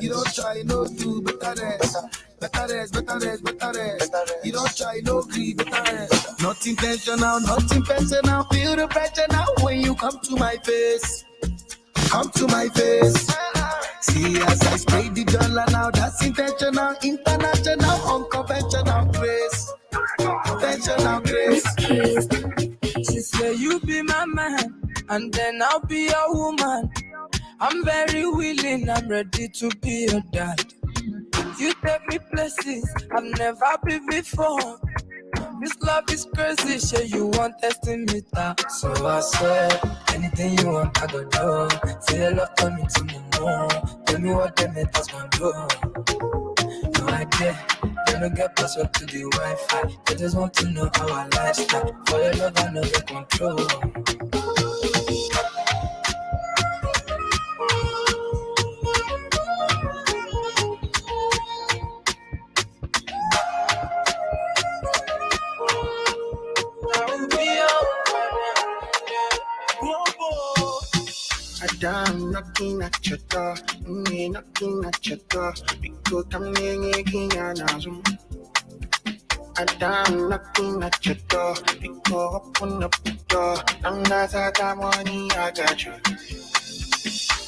You don't try, no do, better rest. Better rest, better rest, better rest. You don't try, no greed, better rest. Not intentional, not personal. Feel the pressure now when you come to my face. Come to my face. See as I spray the dollar now, that's intentional, international, unconventional grace. Conventional grace. She say you be my man, and then I'll be your woman. I'm very willing, I'm ready to be your dad. You take me places I've never been before. This love is crazy, shit, you want testing me that. So I said, anything you want, I go do. Say your love turn me to me more. Tell me what they make us gonna do. No idea, they don't get password to the Wi-Fi. They just want to know our lifestyle. For your love, I know the control. I'm knocking at your door, knocking at your door. Because I'm knocking at your door. I'm knocking at your door. Because open up the door. I'm not that money, I got you.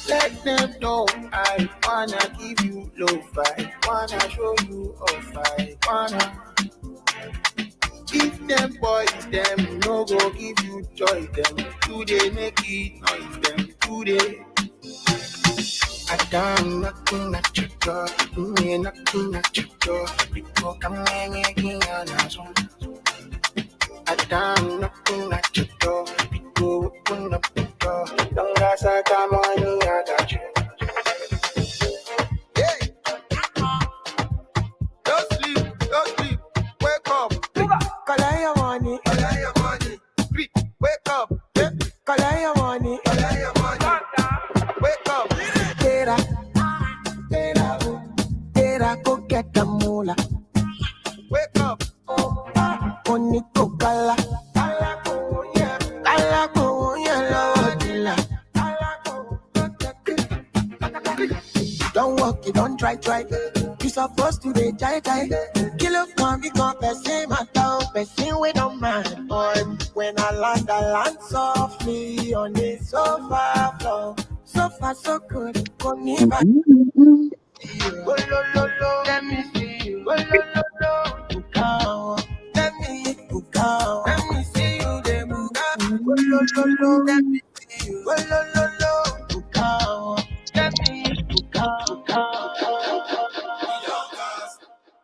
Let them know I wanna give you love, I wanna show you off, I wanna. If them boys, them no go give you joy, them today make it noise, them today. I'm knocking at your door, knocking at your door, because I'm hanging on a song. I'm knocking at your door, because open up the door. Don't ask I got money, I got you. Hey! Don't sleep, wake up. Collect your money, wake up. Collect your money, wake up. Tera, go get the moolah. Wake up. Money go kala. Kala go yellow. Don't walk, you don't try. You supposed to be jai. Kill up, come, become person, my dog, person we don't mind. But when I land softly on the sofa floor. So far, so good. Go me back. Go lo, let me see you. Go lo, go. Let me see you. They move. Go lo, let me see you. Go lo, go. Let me go.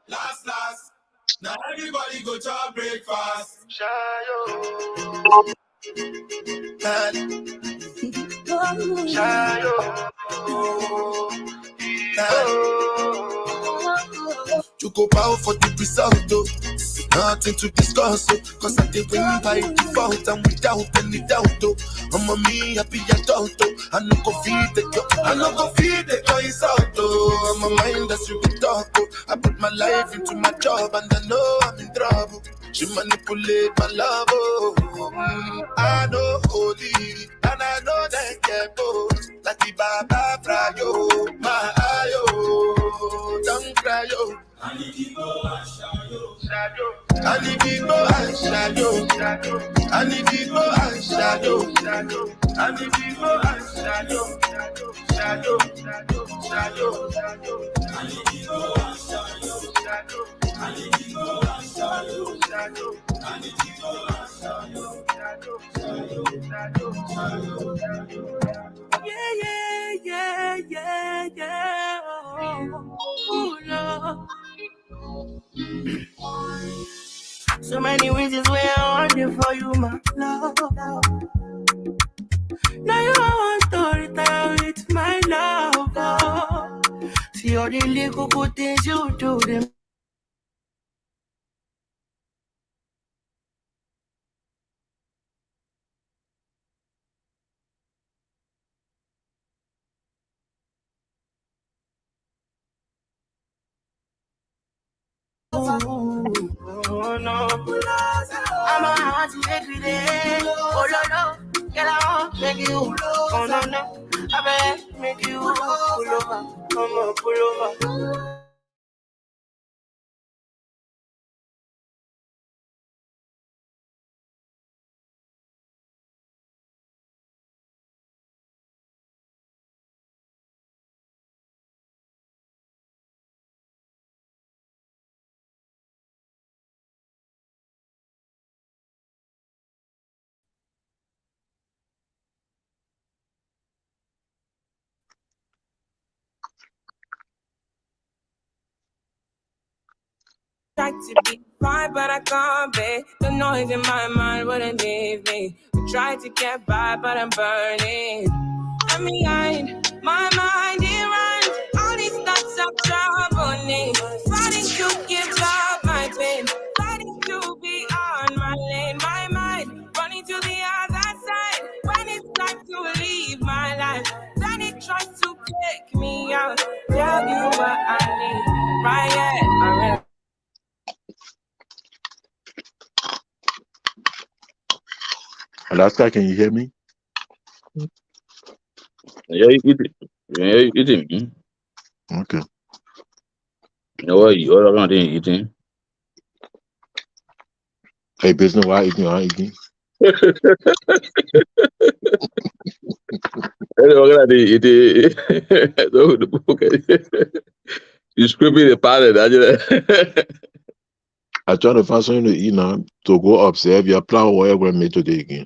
Last. Now everybody go to breakfast. You go bow for the result, though. Nothing to discuss, cause I did win by default and without any doubt, though. I'm a me happy adult, though. I no go feed the choice out, though. I'm a mind that's you be talk, though. I put my life into my job and I know I'm in trouble. She manipulate my love, I know holy, and I know they get both. Like the Baba Frayo, my ayo, don't cry, yo. I need to go and shadow. I need to go and shadow. I need to go and shadow. I need to go and shadow. Shadow. I need to go and shadow. I need to go and shadow. I need to go and shadow. Yeah. Oh, Lord. So many reasons where I want it for you, my love. Now you want to retire with my love. Oh. See all the little good things you do them. Oh no, I'm a heart every day. Oh no, get out, make you. Oh no, I bet make you pull over. I'ma pull over. Try to be quiet, but I can't be. The noise in my mind wouldn't leave me. I try to get by, but I'm burning. I'm behind, my mind it runs. All these thoughts of troubling. Fighting to give up my pain. Fighting to be on my lane. My mind running to the other side. When it's time to leave my life, then it tries to take me out. Tell you what I need. Right yet, alright. Alaska, can you hear me? Yeah, you eat it. Yeah, you eating. Okay. You know what? You're not eating. Hey, business, why eating? Why eating? You're not eating. Okay. You scraping the palate. I try to find something to eat now to go upstairs. Your plan what you're going to make today again.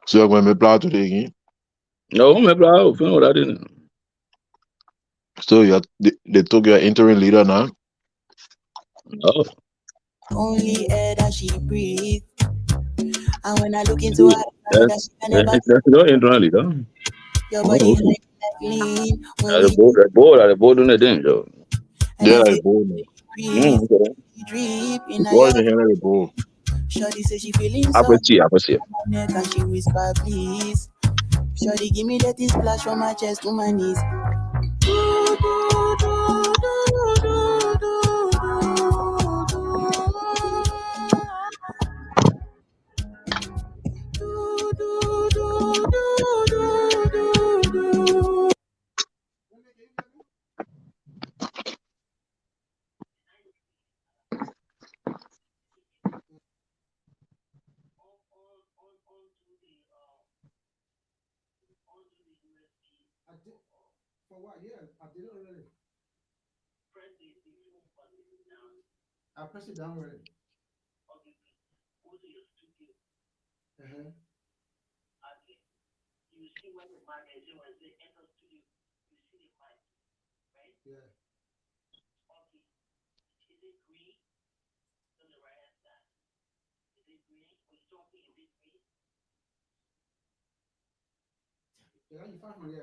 So you're going to make plan today again. No, maybe I'll feel what I didn't. So they took your interim leader now. Oh, Only air that she breathes. And when I look into her eyes, that she can never that's not internally, though. your Oh, body okay. like clean when At the we board, doing the thing, though. and Yeah, as like they bowl now. breathe, Okay. drip in It's her all in your the hand of the bowl. Shorty say she feeling I so appreciate, I appreciate. on my neck and she whisper please. Shorty give me that splash from my chest to my knees. For what? Yeah, I did it already. I pressed it down already. Uh-huh. Yeah. Yeah, you found one, yeah.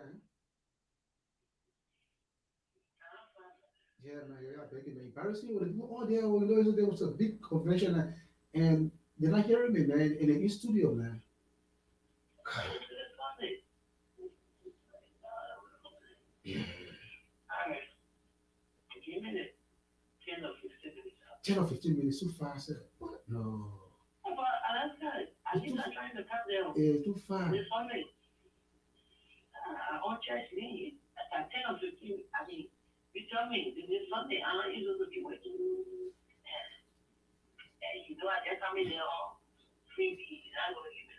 Yeah, man, yeah, big man. Embarrassing when people, oh, there was a big convention and they're not hearing me, man, in the studio, man. Yeah. 10 or 15 minutes too fast. What? No. It's too fast.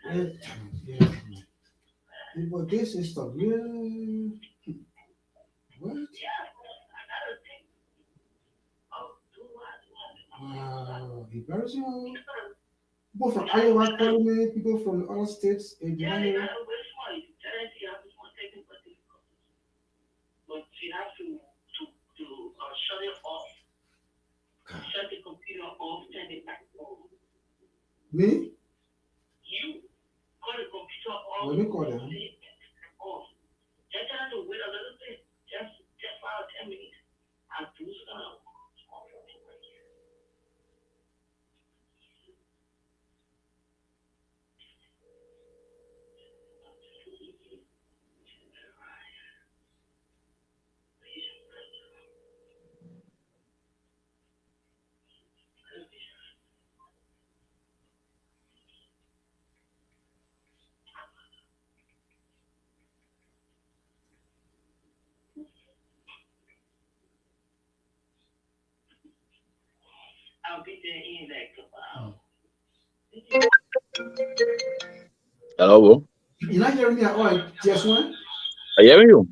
Yeah, yeah. But this is the real. What? Wow. Embarrassing. People from Iowa calling me, people from other states, and they're not hearing. Me? When we call them. Hello, bro. You're not hearing me at all, just one. I hearing you.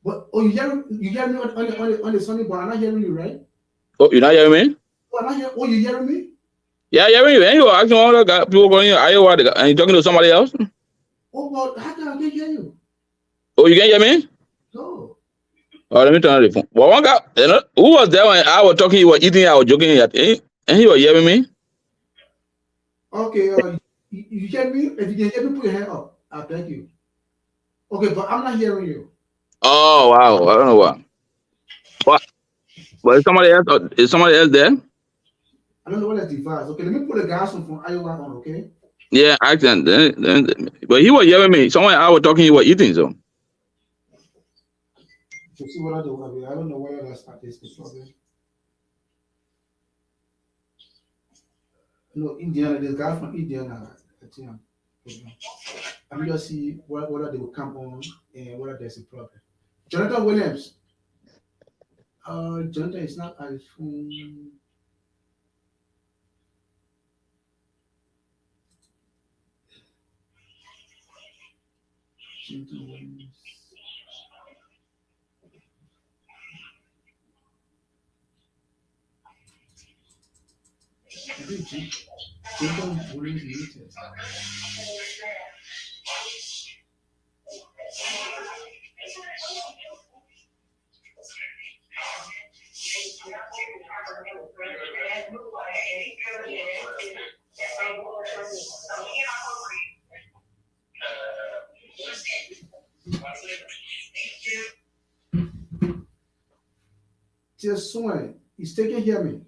But you hear me on the Sunday, but I'm not hearing you, right? Oh, you not hearing me? Oh, I'm not hearing. Oh, you hearing me? Yeah, hearing you. And you are asking all the guy, people going here. Are you what? And you talking to somebody else? Oh, well, how can I can't hear you? Oh, you can hear me? No. Oh, let me turn on the phone. Well, one guy, you know, who was there when I was talking? You were eating. I was joking at, and he was hearing me. Okay. You hear me? If you can hear me, put your hand up. I thank you. Okay, but I'm not hearing you. Oh wow, I don't know what. What? But is somebody else there? I don't know what that device. Okay, let me put the gas on from Iowa on. Okay. Yeah, accent. But he was hearing me. Someone I was talking, he was eating. So To see what I do. I don't know whether that's the problem. No, Indiana. There's guy from Indiana. I think. I'm just see whether they will come on and whether there's a problem. Jonathan Williams. Jonathan is not at his phone. Jonathan Williams. I think Jonathan Williams muted. Just Swain, he's taking hear me.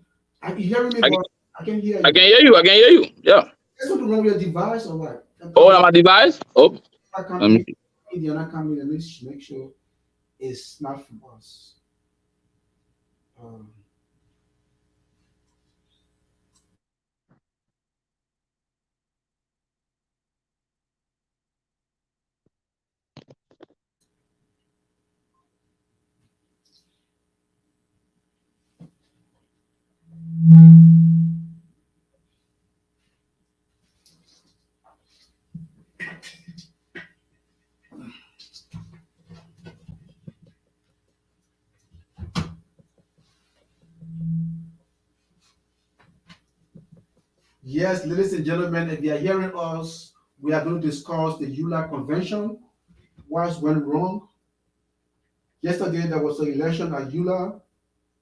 You hearing me, I, but I can hear I you. can hear you. I can hear you. Yeah. That's what wrong with your device or what? Oh, on my device. Oh, I let come me. in, Indiana come in and make sure it's not from us. Um, yes, ladies and gentlemen, if you are hearing us, we are going to discuss the ULAA Convention. What went wrong? Yesterday there was an election at ULAA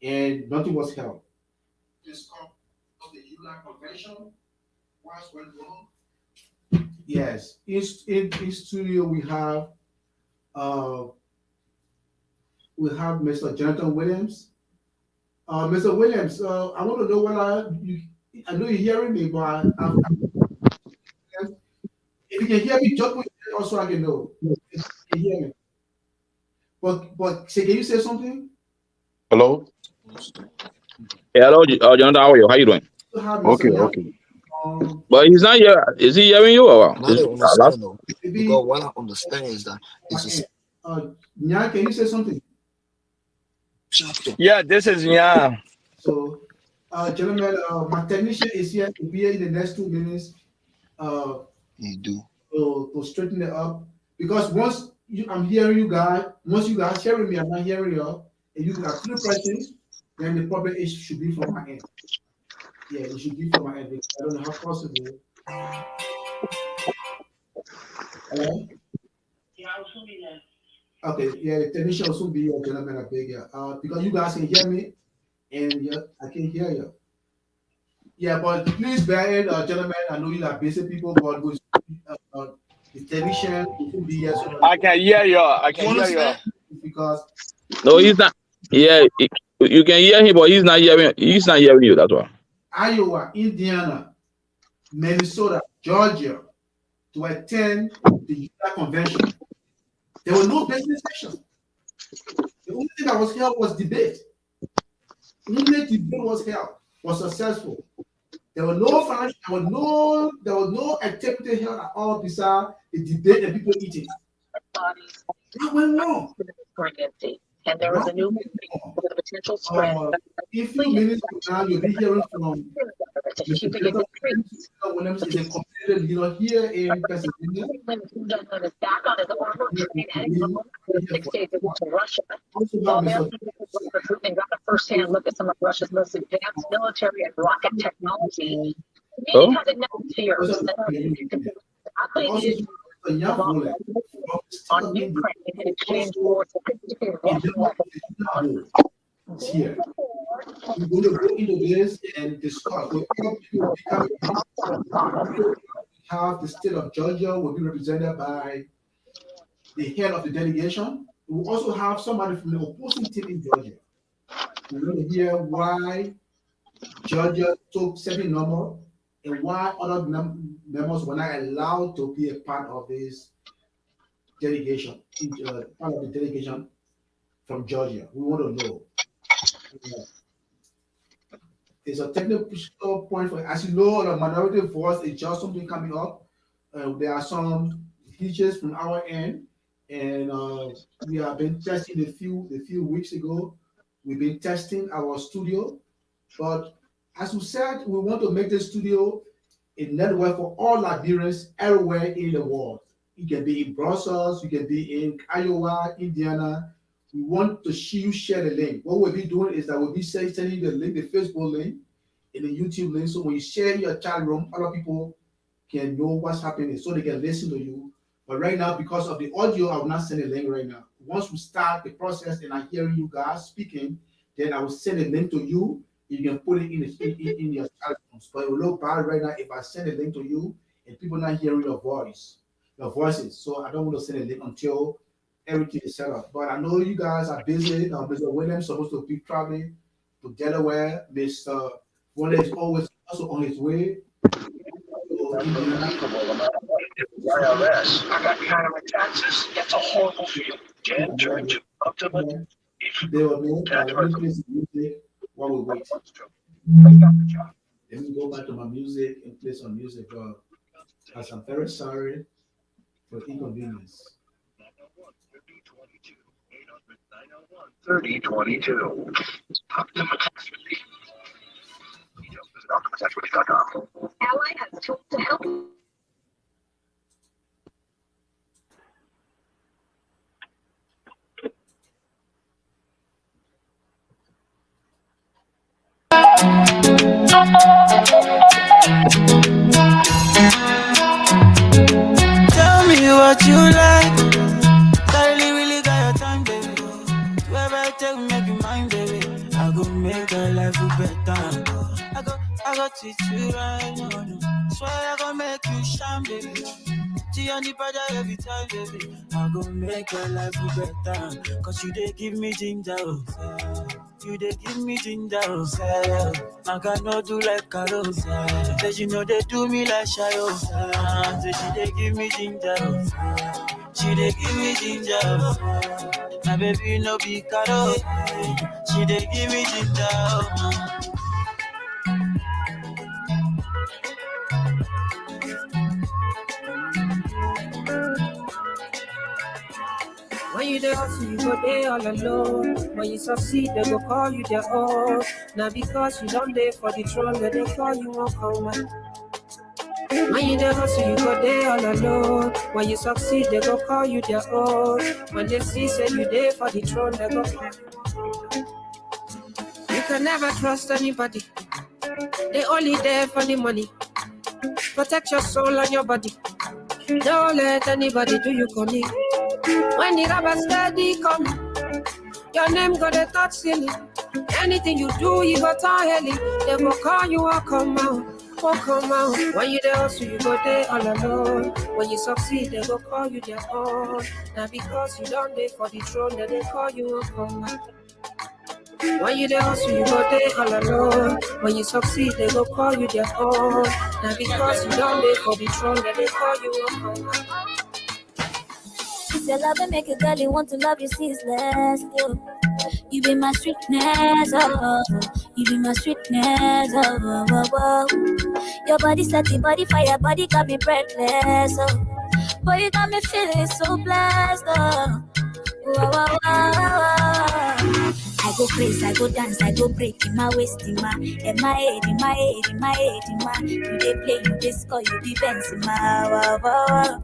and nothing was held. Discuss the ULAA Convention. What went wrong? Yes, in studio uh we have Mr. Jonathan Williams. Mr. Williams, I want to know whether I know you're hearing me, but if you can hear me, jump with me also I can know. If you can hear me. But say, can you say something? Hello? Hey, hello, Jonathan. How are you? How you doing? To have Okay, Mr. Young, okay. But he's not here. Is he hearing you or what? And I don't understand though. maybe Because what I understand is that it's Nyan, can you say something? Yeah, this is yeah. So, gentlemen, my technician is here to be here in the next 2 minutes. you do. To straighten it up because I'm hearing you guys, once you guys hearing me, I'm not hearing you. If you got 3 questions, then the problem is should be from my end. Yeah, it should be from my end. I don't know how possible. Hello? Okay, yeah, the technician will soon be here, gentlemen. I beg you. Because you guys can hear me, and yeah, I can hear you. Yeah, but please bear in, gentlemen. I know you are busy people, but with the technician will be here. So I can hear you. I can hear you. because No, he's not. Yeah, you can hear him, but he's not hearing. He's not hearing you. That's why. Iowa, Indiana, Minnesota, Georgia to attend the ULAA Convention. There was no business session. The only thing that was held was debate. Only debate was held, was successful. There was no financial, there was no activity held at all besides the debate and people eating. That went wrong. And there was a new with a potential spread. In few minutes from now, you'll be hearing from Mr. Jacob Williams is a competitive leader here in Pennsylvania. Back on his armor train heading from 6 days ago to Russia. Also While have there, Mr. recruitment got a first-hand look at some of Russia's most advanced military and rocket technology. He Oh, has ignited fears Also a young bullet on Ukraine in exchange for sophisticated Russian weapons. here. We're going to go into this and discuss. We have the state of Georgia will be represented by the head of the delegation. We will also have somebody from the opposing team in Georgia. We're going to hear why Georgia took certain number and why other members were not allowed to be a part of this delegation, part of the delegation from Georgia. We want to know. It's a technical point for, as you know, the minority voice is just something coming up. There are some features from our end, and we have been testing a few weeks ago. We've been testing our studio, but as we said, we want to make the studio a network for all Liberians everywhere in the world. You can be in Brussels, you can be in Iowa, Indiana. We want to share the link. What we'll be doing is that we'll be sending you the link, the Facebook link, and the YouTube link. So when you share your chat room, other people can know what's happening so they can listen to you. But right now, because of the audio, I will not send a link right now. Once we start the process and I'm hearing you guys speaking, then I will send a link to you. You can put it in your chat rooms. But it will look bad right now if I send a link to you and people not hearing your voices. So I don't want to send a link until everything is set up. But I know you guys are busy. Mr. Williams is supposed to be traveling to Delaware. Mr. Williams is always also on his way. IRS. I got behind on my taxes. That's a horrible feeling. Jan turned to ultimate. They will know. Let me play some music while we wait. Let me go back to my music and play some music. As I'm very sorry for inconvenience. 3022. Ally has tools to help you. Tell me what you like. Really got your time, baby. Whoever take make you mine, baby. I go make your life better. I go teach you right now. Swear I go make you shine, baby. See on the brother every time, baby. I go make your life better. Cause you they give me ginger. You they give me ginger. I cannot do like Carlos. Say you know they do me like Shayo. Say she they give me ginger. She they give me ginger. My baby no be Caro. She they give me ginger. When you there hustle, you go there all alone. When you succeed, they go call you their own. Now because you don't there for the throne, they call you won't come out. When you there hustle, you go there all alone. When you succeed, they go call you their own. When they see say you there for the throne, they go call you. You can never trust anybody. They only there for the money. Protect your soul and your body. Don't let anybody do you come in. When the rubber steady come, your name gonna touch ceiling. Anything you do, you go turn heli. They will call you, will come out. When you there also, you go there all alone. When you succeed, they go call you their own. Now because you don't there for the throne, they call you, will come out. When you there also, you go there all alone. When you succeed, they go call you their own. Now because you don't there for the throne, they call you, will come out. It's your love that make a girl you want to love you ceaseless. You be my sweetness, oh. You be my sweetness, oh, oh, oh. Your body set the body fire, body got me breathless, oh. Boy, you got me feeling so blessed, oh. Whoa, whoa, whoa, whoa. I go crazy, I go dance, I go break in my waist, in my head, in my head, in my head, in my. You dey play, you dey score, you be Benz in my. Wow, wow, wow.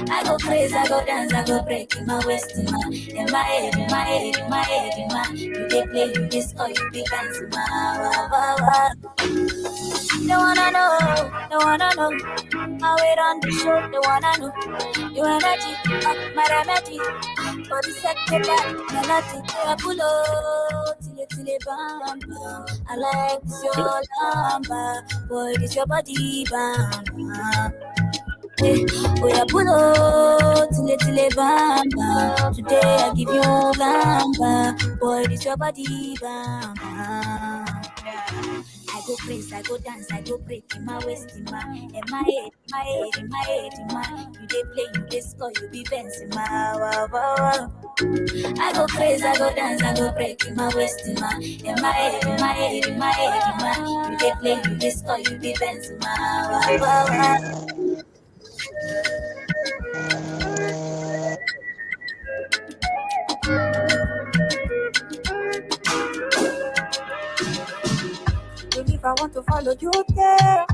I go crazy, I go dance, I go break in my waist, in my head, in my head, in my head, in my. You dey play, you dey score, you be Benz in my. Wow, wow, wow. They wanna know, how it on the show, they wanna know. Your energy, my remedy. For the second that, melody, I pull up, till it bam bam. I like this your lamba, boy, this your body bam bam. Oh yeah, pull up, till it bam bam. Today I give you lamba, boy, this your body bam bam. I go crazy, I go dance, I go break in my waist, in my head, in my head, in my head, in my. You dey play, you dey score, you be Benz in my. Wow, wow, wow. I go crazy, I go dance, I go break in my waist, in my head, in my head, in my head, in my. You dey play, you dey score, you be Benz in my. Wow, wow, wow. If I want to follow you there,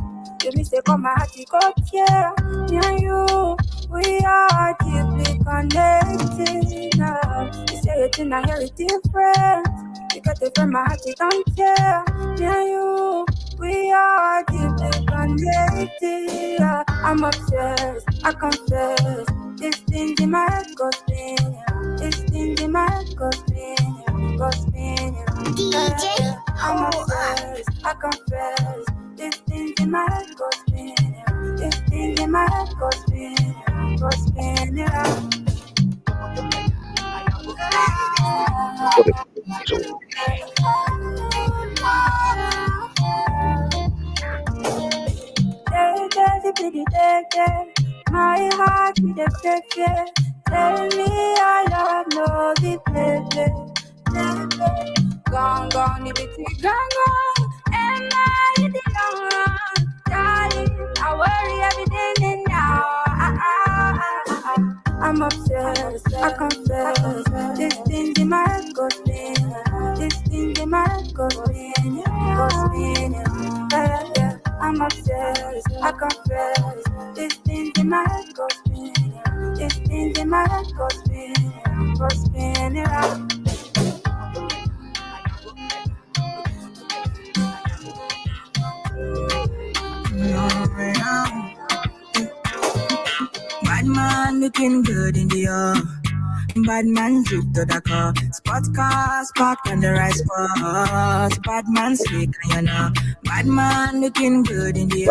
you me say come my heart go here. Me and you, we are deeply connected now. You say it in a hear it different. You get it from my heart, you don't care. Me and you, we are deeply connected. I'm obsessed, I confess. This thing in my head goes spinning. This thing in my head goes spinning, goes spinning. DJ, I'm obsessed, I confess. This thing in my head goes spinning. This thing in my head goes spinning, goes spinning. My heart with a fear. Tell me I love no replay. Gone, if it's gone. Am I in the long run? Darling, I worry every day and now. I'm obsessed, I confess. This thing in my head goes spinning. This thing in my head goes spinning, goes spinning. Yeah. I'm obsessed, I confess. This thing in my head goes spinning. This thing in my head goes spinning, goes spinning. Bad man looking good in the bad man drip to the car. Spot cars parked on the right spot. Bad man slick, you know. Bad man looking good in the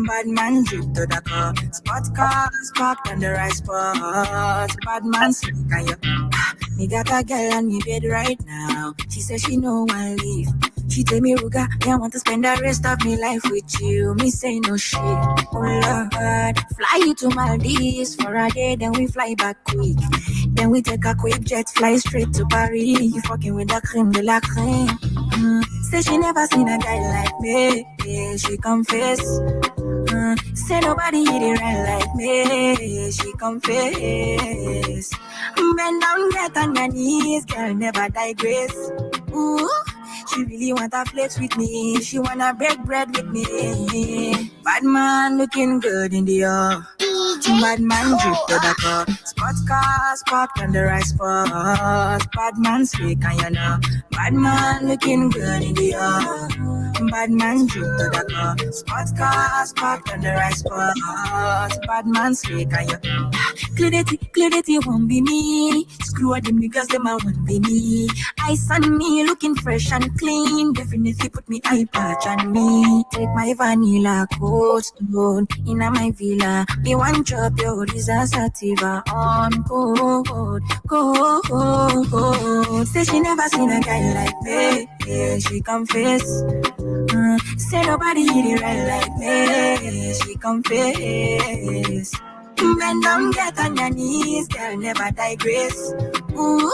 bad man drip to the car. Spot cars parked on the right spot. Bad man slick, and you. Me got a girl on me bed right now. She says she no one leave. She tell me, Ruga, I want to spend the rest of my life with you. Me say no shit. Oh Lord, fly you to Maldives for a day, then we fly back quick. Then we take a quick jet, fly straight to Paris. You fucking with the creme de la creme. Say she never seen a guy like me. Yeah, she confess. Say nobody hit it right like me. She confess. Bend down, get on your knees, girl, never digress. Ooh, she really want to flex with me. She wanna break bread with me. Bad man looking good in the bad man drip to the car. Spot cars parked on the right spot. Bad man slick, and you know. Bad man looking good in the bad man drip to the car. Spot cars parked on the right spot. Bad man slick, and you. Clarity won't be me. Screw all them niggas, them I won't be me. Ice on me, looking fresh and clean. Definitely put me eye patch on me. Take my vanilla cold stone in my villa. Me one drop your sativa on cold. Say she never seen a guy like me. Yeah, she confess. Say nobody hit it right like me. She confess. Bend down, get on your knees, girl, never digress. Ooh,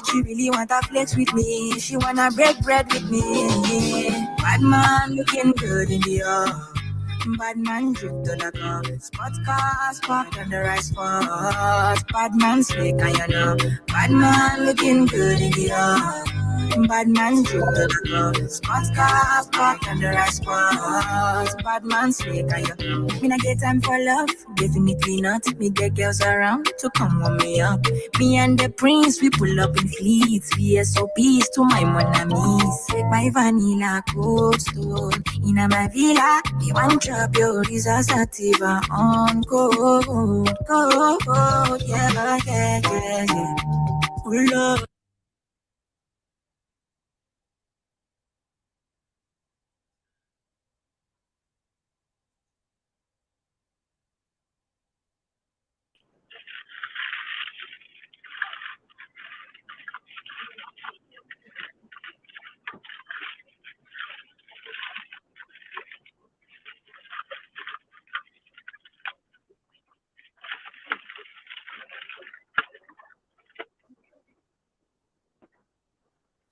she really wanna flex with me. She wanna break bread with me. Bad man looking good in the Bad man drip to the car. Spot cars parked on the right spot. Bad man slick and you know. Bad man looking good in the air. Bad man drip to the car. Spot cars parked on the right spot. Bad man slick and you know. Me not get time for love, definitely not. Me get girls around to come warm me up. Me and the prince, we pull up in fleets. VSOPs to my monamis. My vanilla cold stone. In my villa, me want drop your resource sativa on cold, cold, yeah, yeah, yeah, yeah. Oh, Lord.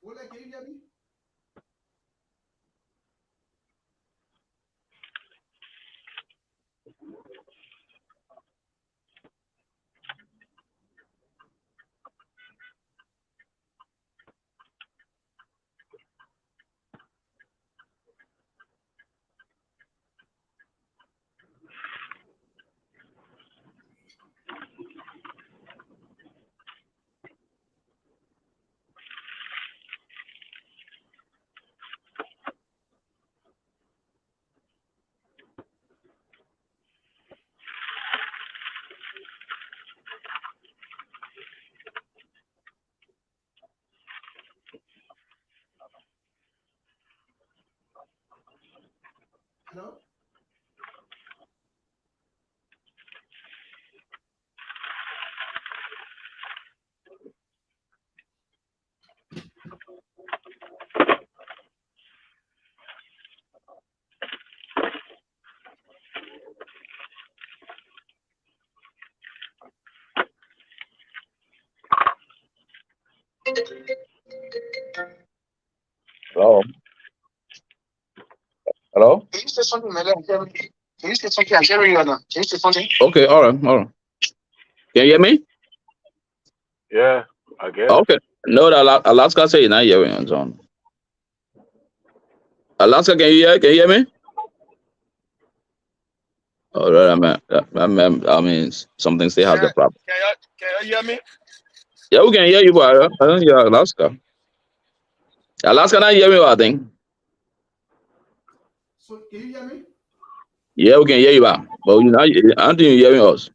Ole, can you hear me? Hello? Hello. Hello. Can you say something, madam? Can you say something? I'm hearing you now. Can you say something? Okay. All right. All right. Can you hear me? Yeah, I guess. Okay. No, Alaska say you're not hearing on John. Alaska, can you hear? Can you hear me? All right. I mean, something still has the problem. Can you hear me? Yeah, we can hear you, but I don't hear Alaska. Alaska, not hear me, I think. So, can you hear me? Yeah, we can hear you, but you know, I don't think you're hearing us.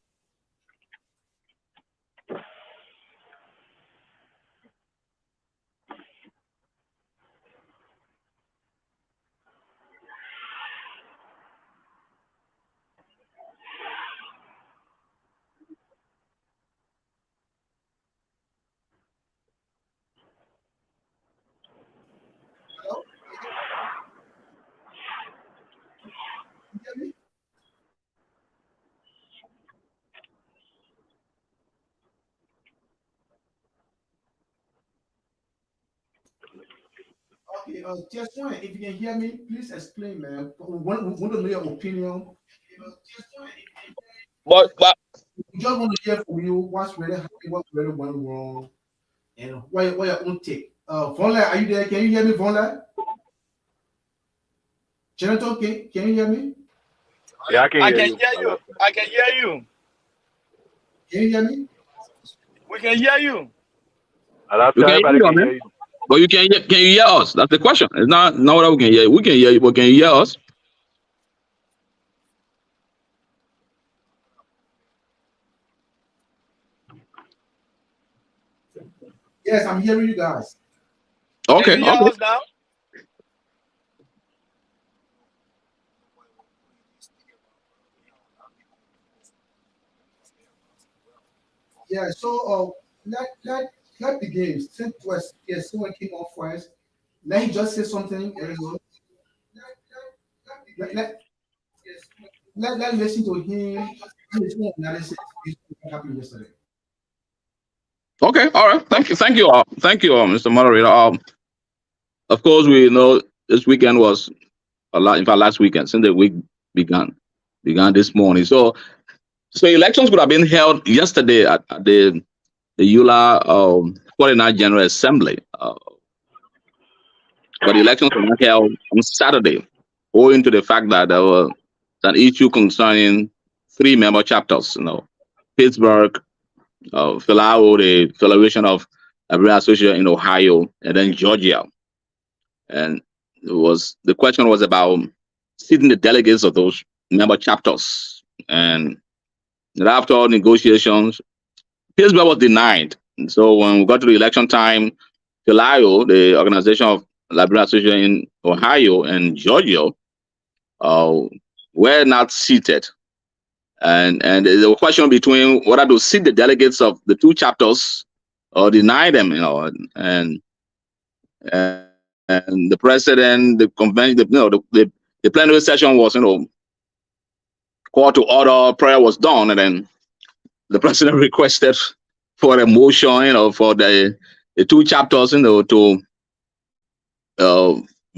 Hello? Can you hear me? Okay, just one. If you can hear me, please explain, man. We want to know your opinion. But We just want to hear from you what's really happening, what really went wrong, and what your own take. Vonla, are you there? Can you hear me, Vonla? Senator, can you hear me? Yeah, I can I hear can you. hear you. I can hear you. Can you hear me? We can hear you. you can hear Everybody you, can man. hear you. But you can you hear us? That's the question. It's not what we can hear. We can hear you, but can you hear us? Yes, I'm hearing you guys. Okay. Can you hear Okay. us now? Yeah, so let begin. Since someone came off first, let him just say something. Let, let, let listen to him. His own analysis is what happened yesterday. Okay. All right. Thank you. Thank you. Thank you, Mr. Moderator. Of course, we know this weekend was a lot. In fact, last weekend, since the week began this morning. So elections could have been held yesterday at the ULAA 49th General Assembly, but the elections were not held on Saturday, owing to the fact that there was an issue concerning 3 member chapters. Pittsburgh, Philao, the Federation of Liberal Association in Ohio, and then Georgia. And the question was about seating the delegates of those member chapters. And after negotiations, Pittsburgh was denied. And so when we got to the election time, Philao, the Organization of Liberal Association in Ohio and Georgia, were not seated. And there was a question between whether to seat the delegates of the 2 chapters or deny them, and the president, the convention, the plenary session was, called to order, prayer was done, and then the president requested for a motion, for the 2 chapters, to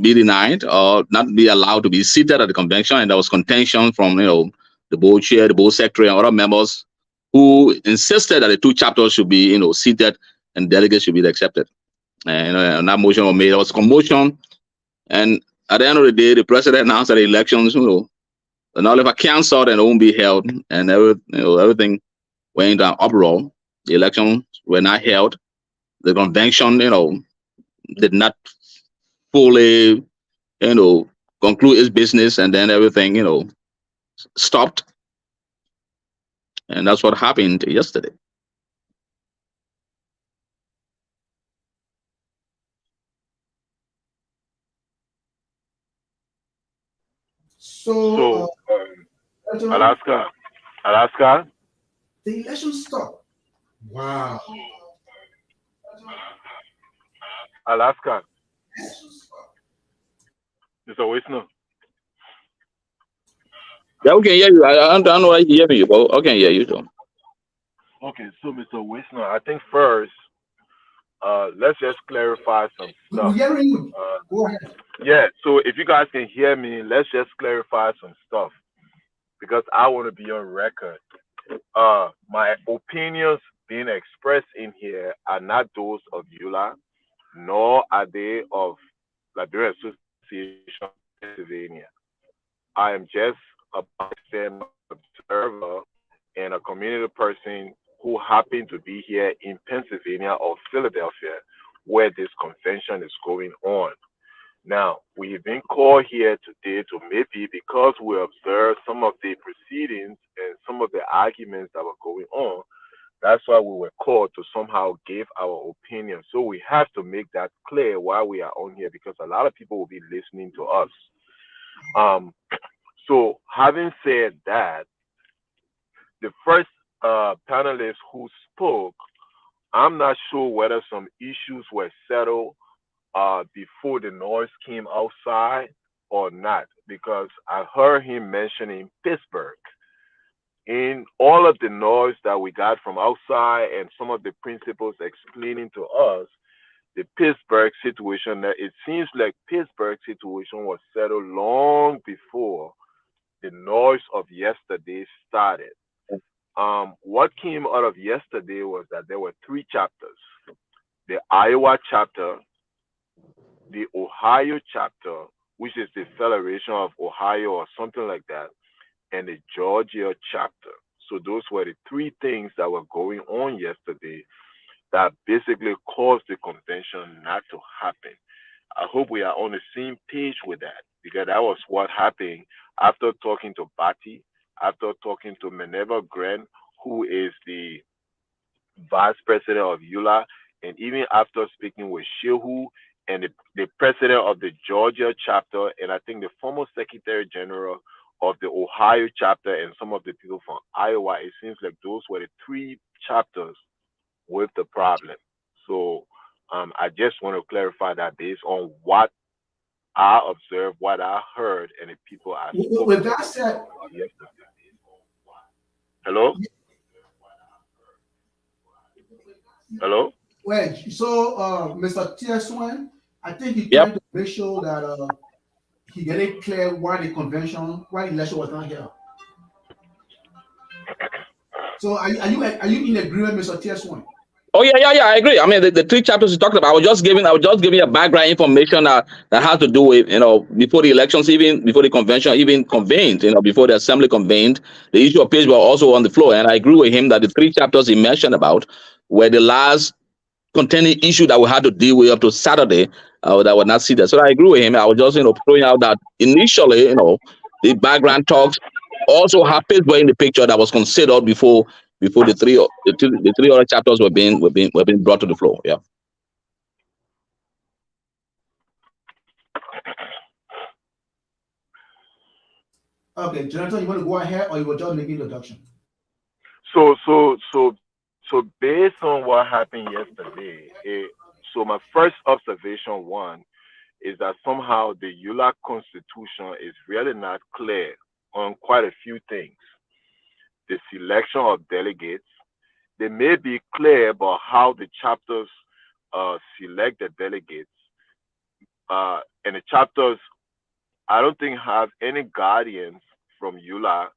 be denied or not be allowed to be seated at the convention, and there was contention from, the board chair, the board secretary, and other members who insisted that the 2 chapters should be, seated and delegates should be accepted. And that motion was made. There was a commotion, and at the end of the day, the president announced that the elections, the nullifier canceled and it won't be held, and everything went into an uproar. The elections were not held. The convention, did not fully, conclude its business, and then everything, stopped. And that's what happened yesterday. So, Alaska. The election stopped. Wow. Alaska. Mr. Wisner. Yeah, we can hear you. I don't know why you hear me, but okay, yeah, you do. Okay, so Mr. Wisner, I think first, let's just clarify some stuff. We're hearing you. Go ahead. Yeah, so if you guys can hear me, let's just clarify some stuff, because I want to be on record. My opinions being expressed in here are not those of ULAA, nor are they of Liberal Association of Pennsylvania. I am just a bystander, observer, and a community person who happened to be here in Pennsylvania or Philadelphia, where this convention is going on. Now, we've been called here today to maybe because we observed some of the proceedings and some of the arguments that were going on. That's why we were called to somehow give our opinion. So we have to make that clear while we are on here, because a lot of people will be listening to us. So having said that, the first panelist who spoke, I'm not sure whether some issues were settled before the noise came outside or not, because I heard him mentioning Pittsburgh. In all of the noise that we got from outside and some of the principals explaining to us the Pittsburgh situation, that it seems like Pittsburgh situation was settled long before the noise of yesterday started. What came out of yesterday was that there were 3 chapters: the Iowa chapter, the Ohio chapter, which is the Federation of Ohio or something like that, and the Georgia chapter. So those were the 3 things that were going on yesterday that basically caused the convention not to happen. I hope we are on the same page with that, because that was what happened after talking to Batty, after talking to Minerva Grant, who is the vice president of ULAA, and even after speaking with Shehu and the president of the Georgia chapter, and I think the former secretary general of the Ohio chapter, and some of the people from Iowa, it seems like those were the 3 chapters with the problem. So I just want to clarify that based on what I observed, what I heard, and the people I spoke With that said, hello? Hello? Wait, so Mr. T.S. Swan, I think you're trying to make sure that he get it clear why the election was not held. So are you in agreement, Mr. TS1? Oh yeah. I agree. I mean, the three chapters you talked about. I was just giving a background information that has to do with before the elections, even before the convention even convened, before the assembly convened, the issue of peace was also on the floor. And I agree with him that the three chapters he mentioned about were the last containing issue that we had to deal with up to Saturday that were not seated. So I agree with him. I was just throwing out that initially, the background talks also had Pittsburgh in the picture that was considered before the three other chapters were being brought to the floor. Yeah. Okay, Jonathan, you want to go ahead or you were just making the introduction? So based on what happened yesterday, so my first observation one is that somehow the ULAA Constitution is really not clear on quite a few things. The selection of delegates, they may be clear about how the chapters select the delegates, and the chapters I don't think have any guardians from ULAA,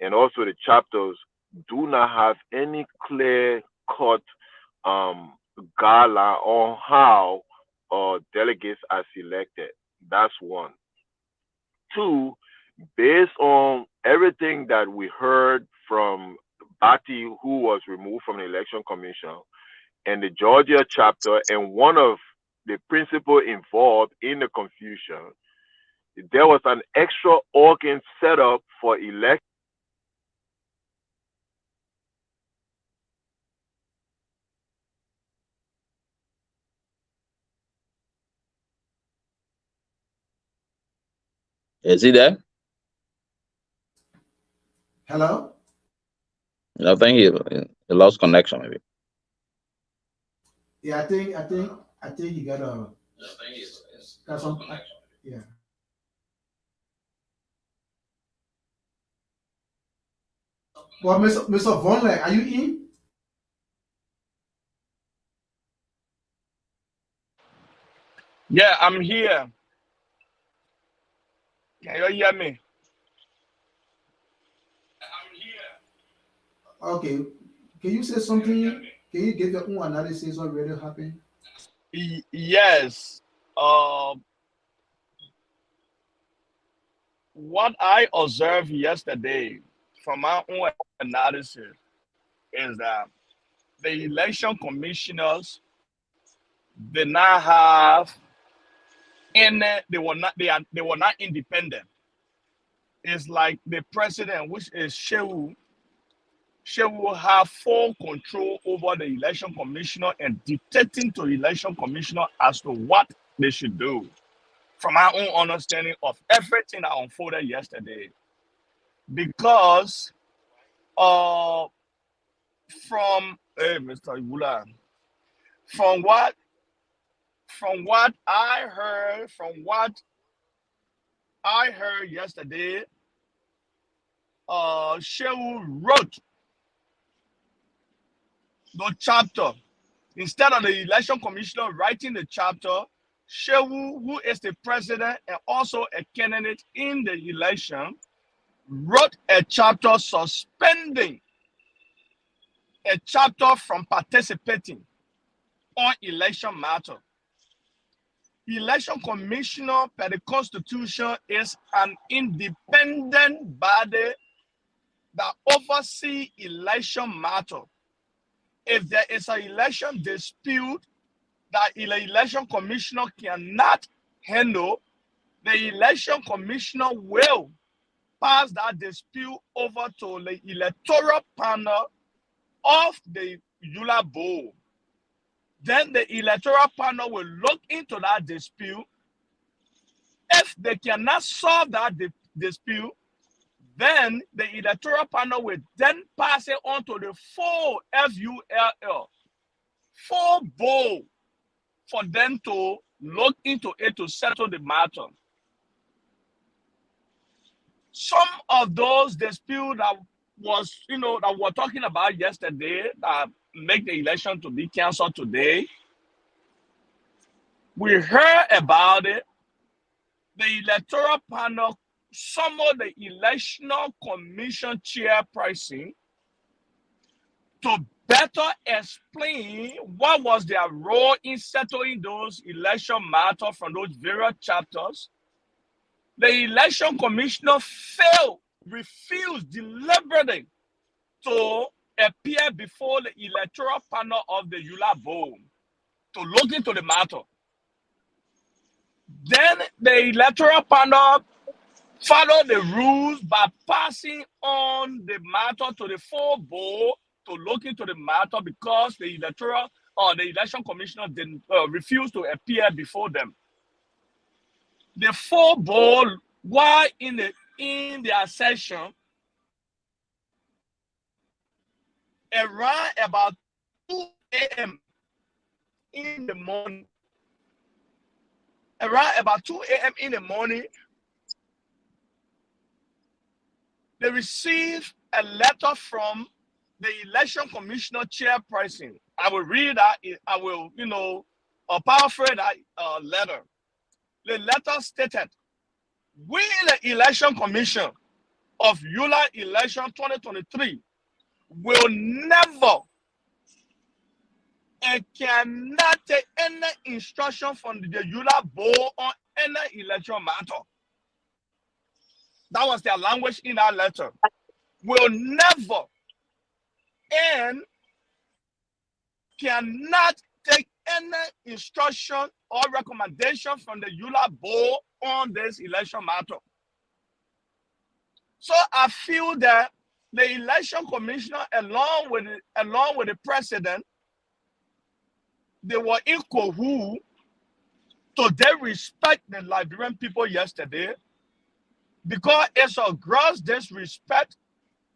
and also the chapters do not have any clear cut guideline on how delegates are selected. That's one. Two, based on everything that we heard from Bati, who was removed from the election commission, and the Georgia chapter, and one of the principal involved in the confusion, there was an extra organ set up for election. Is he there? Hello? I think he lost connection maybe. Yeah, I think you got some. Yeah. Well, Mr. Vonleh, are you in? Yeah, I'm here. Can you hear me? Okay. Can you say something? Can you give your own analysis on what really happened? Yes. What I observed yesterday from my own analysis is that the election commissioners did not have any, they were not independent. It's like the president, which is Shehu have full control over the election commissioner and dictating to the election commissioner as to what they should do. From our own understanding of everything that unfolded yesterday, because from Mr. Ibula, from what I heard yesterday, Shehu wrote the chapter. Instead of the election commissioner writing the chapter, Shehu, who is the president and also a candidate in the election, wrote a chapter suspending a chapter from participating on election matter. Election commissioner per the constitution is an independent body that oversees election matter. If there is an election dispute that the election commissioner cannot handle, the election commissioner will pass that dispute over to the electoral panel of the ULAA board. Then the electoral panel will look into that dispute. If they cannot solve that dispute, then the electoral panel will then pass it on to the full FULL, full board, for them to look into it to settle the matter. Some of those disputes that we're talking about yesterday that make the election to be canceled today, we heard about it. the electoral panel summoned the election commission chairperson to better explain what was their role in settling those election matters from those various chapters. The election commissioner refused deliberately to appear before the electoral panel of the ULAA board to look into the matter. Then the electoral panel followed the rules by passing on the matter to the full board to look into the matter because the election commissioner refused to appear before them. The full board, while in their session, around about 2 a.m. in the morning, they received a letter from the election commissioner chairperson. I will read that. I will, paraphrase that letter. The letter stated, "We, the election commission of ULAA election 2023, will never and cannot take any instruction from the ULAA board on any election matter." That was their language in that letter. Will never and cannot take any instruction or recommendation from the ULAA board on this election matter. So I feel that the election commissioner, along with the president, they were in cahoots to disrespect the Liberian people yesterday, because it's a gross disrespect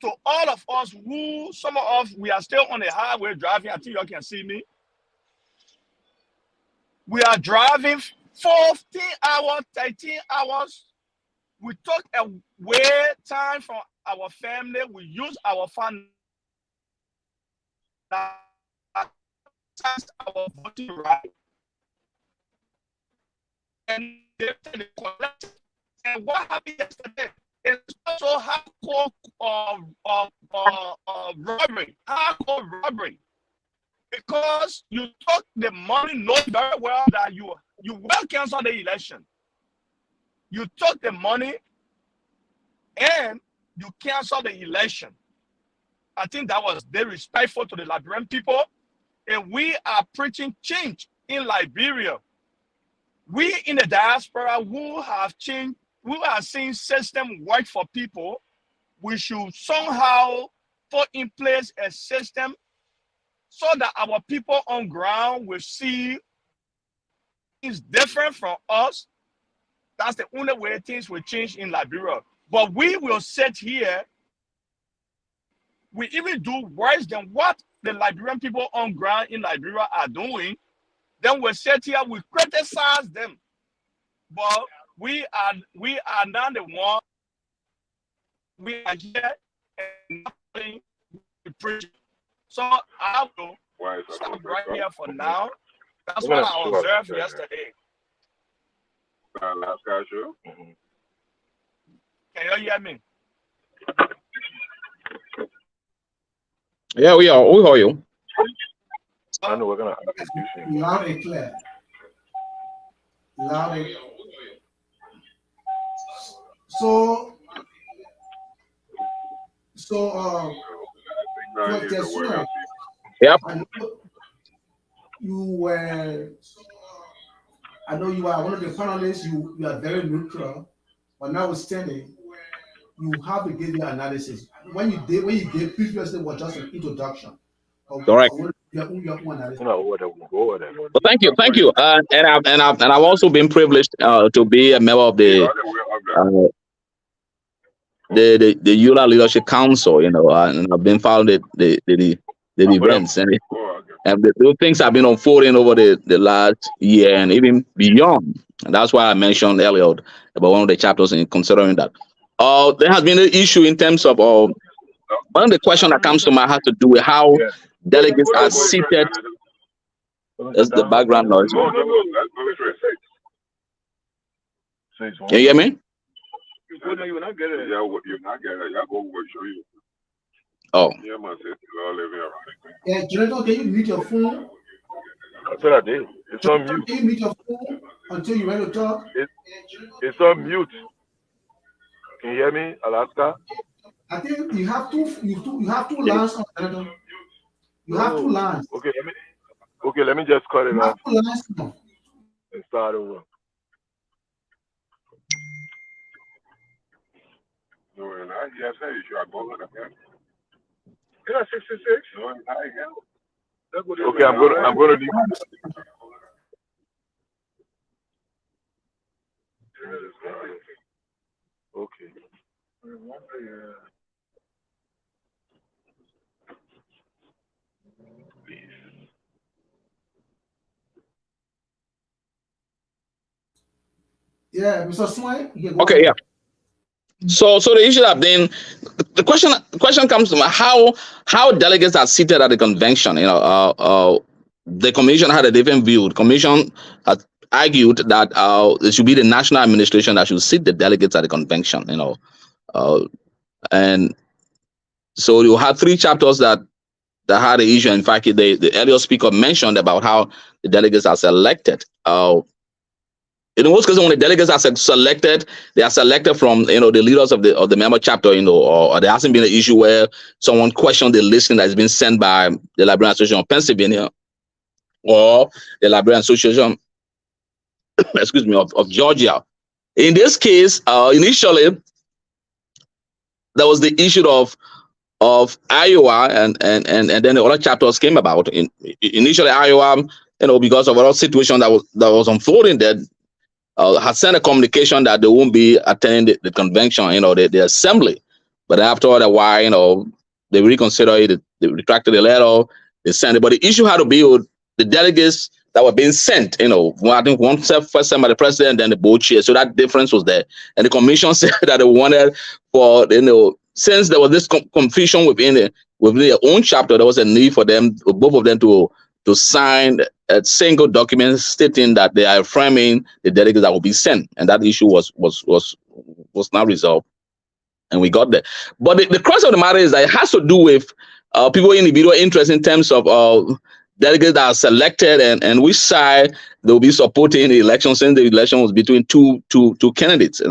to all of us who, some of us, we are still on the highway driving. I think you can see me. We are driving 14 hours, 13 hours. We took away time from our family. We use our fund. Our voting right. And they collect. And what happened yesterday is also hardcore robbery. Because you took the money, knowing very well that you will cancel the election. You took the money and you canceled the election. I think that was disrespectful to the Liberian people. And we are preaching change in Liberia. We in the diaspora who have changed, who are seeing system work for people, we should somehow put in place a system so that our people on ground will see things different from us. That's the only way things will change in Liberia. But we will sit here, we even do worse than what the Liberian people on ground in Liberia are doing. Then we sit here, we criticize them. But we are not the one. We are here and nothing we preach. So I will stop right here for now. That's what I observed yesterday. Can you hear me? Yeah, we hear you. I know we're gonna loud and clear. Loud and so yep. I know you are one of the panelists. You are very neutral, but notwithstanding, you have to give your analysis. When you did previously was just an introduction. Correct. Well, thank you. And I've also been privileged to be a member of the ULAA Leadership Council. And I've been following the events and the things have been unfolding over the last year and even beyond. And that's why I mentioned earlier about one of the chapters in considering that. There has been an issue in terms of one of the questions that comes to mind has to do with how delegates are seated. That's the background noise. Since Can you hear me? you're not getting it. You're not getting it. Y'all go show you. Oh. Yeah, man, all living around. Yeah, Jonathan, can you mute your phone? That's what I did. It's on mute. Can you mute your phone until you're ready to talk? It's on mute. Can you hear me, Alaska? I think you have two lines on Jonathan. You have two lines. Okay, let me just cut it off. Two lines now. And start over. No, and I say you should go with that. Yeah, 66. No, okay, I'm gonna leave. Okay. Yeah, Mr. Swain. Okay, yeah. So the issue that then the question comes to how delegates are seated at the convention. The commission had a different view. The commission had argued that it should be the national administration that should seat the delegates at the convention. And so you had three chapters that had the issue. In fact, the earlier speaker mentioned about how the delegates are selected. In most cases, when the delegates are selected, they are selected from the leaders of the member chapter, or there hasn't been an issue where someone questioned the listing that has been sent by the Librarian Association of Pennsylvania or the Librarian Association, excuse me, of Georgia. In this case, initially there was the issue of Iowa, and then the other chapters came about. Initially, Iowa, because of a situation that was unfolding there, had sent a communication that they won't be attending the convention, the assembly. But after a while, they reconsidered it, they retracted the letter, they sent it. But the issue had to be with the delegates that were being sent. I think one first sent by the president, then the board chair. So that difference was there. And the commission said that they wanted for, since there was this confusion within their own chapter, there was a need for them, both of them, to sign a single document stating that they are affirming the delegates that will be sent, and that issue was now resolved, and we got there. But the crux of the matter is that it has to do with people's individual interest in terms of delegates that are selected and which side they will be supporting the election, since the election was between two candidates.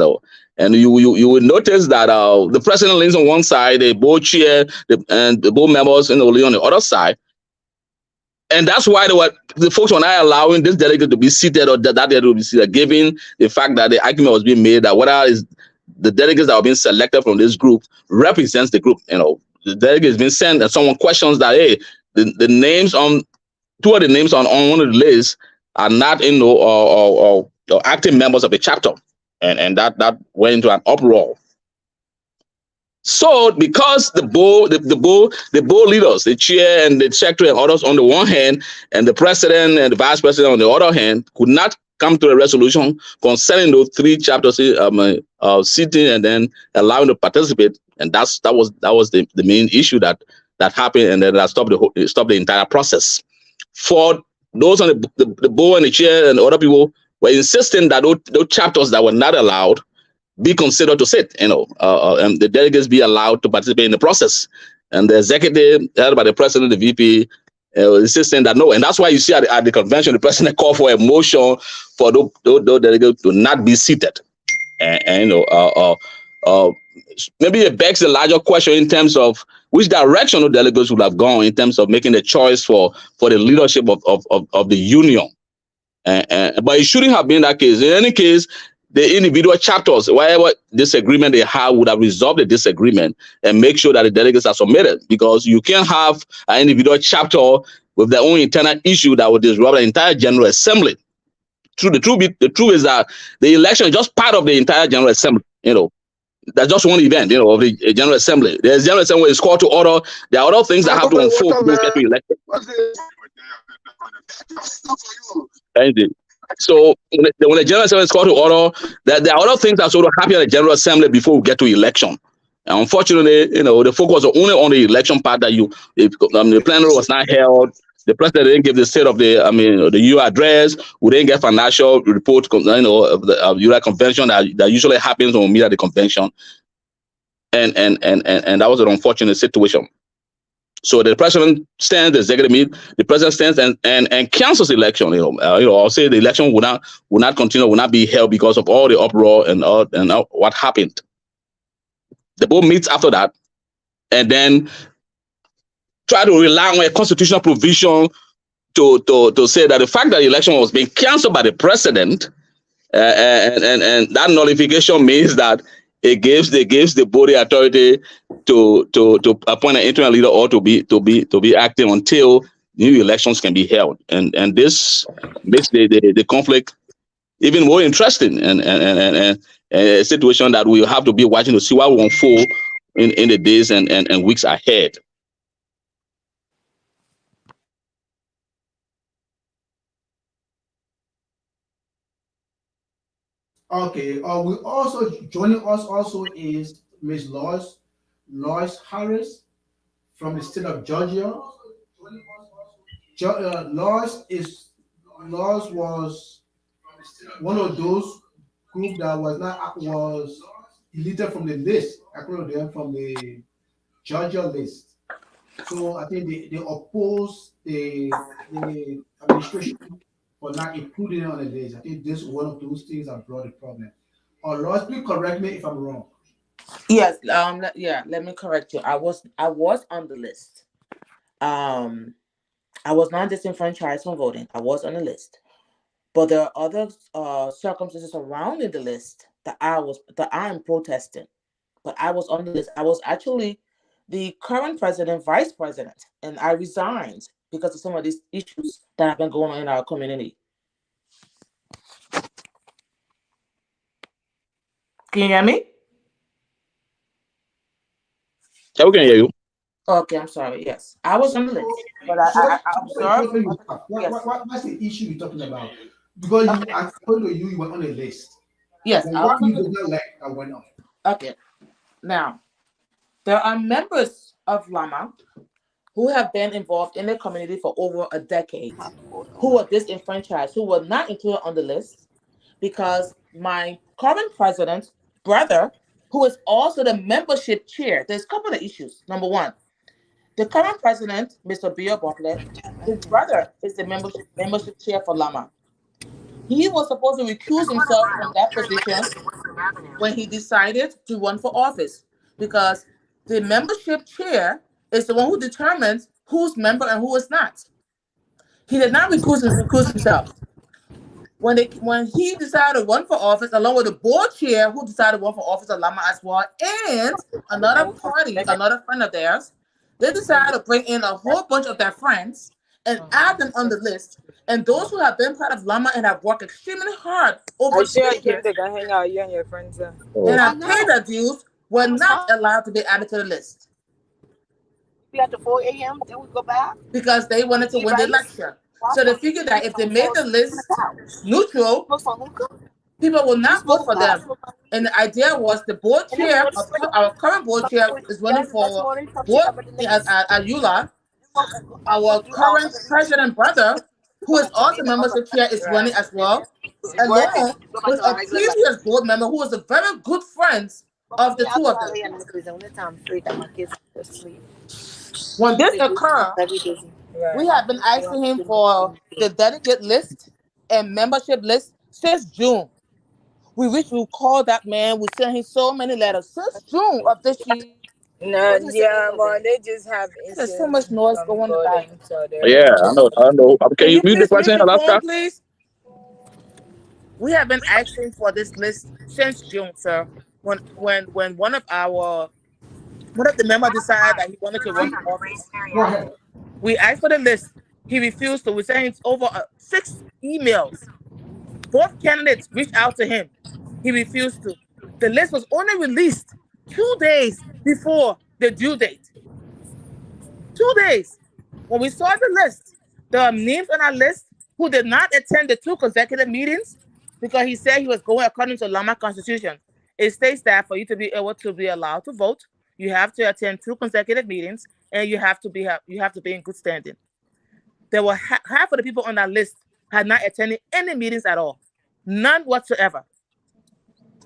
And you will notice that the president leans on one side, the board chair and the board members lean on the other side. And that's why the folks were not allowing this delegate to be seated, or that delegate to be seated, given the fact that the argument was being made that whether is the delegates that are being selected from this group represents the group. The delegate has been sent, and someone questions that, hey, the names on two of the names on one of the lists are not or active members of the chapter, and that went into an uproar. So because the board leaders, the chair and the secretary and others on the one hand, and the president and the vice president on the other hand, could not come to a resolution concerning those three chapters sitting and then allowing to participate, and that was the main issue that happened, and then that stopped the entire process. For those on the board and the chair and the other people were insisting that those chapters that were not allowed be considered to sit, and the delegates be allowed to participate in the process. And the executive, held by the president, the VP, insisting that no. And that's why you see at the convention, the president called for a motion for those delegates to not be seated. Maybe it begs a larger question in terms of which direction the delegates would have gone in terms of making the choice for the leadership of the union. But it shouldn't have been that case. In any case, the individual chapters, whatever disagreement they have, would have resolved the disagreement and make sure that the delegates are submitted, because you can't have an individual chapter with their own internal issue that would disrupt the entire General Assembly. The truth is that the election is just part of the entire General Assembly. That's just one event, of the General Assembly. There's General Assembly is called to order. There are other things that have to unfold to get to election. So when the General Assembly is called to order, there are other things that sort of happen in the General Assembly before we get to election. And unfortunately, the focus was only on the election part, that the plenary was not held The president didn't give the state of the, the EU address. We didn't get financial report, of the ULAA Convention that usually happens when we meet at the convention. And that was an unfortunate situation. So the president stands, the executive meet, the president stands and cancels the election. I'll say the election will not continue, will not be held because of all the uproar and what happened. The board meets after that, and then try to rely on a constitutional provision to say that the fact that the election was being cancelled by the president, and that nullification means that it gives the body authority to appoint an interim leader or to be acting until new elections can be held, and this makes the conflict even more interesting and a situation that we'll have to be watching to see what will unfold in the days and weeks ahead. Okay. We also joining us also is Miss Lois Harris from the state of Georgia. Lois was one of those group that was deleted from the list, according to them, from the Georgia list. So I think they oppose the administration for not including it on the list. I think this is one of those things that brought the problem. Lois, please correct me if I'm wrong. Yes. Let me correct you. I was on the list. I was not disenfranchised from voting. I was on the list, but there are other circumstances surrounding the list that I am protesting. But I was on the list. I was actually the current president, vice president, and I resigned because of some of these issues that have been going on in our community. Can you hear me? Yeah, we can hear you. Okay, I'm sorry. Yes, I was on the list, but I observed. What's the issue you're talking about? Because according to you were on the list. Yes, I was on the list. I went on. Okay, now there are members of ULAA who have been involved in the community for over a decade, who were disenfranchised, who were not included on the list, because my current president's brother, who is also the membership chair, there's a couple of issues. Number one, the current president, Mr. Bill Bartlett, his brother is the membership chair for ULAA. He was supposed to recuse himself from that position when he decided to run for office, because the membership chair is the one who determines who's member and who is not. He did not recuse himself. When he decided to run for office, along with the board chair who decided to run for office of ULAA as well, and another friend of theirs, they decided to bring in a whole bunch of their friends and add them on the list. And those who have been part of ULAA and have worked extremely hard over 2 years and have paid their dues were not allowed to be added to the list. After 4 a.m., then we go back? Because they wanted to win the election. So they figured that if they made the list neutral, people will not vote for them. And the idea was the board chair, our current board chair, is running for board at ULAA. Our current president brother, who is also membership chair, is running as well, along with a previous board member who was a very good friend of the two of them. When this occurred, we have been asking him for the delegate list and membership list since June. We wish we would call that man. We sent him so many letters since June of this year. No, yeah, man, they just have. There's so much noise going on. Yeah, I know. Can you mute the question, Alaska? Please. We have been asking for this list since June, sir. When one of the members decided that he wanted to run for office, we asked for the list. He refused to. We sent over 6 emails. Both candidates reached out to him. He refused to. The list was only released 2 days before the due date. 2 days. When we saw the list, there are names on our list who did not attend the 2 consecutive meetings because he said he was going according to ULAA Constitution. It states that for you to be able to be allowed to vote, you have to attend 2 consecutive meetings and you have to be in good standing. there were half of the people on that list had not attended any meetings at all, none whatsoever.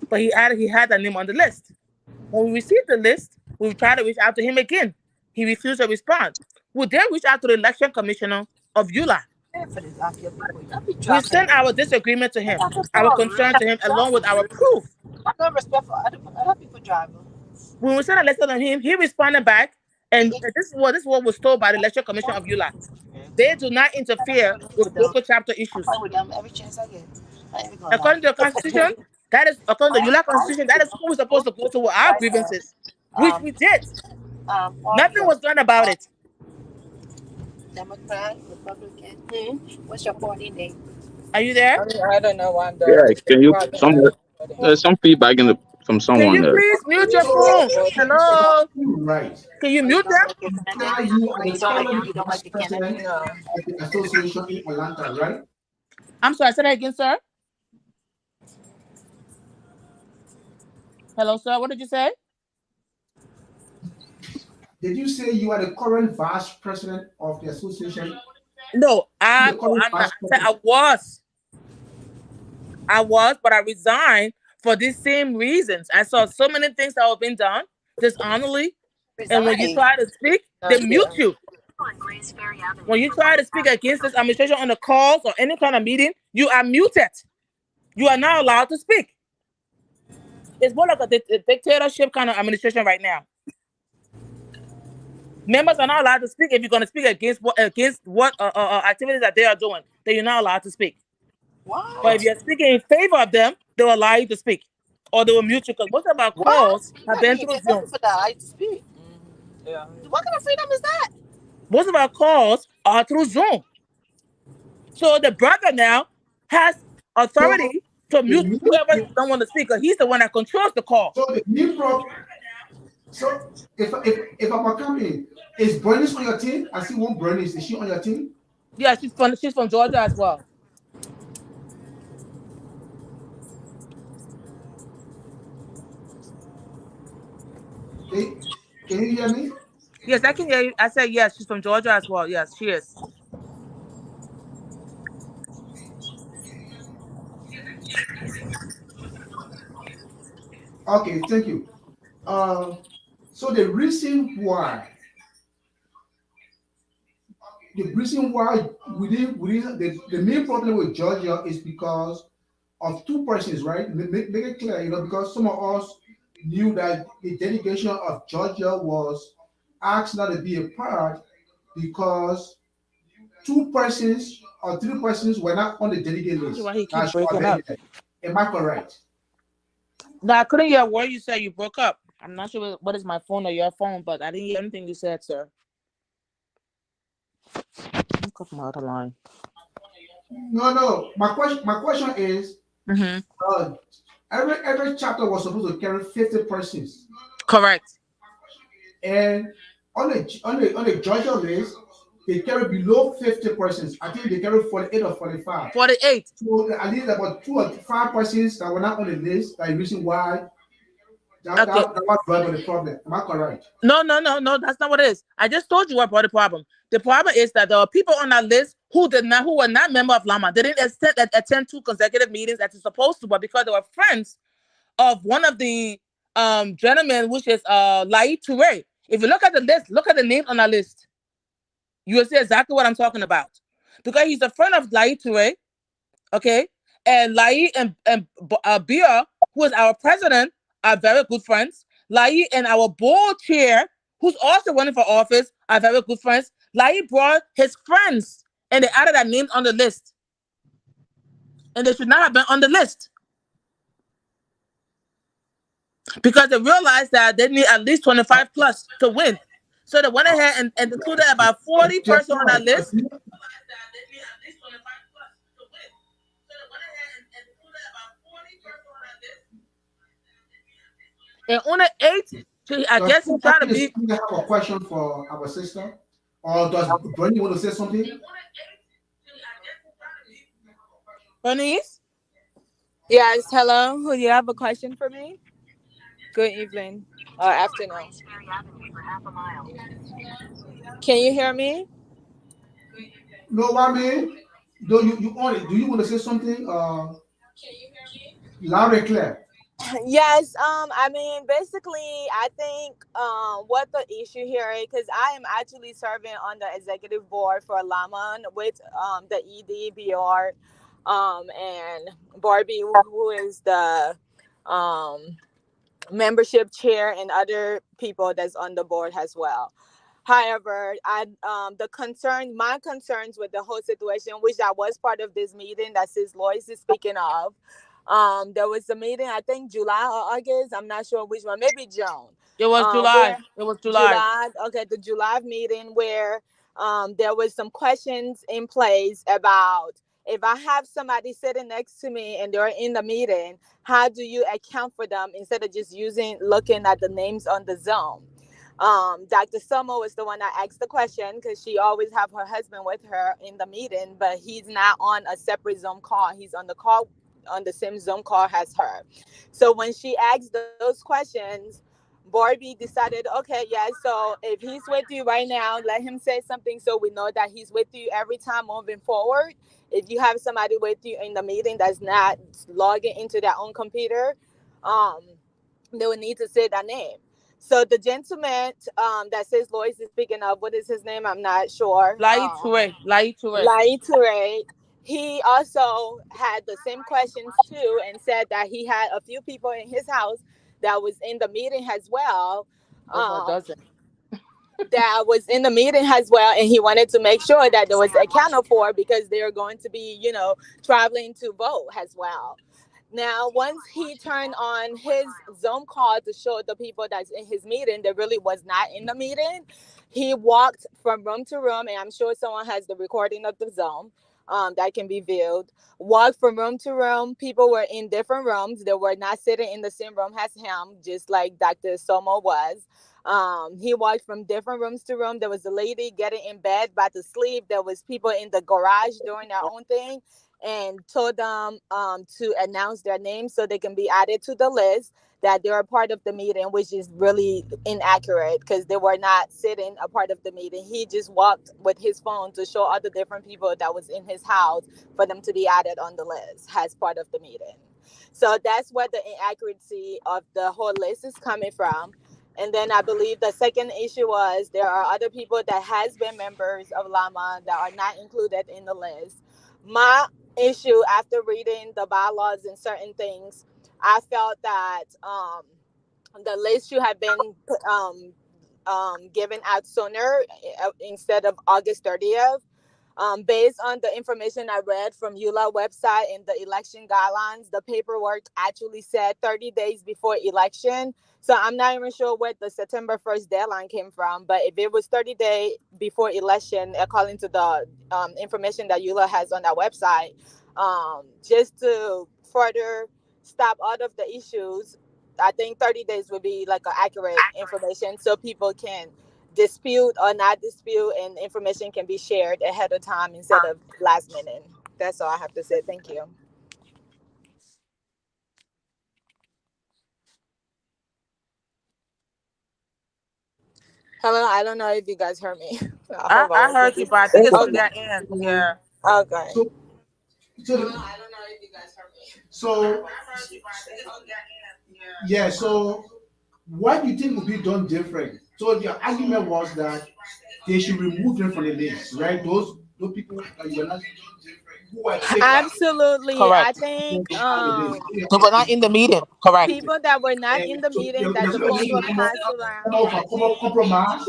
But he had that name on the list. When we received the list, we tried to reach out to him again. He refused to respond. We then reached out to the election commissioner of ULAA. We sent our disagreement to him, our concern to him, along with our proof. When we sent a letter to him, he responded back, and this is what was told by the election commission of ULAA. They do not interfere with local chapter issues. According to the Constitution, that is according to the ULAA Constitution, that is who we're supposed to go to with our grievances, which we did. Nothing was done about it. Democrat, Republican. What's your party name? Are you there? I don't know one. Yeah, can you there's some feedback from someone Can you there. please mute your phone? Hello? Right. Can you mute them? Are you the current vice president of the association in Atlanta, right? I'm sorry, say that again, sir. Hello, sir. What did you say? Did you say you are the current vice president of the association? No, I'm not. I was, but I resigned for these same reasons. I saw so many things that have been done dishonorably, and when you try to speak, they mute you. When you try to speak against this administration on the calls or any kind of meeting, you are muted. You are not allowed to speak. It's more like a dictatorship kind of administration right now. Members are not allowed to speak if you're going to speak against what activities that they are doing. Then you're not allowed to speak. Wow. But if you're speaking in favor of them, they will allow you to speak, or they will mute you. Because most of our calls have been through Zoom. For that, I to speak. Yeah. What kind of freedom is that? Most of our calls are through Zoom. So the brother now has authority to mute whoever don't want to speak, because he's the one that controls the call. So the new problem. So if I'm coming, is Bernice on your team? I see one Bernice. Is she on your team? Yeah, she's from Georgia as well. Okay. Can you hear me? Yes, I can hear you. I said yes, she's from Georgia as well. Yes, she is. Okay, thank you. So the reason why the main problem with Georgia is because of two persons, right? Make it clear, because some of us knew that the delegation of Georgia was asked not to be a part because two persons or three persons were not on the delegate list. Why he keeps breaking up? Am I correct? No, I couldn't hear a word you said. You broke up. I'm not sure what is my phone or your phone, but I didn't hear anything you said, sir. I'm cutting my other line. No. My question is, every chapter was supposed to carry 50 persons. Correct. And on the Georgia list, they carry below 50 persons. I think they carry 48 or 45. 48. So at least about 2 or 5 persons that were not on the list. That's the reason why that was the problem. Am I correct? No. That's not what it is. I just told you what brought the problem. The problem is that there were people on that list who were not member of Lama. They didn't attend 2 consecutive meetings that they're supposed to, but because they were friends of one of the gentlemen, which is Lai Toure. If you look at the list, look at the names on that list. You will see exactly what I'm talking about. Because he's a friend of Lai Toure, okay? And Lai and Bia, who is our president, are very good friends. Lai and our board chair, who's also running for office, are very good friends. Lai brought his friends, and they added their names on the list. And they should not have been on the list. Because they realized that they need at least 25 plus to win. So they went ahead and included about 40 persons on that list. And only 8, I guess he tried to be. I have a question for our sister. Or does Bernie want to say something? Bernice? Yes, hello. Who do you have a question for me? Good evening or afternoon. Can you hear me? No, what I mean? Do you on it? Do you want to say something? Loud and clear. Yes, I mean, basically, I think what the issue here is, because I am actually serving on the executive board for Laman with the EDBR, and Barbie, who is the um membership chair, and other people that's on the board as well. However, my concerns with the whole situation, which I was part of this meeting that Sis Lois is speaking of. There was a meeting, I think July or August. I'm not sure which one. Maybe June. It was July. Where It was July. July? Okay, the July meeting where there was some questions in place about if I have somebody sitting next to me and they're in the meeting, how do you account for them instead of just looking at the names on the Zoom? Dr. Summer was the one that asked the question because she always have her husband with her in the meeting, but he's not on a separate Zoom call. He's on the call on the same Zoom call as her. So when she asked those questions, Barbie decided, okay, yeah, so if he's with you right now, let him say something so we know that he's with you every time moving forward. If you have somebody with you in the meeting that's not logging into their own computer, um, they would need to say that name. So the gentleman that says Lois is speaking of, what is his name? I'm not sure. Lai Toure. Lai Toure. Lai Toure. He also had the same questions too, and said that he had a few people in his house that was in the meeting as well. Over a Um, dozen. that was in the meeting as well, and he wanted to make sure that there was accounted for because they're going to be, traveling to vote as well. Now, once he turned on his Zoom call to show the people that's in his meeting that really was not in the meeting, he walked from room to room, and I'm sure someone has the recording of the Zoom that can be viewed. Walked from room to room. People were in different rooms. They were not sitting in the same room as him, just like Dr. Somo was. He walked from different rooms to room. There was a lady getting in bed about to sleep. There was people in the garage doing their own thing, and told them to announce their names so they can be added to the list that they are part of the meeting, which is really inaccurate because they were not sitting a part of the meeting. He just walked with his phone to show all the different people that was in his house for them to be added on the list as part of the meeting. So that's where the inaccuracy of the whole list is coming from. And then I believe the second issue was there are other people that has been members of Lama that are not included in the list. My issue after reading the bylaws and certain things, I felt that the list should have been given out sooner instead of August 30th. Based on the information I read from ULA website and the election guidelines, the paperwork actually said 30 days before election. So I'm not even sure where the September 1st deadline came from. But if it was 30 days before election, according to the information that ULA has on that website, just to further stop all of the issues, I think 30 days would be like an accurate information so people can dispute or not dispute, and information can be shared ahead of time instead of last minute. That's all I have to say. Thank you. Hello, I don't know if you guys heard me. I I, hope I I wasn't heard you, but I think it's on okay. their end. Yeah. Okay. So, so yeah. So what do you think would be done different? So your argument was that they should remove them from the list, right? Those people that you're not who are takers Absolutely. I Correct. think on the list. No, but not in the meeting. Correct. people that were not And in the so meeting they're that the supposed phones to were come passed around. up with a compromise.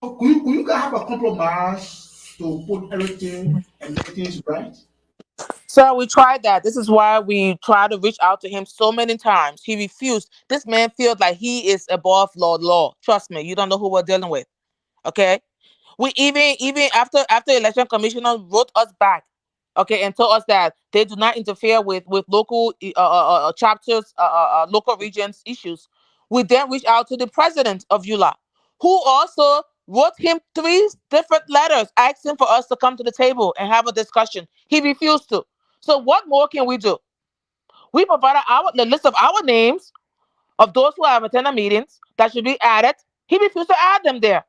Could you guys have a compromise to put everything and make things right? So we tried that. This is why we tried to reach out to him so many times. He refused. This man feels like he is above law. Trust me, you don't know who we're dealing with. Okay? We even after election commissioner wrote us back, okay, and told us that they do not interfere with local chapters, local regions issues. We then reached out to the president of ULA, who also wrote him three different letters asking for us to come to the table and have a discussion. He refused to. So what more can we do? We provided the list of our names of those who have attended meetings that should be added. He refused to add them there.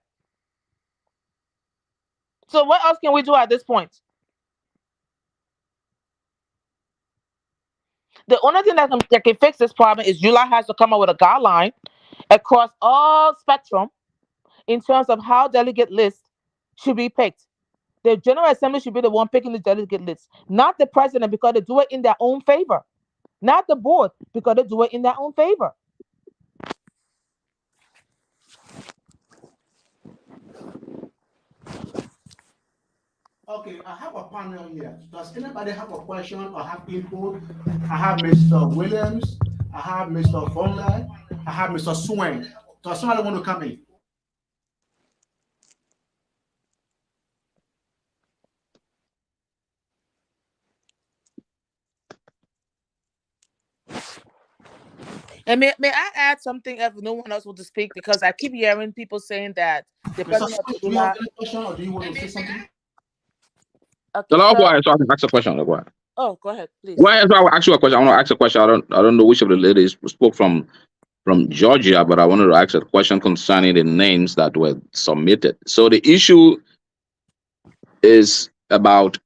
So what else can we do at this point? The only thing that can fix this problem is ULAA has to come up with a guideline across all spectrum in terms of how delegate lists should be picked. The General Assembly should be the one picking the delegate list, not the president, because they do it in their own favor. Not the board, because they do it in their own favor. Okay, I have a panel here. Does anybody have a question or have input? I have Mr. Williams, I have Mr. Vonley, I have Mr. Swain. Does somebody want to come in? And may I add something if no one else wants to speak? Because I keep hearing people saying that the president of Do you have any question or do you want to say something? Okay, So I'll go ahead so I can ask a question. Go ahead. Oh, go ahead, please. Go ahead, so I'll ask you a question. I want to ask a question. I don't know which of the ladies spoke from Georgia, but I wanted to ask a question concerning the names that were submitted. So the issue is about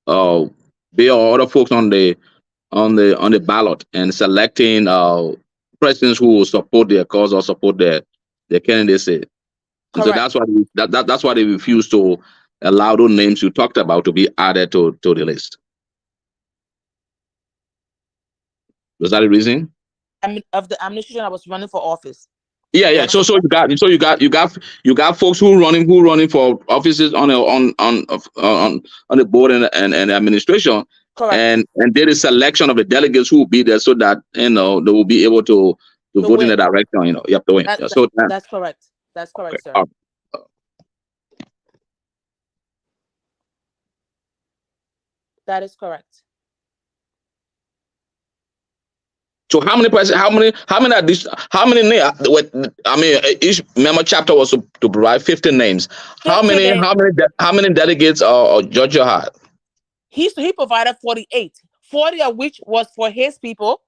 there are other folks on the ballot and selecting presidents who will support their cause or support their candidacy. And so that's why that's why they refuse to allow those names you talked about to be added to the list. Was that the reason? Of the administration that was running for office. Yeah. So you got folks who running for offices on the board and administration. Correct. And there is selection of the delegates who will be there so that they will be able to vote in the direction. You have to win. That's correct. That's correct, sir. That is correct. So how many each member chapter was to provide 50 names. How many delegates Georgia had? He provided 48, 40 of which was for his people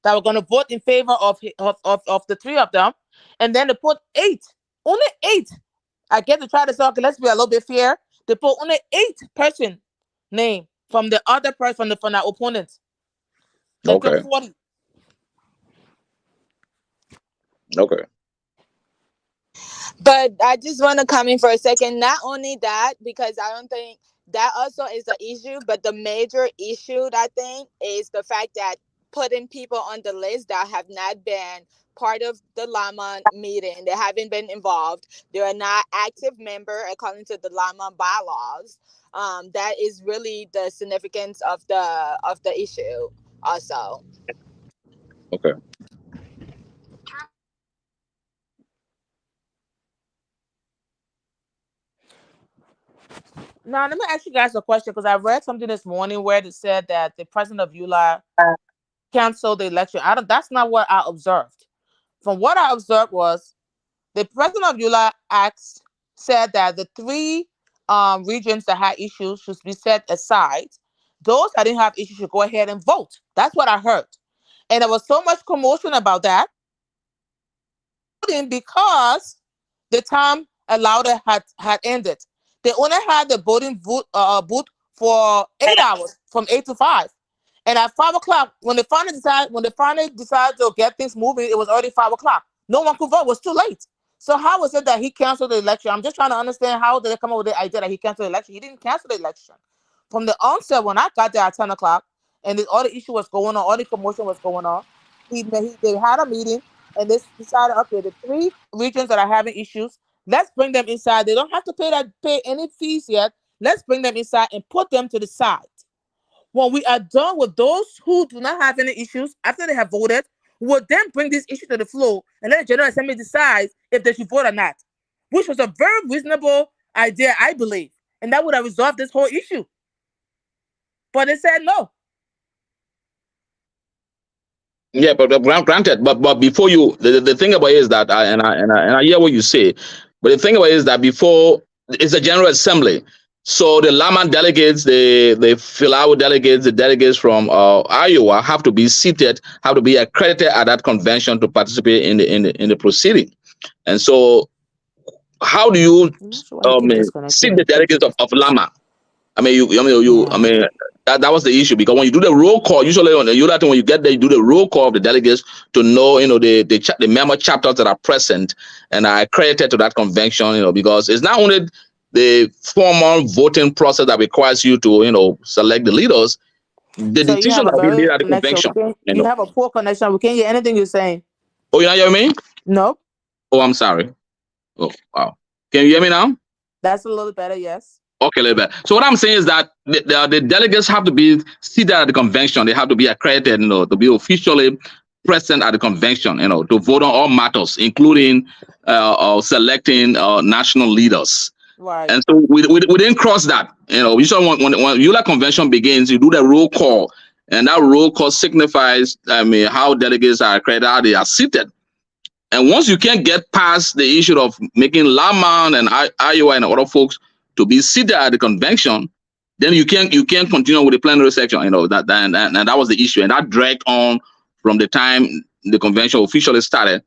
that were going to vote in favor of the three of them, and then they put only eight. I get to try to say, okay, let's be a little bit fair. They put only 8 person name from the other person from the opponent. Okay. 40. Okay. But I just want to come in for a second. Not only that, because I don't think that also is the issue, but the major issue, I think, is the fact that putting people on the list that have not been part of the Llama meeting, they haven't been involved, they are not active member according to the Llama bylaws. That is really the significance of the issue also. Okay. Now, let me ask you guys a question, because I read something this morning where it said that the president of ULAA canceled the election. That's not what I observed. From what I observed was the president of ULAA said that the 3 regions that had issues should be set aside. Those that didn't have issues should go ahead and vote. That's what I heard. And there was so much commotion about that because the time allowed had ended. They only had the voting booth for 8 hours, from 8 to 5. And at 5 o'clock, when they finally decided to get things moving, it was already 5 o'clock. No one could vote. It was too late. So how was it that he canceled the election? I'm just trying to understand, how did they come up with the idea that he canceled the election? He didn't cancel the election. From the onset, when I got there at 10 o'clock, and all the issue was going on, all the commotion was going on, they had a meeting, and they decided, okay, the 3 regions that are having issues, let's bring them inside. They don't have to pay any fees yet. Let's bring them inside and put them to the side. When we are done with those who do not have any issues, after they have voted, we'll then bring this issue to the floor and let the General Assembly decide if they should vote or not, which was a very reasonable idea, I believe. And that would have resolved this whole issue. But they said no. Yeah, but granted, but before you, the thing about it is that, I hear what you say, but the thing about it is that before, it's a General Assembly. So the Lama delegates, the Philadelphia delegates, the delegates from Iowa have to be seated, have to be accredited at that convention to participate in the proceeding. And so, how do you seat the delegates of Lama? I mean, that was the issue, because when you do the roll call, usually on the ULAA thing, when you get there, you do the roll call of the delegates to know, the member chapters that are present and are accredited to that convention, because it's not only the formal voting process that requires you to, select the leaders. The So you decision have a that we made very at the connection. convention. You have a poor connection. We can't hear anything you're saying. Oh, you not hear me? No. Oh, I'm sorry. Oh, wow. Can you hear me now? That's a little better, yes. Okay, a little bit. So what I'm saying is that the delegates have to be seated at the convention. They have to be accredited, to be officially present at the convention, to vote on all matters, including selecting national leaders. Right. And so we didn't cross that. Usually when ULAA convention begins, you do the roll call, and that roll call signifies, how delegates are accredited, how they are seated. And once you can't get past the issue of making Lama and Iowa and other folks to be seated at the convention, then you can't continue with the plenary section. That was the issue, and that dragged on from the time the convention officially started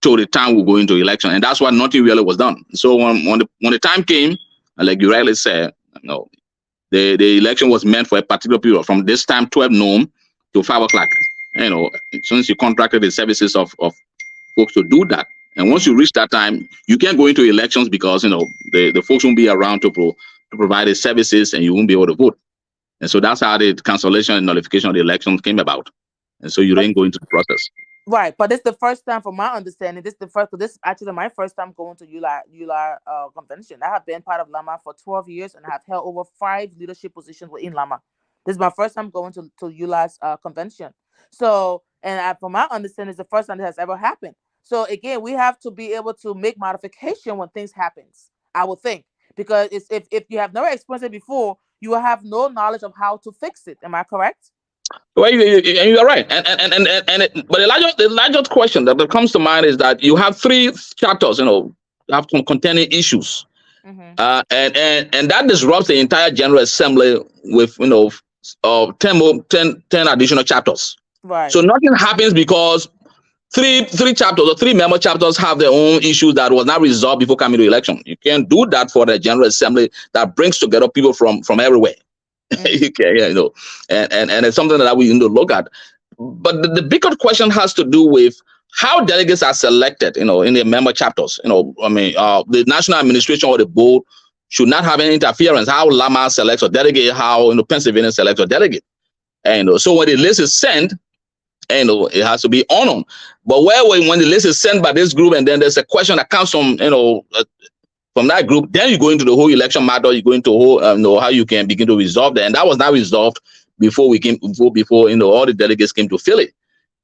to the time we go into election, and that's why nothing really was done. So when the time came, like you rightly said, the election was meant for a particular period from this time 12 noon to 5 o'clock. Since you contracted the services of folks to do that, and once you reach that time, you can't go into elections because the folks won't be around to provide the services, and you won't be able to vote. And so that's how the cancellation and nullification of the elections came about. And so you didn't go into the process. Right, but it's the first time, from my understanding, this is actually my first time going to ULAA convention. I have been part of Lama for 12 years, and I have held over 5 leadership positions within Lama. This is my first time going to ULAA's convention. So, and from my understanding, it's the first time that has ever happened. So again, we have to be able to make modification when things happens, I would think, because if you have never experienced it before, you will have no knowledge of how to fix it. Am I correct? Well, you're right, but the larger question that comes to mind is that you have 3 chapters, have some containing issues, and that disrupts the entire General Assembly with 10 additional chapters. Right. So nothing happens because three chapters or 3 member chapters have their own issues that was not resolved before coming to election. You can't do that for the General Assembly that brings together people from everywhere. Okay, and it's something that we need to look at. But the bigger question has to do with how delegates are selected, in the member chapters. The national administration or the board should not have any interference. How Lama selects a delegate, how Pennsylvania selects a delegate. And so when the list is sent, it has to be honored. But when the list is sent by this group, and then there's a question that comes from from that group, then you go into the whole election matter. You go into how you can begin to resolve that, and that was not resolved before before all the delegates came to Philly.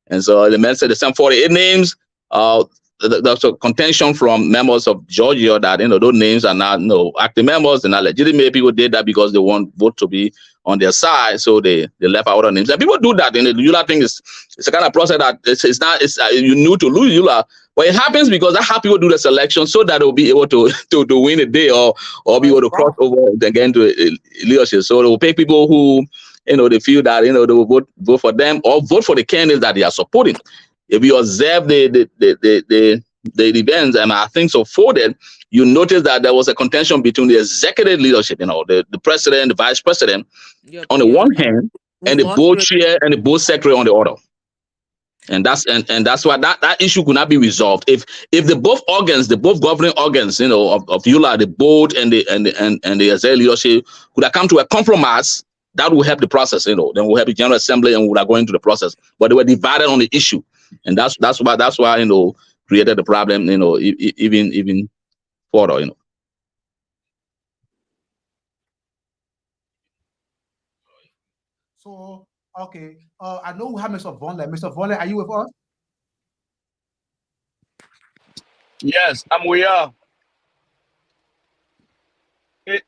And so the man said the same 48 names. There's a contention from members of Georgia that those names are not active members. They're not legitimate. People did that because they want vote to be on their side, so they left out other names. And people do that. And the ULAA thing it's a kind of process that it's you knew to lose ULAA. But it happens because that's how people do the selection, so that they'll be able to win a day or be able to cross over and get into leadership. So they will pick people who they feel that they will vote for them or vote for the candidates that they are supporting. If you observe the events, and I think so forwarded, you notice that there was a contention between the executive leadership, the president, the vice president, on the one hand, and the board chair and the board secretary on the other. And that's why that issue could not be resolved. If the both governing organs, of ULAA, the board and the executive leadership could have come to a compromise, that will help the process. Then we'll help the General Assembly and we'll go into the process. But they were divided on the issue, and that's why created the problem. Even further. So okay, I know we have Mr. Vonleh. Mr. Vonleh, are you with us? Yes, we are.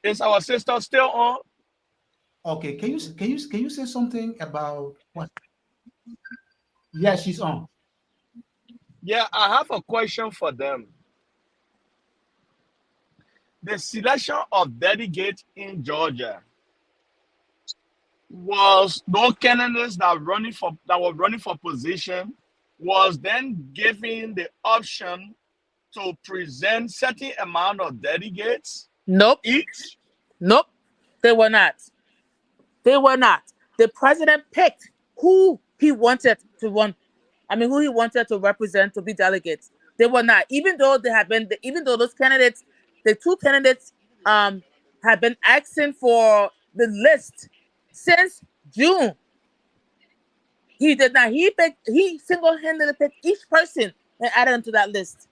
Is our sister still on? Okay, can you say something about what? Yeah, she's on. Yeah, I have a question for them. the selection of delegates in Georgia was those candidates that were running for position was then given the option to present certain amount of delegates Nope. each. Nope. They were not. They were not. The president picked who he wanted to run. I mean, who he wanted to represent to be delegates. They were not. Even though they have been, even though those candidates, the two candidates, have been asking for the list since June. He did not. He single-handedly picked each person and added them to that list.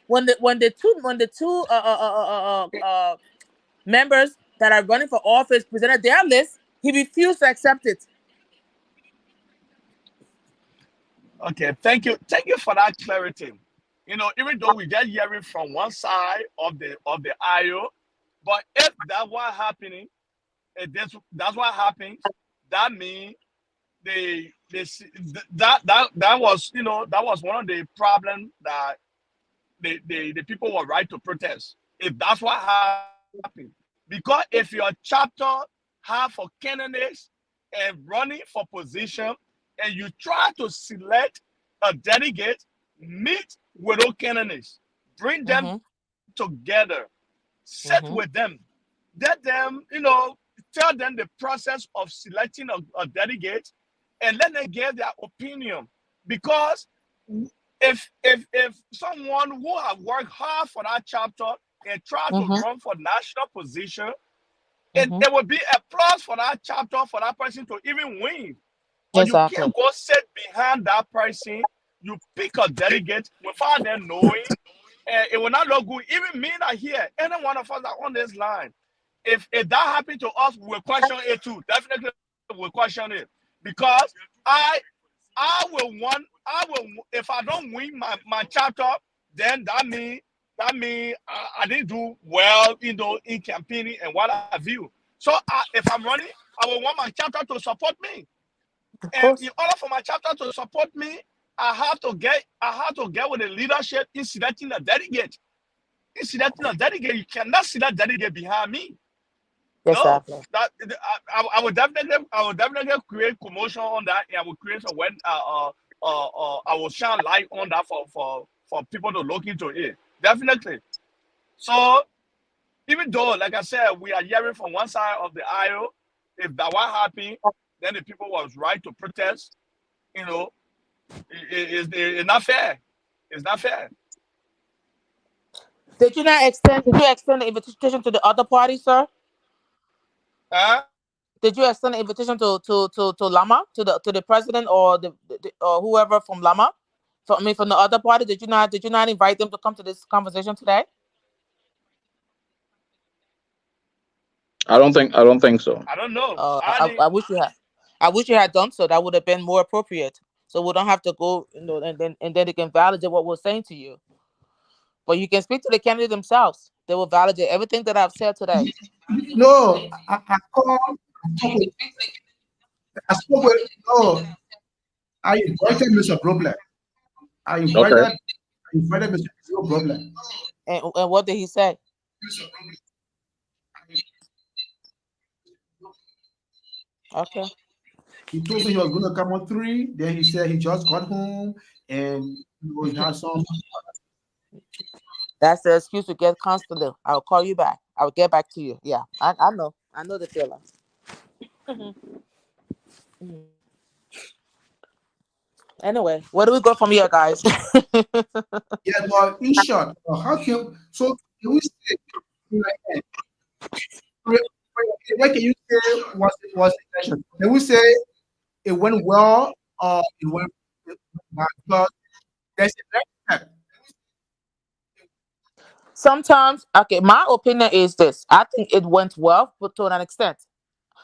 When the two members that are running for office presented their list, he refused to accept it. Okay, thank you for that clarity. Even though we get hearing from one side of the aisle, but if that's what happening, if that's what happens, that means that was that was one of the problems that the people were right to protest. If that's what happened, because if your chapter have for candidates and running for position, and you try to select a delegate, meet with those candidates, bring them together, sit with them, let them, tell them the process of selecting a delegate, and let them give their opinion. Because if someone who have worked hard for that chapter and try to run for national position, it would be a plus for that chapter for that person to even win. But you can't go sit behind that person. You pick a delegate without them knowing, and it will not look good. Even me not here, any one of us are on this line. If that happened to us, we'll question it too. Definitely we'll question it. Because I will if I don't win my chapter, then that mean I didn't do well, in campaigning and what have you. So if I'm running, I will want my chapter to support me. And in order for my chapter to support me, I have to get with the leadership in selecting a delegate. In selecting a delegate, you cannot select delegate behind me. Exactly. No, I would definitely create commotion on that, and I will create a when I will shine light on that for people to look into it. Definitely. So even though, like I said, we are hearing from one side of the aisle, if that was happening, then the people was right to protest. It's not fair. It's not fair. Did you extend the invitation to the other party, sir? Huh? Did you extend the invitation to Lama, to the president or or whoever from Lama? From the other party, did you not invite them to come to this conversation today? I don't think so. I don't know. I wish you had. I wish you had done so. That would have been more appropriate. So we don't have to go, and then they can validate what we're saying to you. But you can speak to the candidate themselves. They will validate everything that I've said today. No, I called. I spoke with. No, I invited Mr. Problem. I invited Mr. Problem. And what did he say? Okay. He told me he was going to come on 3. Then he said he just got home and he had some. That's the excuse to get constantly. I'll call you back. I'll get back to you. Yeah, I know. I know the feeling. Anyway, where do we go from here, guys? Yeah, but in short, how can we say what can you say was intention? Can we say it went well or it went bad? Because there's a next step. Sometimes, okay, my opinion is this. I think it went well, but to an extent.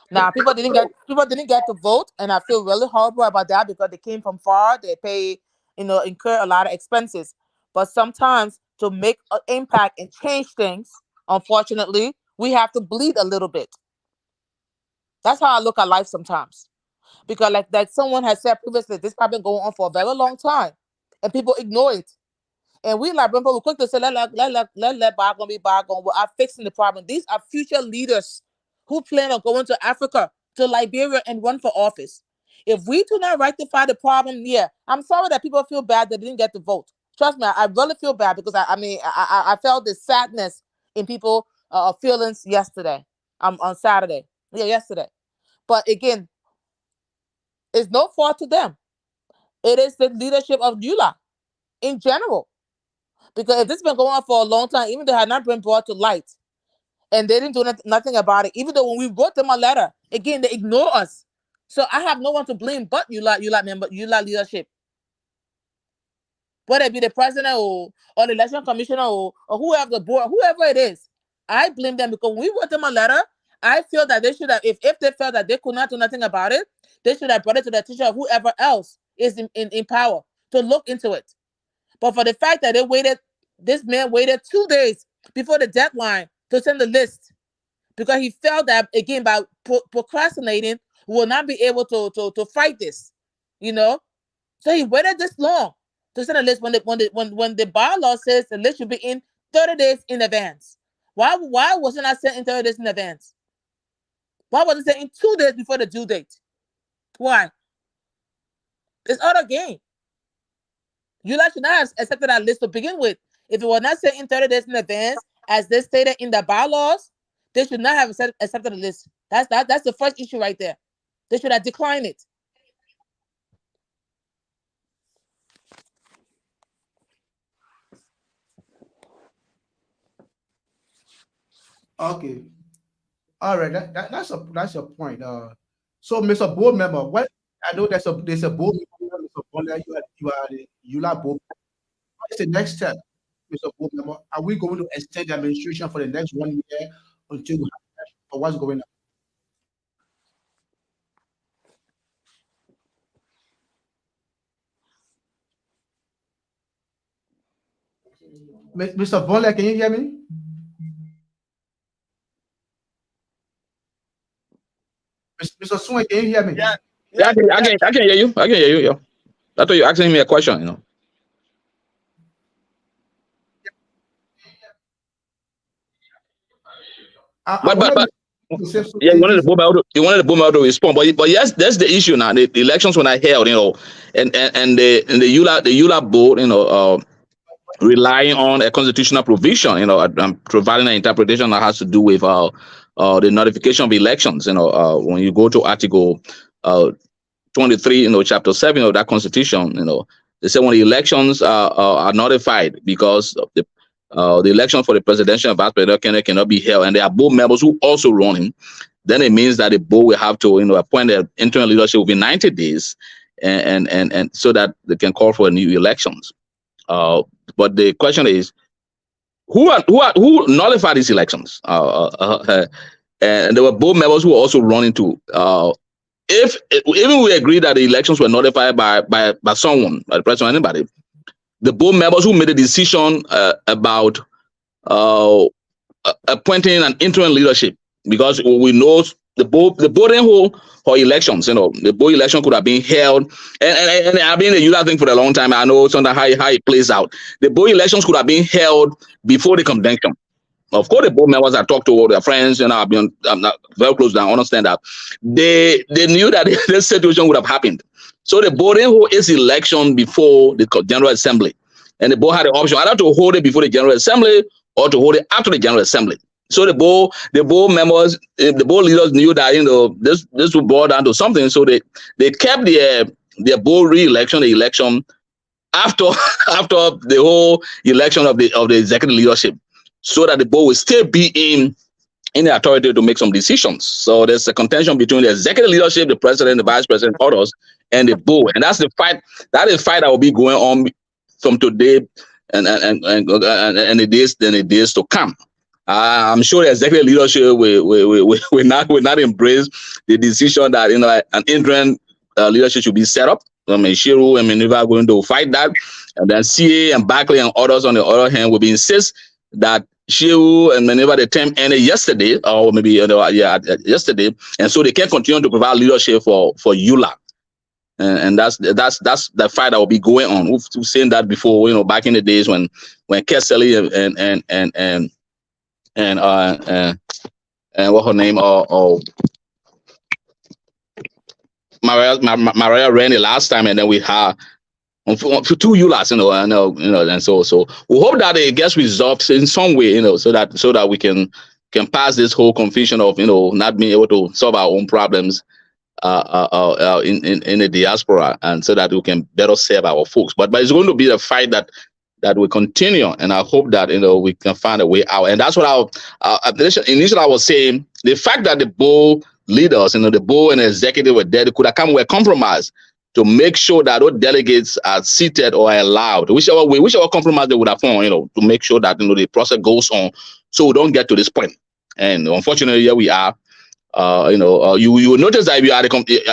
Now, people didn't get to vote, and I feel really horrible about that because they came from far. They pay, incur a lot of expenses. But sometimes to make an impact and change things, unfortunately, we have to bleed a little bit. That's how I look at life sometimes. Because like someone has said previously, this has been going on for a very long time, and people ignore it. And we like, we're quick to say, let bygone be bygone. We are fixing the problem. These are future leaders who plan on going to Africa, to Liberia, and run for office. If we do not rectify the problem, yeah, I'm sorry that people feel bad that they didn't get to vote. Trust me, I really feel bad because I felt this sadness in people feelings yesterday, on Saturday. Yeah, yesterday. But again, it's no fault to them. It is the leadership of ULAA in general. Because if this has been going on for a long time, even though it had not been brought to light, and they didn't do nothing about it, even though when we wrote them a letter, again, they ignore us. So I have no one to blame but ULAA leadership. Whether it be the president or the election commissioner or whoever the board, whoever it is, I blame them because when we wrote them a letter, I feel that they should have, if they felt that they could not do nothing about it, they should have brought it to the attention of whoever else is in power to look into it. But for the fact that this man waited 2 days before the deadline to send the list because he felt that, again, by procrastinating, we will not be able to fight this, you know? So he waited this long to send a list when the bylaw says the list should be in 30 days in advance. Why wasn't I sent in 30 days in advance? Why wasn't it sent in 2 days before the due date? Why? It's out of game. ULAA should not have accepted that list to begin with. If it was not sent in 30 days in advance, as they stated in the bylaws, they should not have accepted the list. That's the first issue right there. They should have declined it. Okay. All right. That's your point. So Mr. Board Member, what I know there's a board member, Mr. Bonner, you are the ULAA board. What is the next step, Mr. Board Member? Are we going to extend the administration for the next 1 year until or what's going on? Mr. Bonner, can you hear me? Mr. Swan, can you hear me? Yeah, I can hear you. I can hear you. Yeah. I thought you were asking me a question, you know. But yeah, you wanted the boom out to respond, but yes, that's the issue now. The elections when I held, you know, and the ULAA board, you know, relying on a constitutional provision, you know, providing an interpretation that has to do with the notification of elections. You know, when you go to Article 23, you know, Chapter 7 of that Constitution, you know, they say when the elections are notified because of the election for the presidential and vice presidential cannot be held, and there are board members who also running, then it means that the board will have to, you know, appoint their interim leadership within 90 days, and so that they can call for new elections. But the question is, who nullified these elections? And there were board members who were also running too. If even we agree that the elections were notified by someone, by the president or anybody, the board members who made a decision about appointing an interim leadership, because we know the boarding hole for elections, you know, the board election could have been held, and I've been a ULAA thing for a long time. I know sometimes how it plays out. The board elections could have been held before the convention. Of course, the board members I talked to all their friends, you know, I'm not very close to that. I understand that they knew that this situation would have happened. So the boarding hole is election before the General Assembly, and the board had the option either to hold it before the General Assembly or to hold it after the General Assembly. So the board members, the board leaders knew that, you know, this would boil down to something. So they kept their board re-election, the election after the whole election of the executive leadership, so that the board will still be in the authority to make some decisions. So there's a contention between the executive leadership, the president, the vice president, others, and the board, and that's the fight. That is fight that will be going on from today and the days to come. I'm sure the executive leadership will not embrace the decision that, you know, an interim leadership should be set up. I mean, Shiru and Minerva are going to fight that, and then CA and Barclay and others on the other hand will insist that Shiru and Minerva the term ended yesterday, or maybe yesterday, and so they can continue to provide leadership for ULAA. and that's the fight that will be going on. We've seen that before, back in the days when Kesselly and what her name or Maria ran the last time, and then we had for 2 ULAs, and so we hope that it gets resolved in some way, so that we can pass this whole confusion of not being able to solve our own problems in the diaspora, and so that we can better serve our folks. But it's going to be a fight that will continue, and I hope that we can find a way out. And that's what initially I was saying. The fact that the board leaders, the board and the executive were there, they could have come with a compromise to make sure that those delegates are seated or are allowed, whichever compromise they would have found, to make sure that the process goes on, so we don't get to this point. And unfortunately, here we are. You will notice that if you are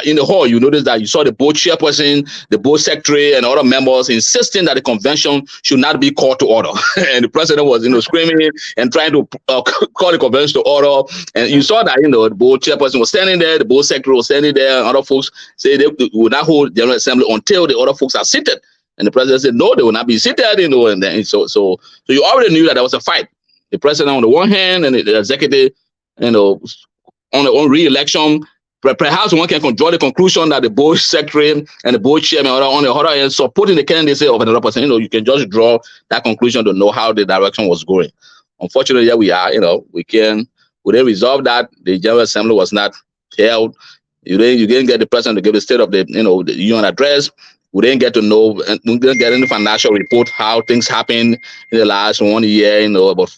in the hall, you notice that you saw the board chairperson, the board secretary, and other members insisting that the convention should not be called to order. And the president was, screaming and trying to call the convention to order. And you saw that, the board chairperson was standing there, the board secretary was standing there, and other folks say they will not hold general assembly until the other folks are seated. And the president said, no, they will not be seated, and then so you already knew that there was a fight. The president on the one hand and the executive, on re-election, perhaps one can draw the conclusion that the board secretary and the board chairman on the other hand supporting the candidacy of another person. You can just draw that conclusion to know how the direction was going. Unfortunately, here we are. We didn't resolve that. The General Assembly was not held. You didn't get the president to give the state of the the UN address. We didn't get to know, and we didn't get any financial report how things happened in the last 1 year. About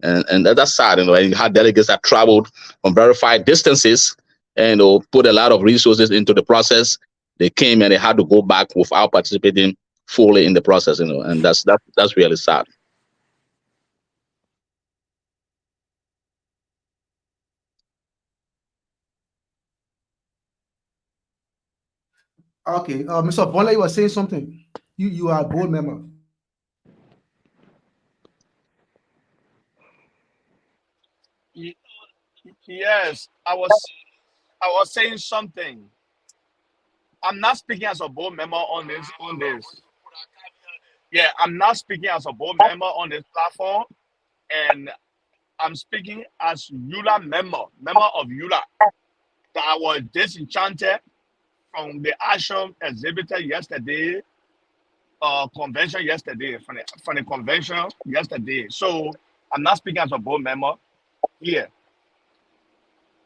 and that's sad, and you had delegates that traveled from very far distances and put a lot of resources into the process. They came and they had to go back without participating fully in the process, and that's really sad. Okay, Mr. Bola, you were saying something. You are a board member. Yes, I was saying something. I'm not speaking as a board member on this. Yeah, I'm not speaking as a board member on this platform, and I'm speaking as ULAA member of ULAA. That I was disenchanted from the action exhibited yesterday, convention yesterday, from the convention yesterday. So I'm not speaking as a board member here.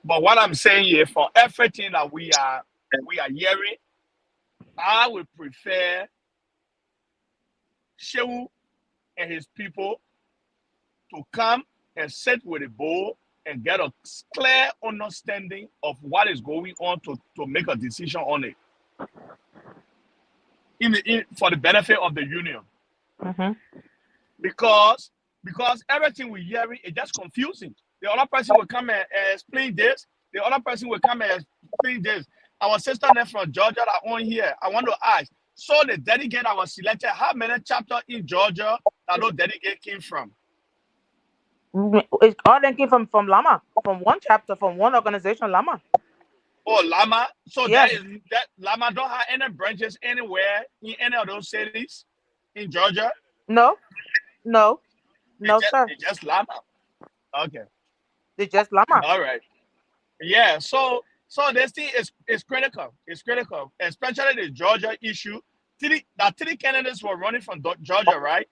But what I'm saying here, for everything that we are hearing, I would prefer Shehu and his people to come and sit with the board and get a clear understanding of what is going on to make a decision on it for the benefit of the union. Mm-hmm. Because everything we're hearing is just confusing. The other person will come and explain this. The other person will come and explain this. Our sister from Georgia that on here, I want to ask, so the delegate that was selected, how many chapters in Georgia that those delegate came from? All them came from Lama, from one chapter, from one organization, Lama. Oh, Lama. So yes. that Lama don't have any branches anywhere in any of those cities in Georgia? No, sir. It's just Lama. Okay. It's just Lama. All right. Yeah. So this thing is critical. It's critical, especially the Georgia issue. Three candidates were running from Georgia, right?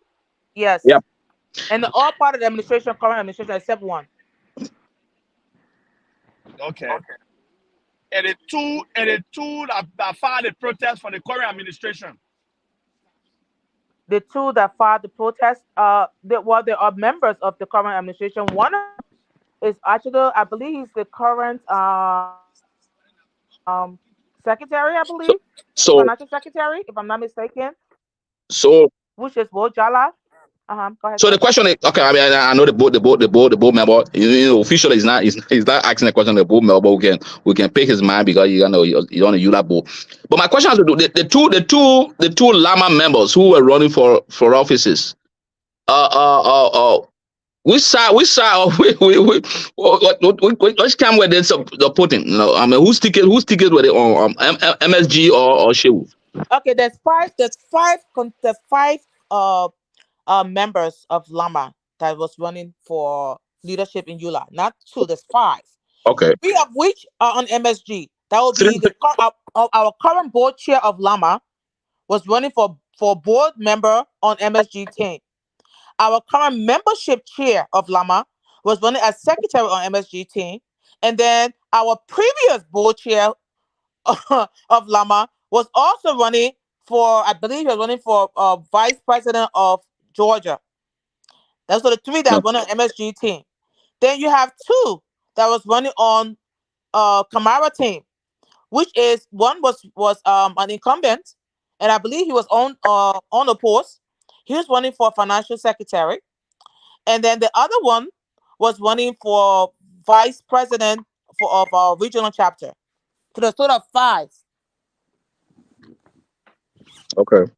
Yes. Yep. And all part of the administration, current administration, except one. Okay. And the two that filed the protest for the current administration. The two that filed the protest, they are members of the current administration. One is actually, I believe, he's the current secretary, I believe. So financial secretary, if I'm not mistaken. So which is Bojala. Go ahead. So the question is, okay, I mean, I know the board member, officially he's not asking the question of the board member, but we can pick his mind because he's on the ULAA board. But my question has to do the two Lama members who were running for offices. which side, which camp were they supporting? You know, I mean, whose ticket were they on? MSG or Shehu? Okay, there's five members of Lama that was running for leadership in ULAA. Not two, there's 5. Okay. 3 of which are on MSG. That will be our current board chair of Lama was running for board member on MSG team. Our current membership chair of Lama was running as secretary on MSG team. And then our previous board chair of Lama was also running for, I believe he was running for vice president of Georgia. Those are the 3 that were on MSG team. Then you have 2 that was running on Kamara team, which is one was an incumbent, and I believe he was on the post. He was running for financial secretary, and then the other one was running for vice president of our regional chapter. So there's sort of 5. Okay.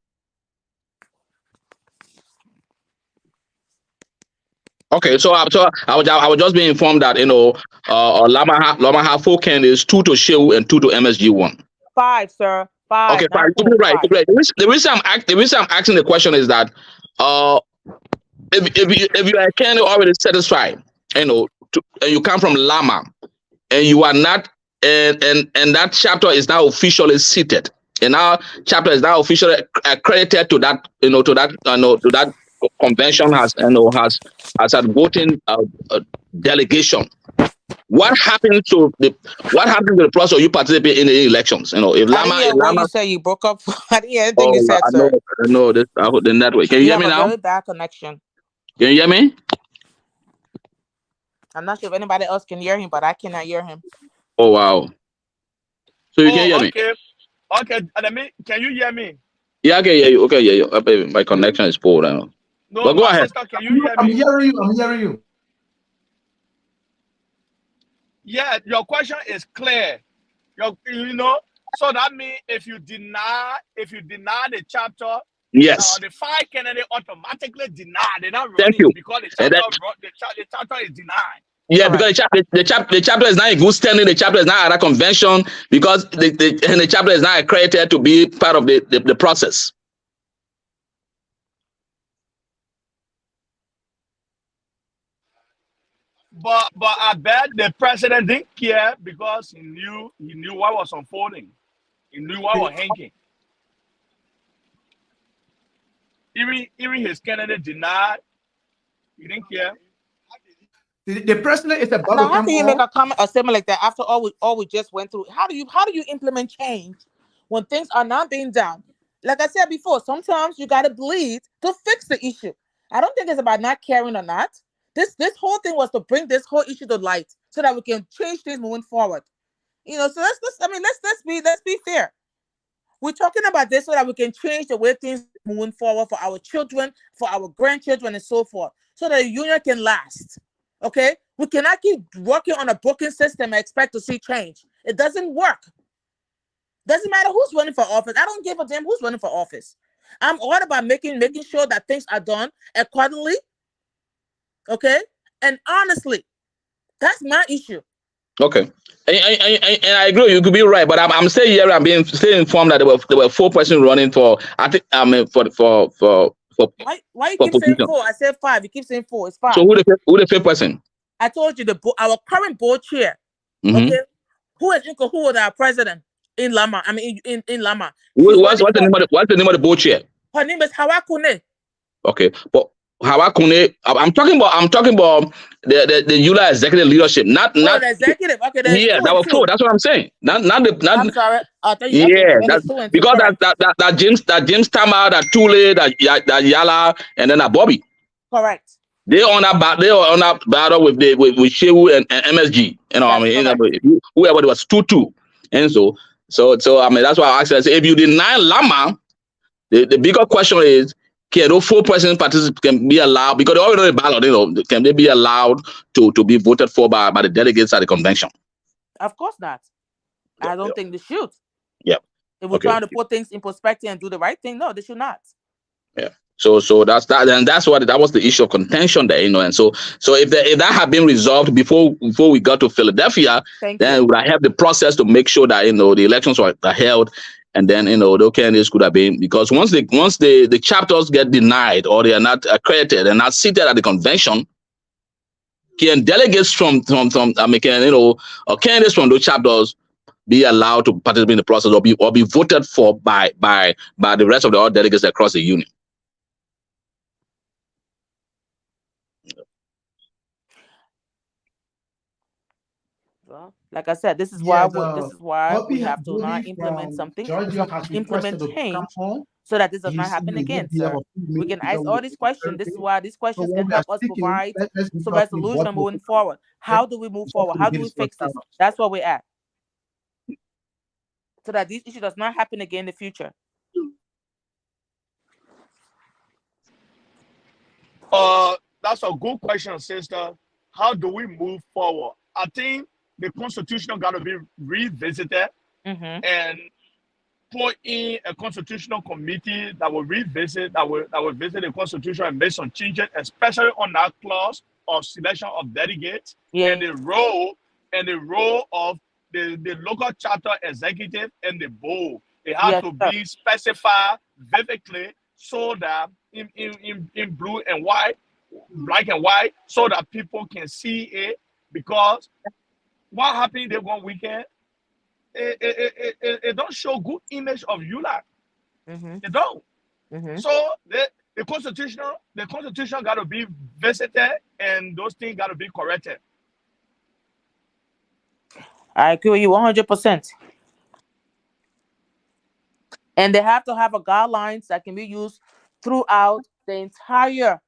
Okay, so I was just being informed that Lama have 4 candidates, 2 to Shehu and 2 to MSG 1. 5, sir. 5. Okay, 5. You're right. The reason I'm asking the question is that if you are kind of already satisfied, and you come from Lama, and you are not, and that chapter is now officially seated, and our chapter is now officially accredited to that, to that convention has a voting delegation. What happens to the process of you participate in the elections? If Lama, you say you broke up. I didn't hear anything you said, sir. I know this. The network. Can you hear me now? Very bad connection. Can you hear me? I'm not sure if anybody else can hear him, but I cannot hear him. Oh wow! So you can hear me? Okay. Can you hear me? Yeah, I can hear you. Okay, yeah, you. My connection is poor now. No, but go ahead. Sister, can you hear me? I'm hearing you. Yeah, your question is clear. So that means if you deny the chapter, yes, the 5 candidate automatically deny. They're not running. Thank you. Because the chapter is denied. Yeah, because the chapter is not in good standing. The chapter is not at a convention because the chapter is not accredited to be part of the process. But I bet the president didn't care because he knew what was unfolding. He knew what was hanging. Even his candidate denied. He didn't care. The president is about now, how can you make a comment or statement like that after all we just went through? How do you implement change when things are not being done? Like I said before, sometimes you gotta bleed to fix the issue. I don't think it's about not caring or not. This whole thing was to bring this whole issue to light so that we can change things moving forward. So let's be fair. We're talking about this so that we can change the way things are moving forward for our children, for our grandchildren, and so forth, so that the union can last. Okay, we cannot keep working on a broken system and expect to see change. It doesn't work. Doesn't matter who's running for office. I don't give a damn who's running for office. I'm all about making sure that things are done accordingly. Okay, and honestly, that's my issue. Okay, and I agree. You could be right, but I'm saying here I'm being still informed that there were 4 persons running for. I think for. Why you keep saying 4? I said 5. You keep saying 4. It's 5. So who the 5th person? I told you our current board chair. Okay, who was our president in Lama? I mean in Lama. What's the name of the board chair? Her name is Hawa Kune. Okay, but Hawa Kune, I'm talking about the ULAA executive leadership, not the executive. Okay, yeah, that was 4. That's what I'm saying. Not I'm sorry. That's because that James Tama, that Tule, that Yala, and then that Bobby. Correct. They on that battle with Shehu and MSG. Whoever it was 2-2, and so I mean that's why I asked. If you deny Lama, the bigger question is, can those 4 persons can be allowed, because they already know the ballot, can they be allowed to be voted for by the delegates at the convention? Of course not. I don't think they should. Yeah. If we're trying to put things in perspective and do the right thing, no, they should not. Yeah. So that's that, and that's what that was the issue of contention there, and so if that had been resolved before we got to Philadelphia, Thank then you. we would have the process to make sure that the elections were held, and then the candidates could have been, because once the chapters get denied or they are not accredited and not seated at the convention, can delegates from or candidates from those chapters be allowed to participate in the process or be voted for by the rest of the other delegates across the union. Well, like I said, this is Yes, why we have to not implement from something, Georgia has implement requested to come change, on. so that this does He not said happen he again, would be have sir. a few We minutes can because ask we all these questions. This is why these so questions when can we are help us speaking, provide let's be some talking resolution what will moving forward. How do we move forward? How do we fix this? That's what we're at, so that this issue does not happen again in the future. That's a good question, sister. How do we move forward? I think the constitution got to be revisited and put in a constitutional committee that will revisit, that will visit the constitution and make some changes, especially on that clause of selection of delegates and the role of the local chapter executive and the board. It has to be specified vividly so that in blue and white, black and white, so that people can see it. Because what happened there one weekend, it don't show good image of ULAC. It don't. So the constitution got to be visited and those things got to be corrected. I agree with you 100%. And they have to have a guidelines that can be used throughout the entire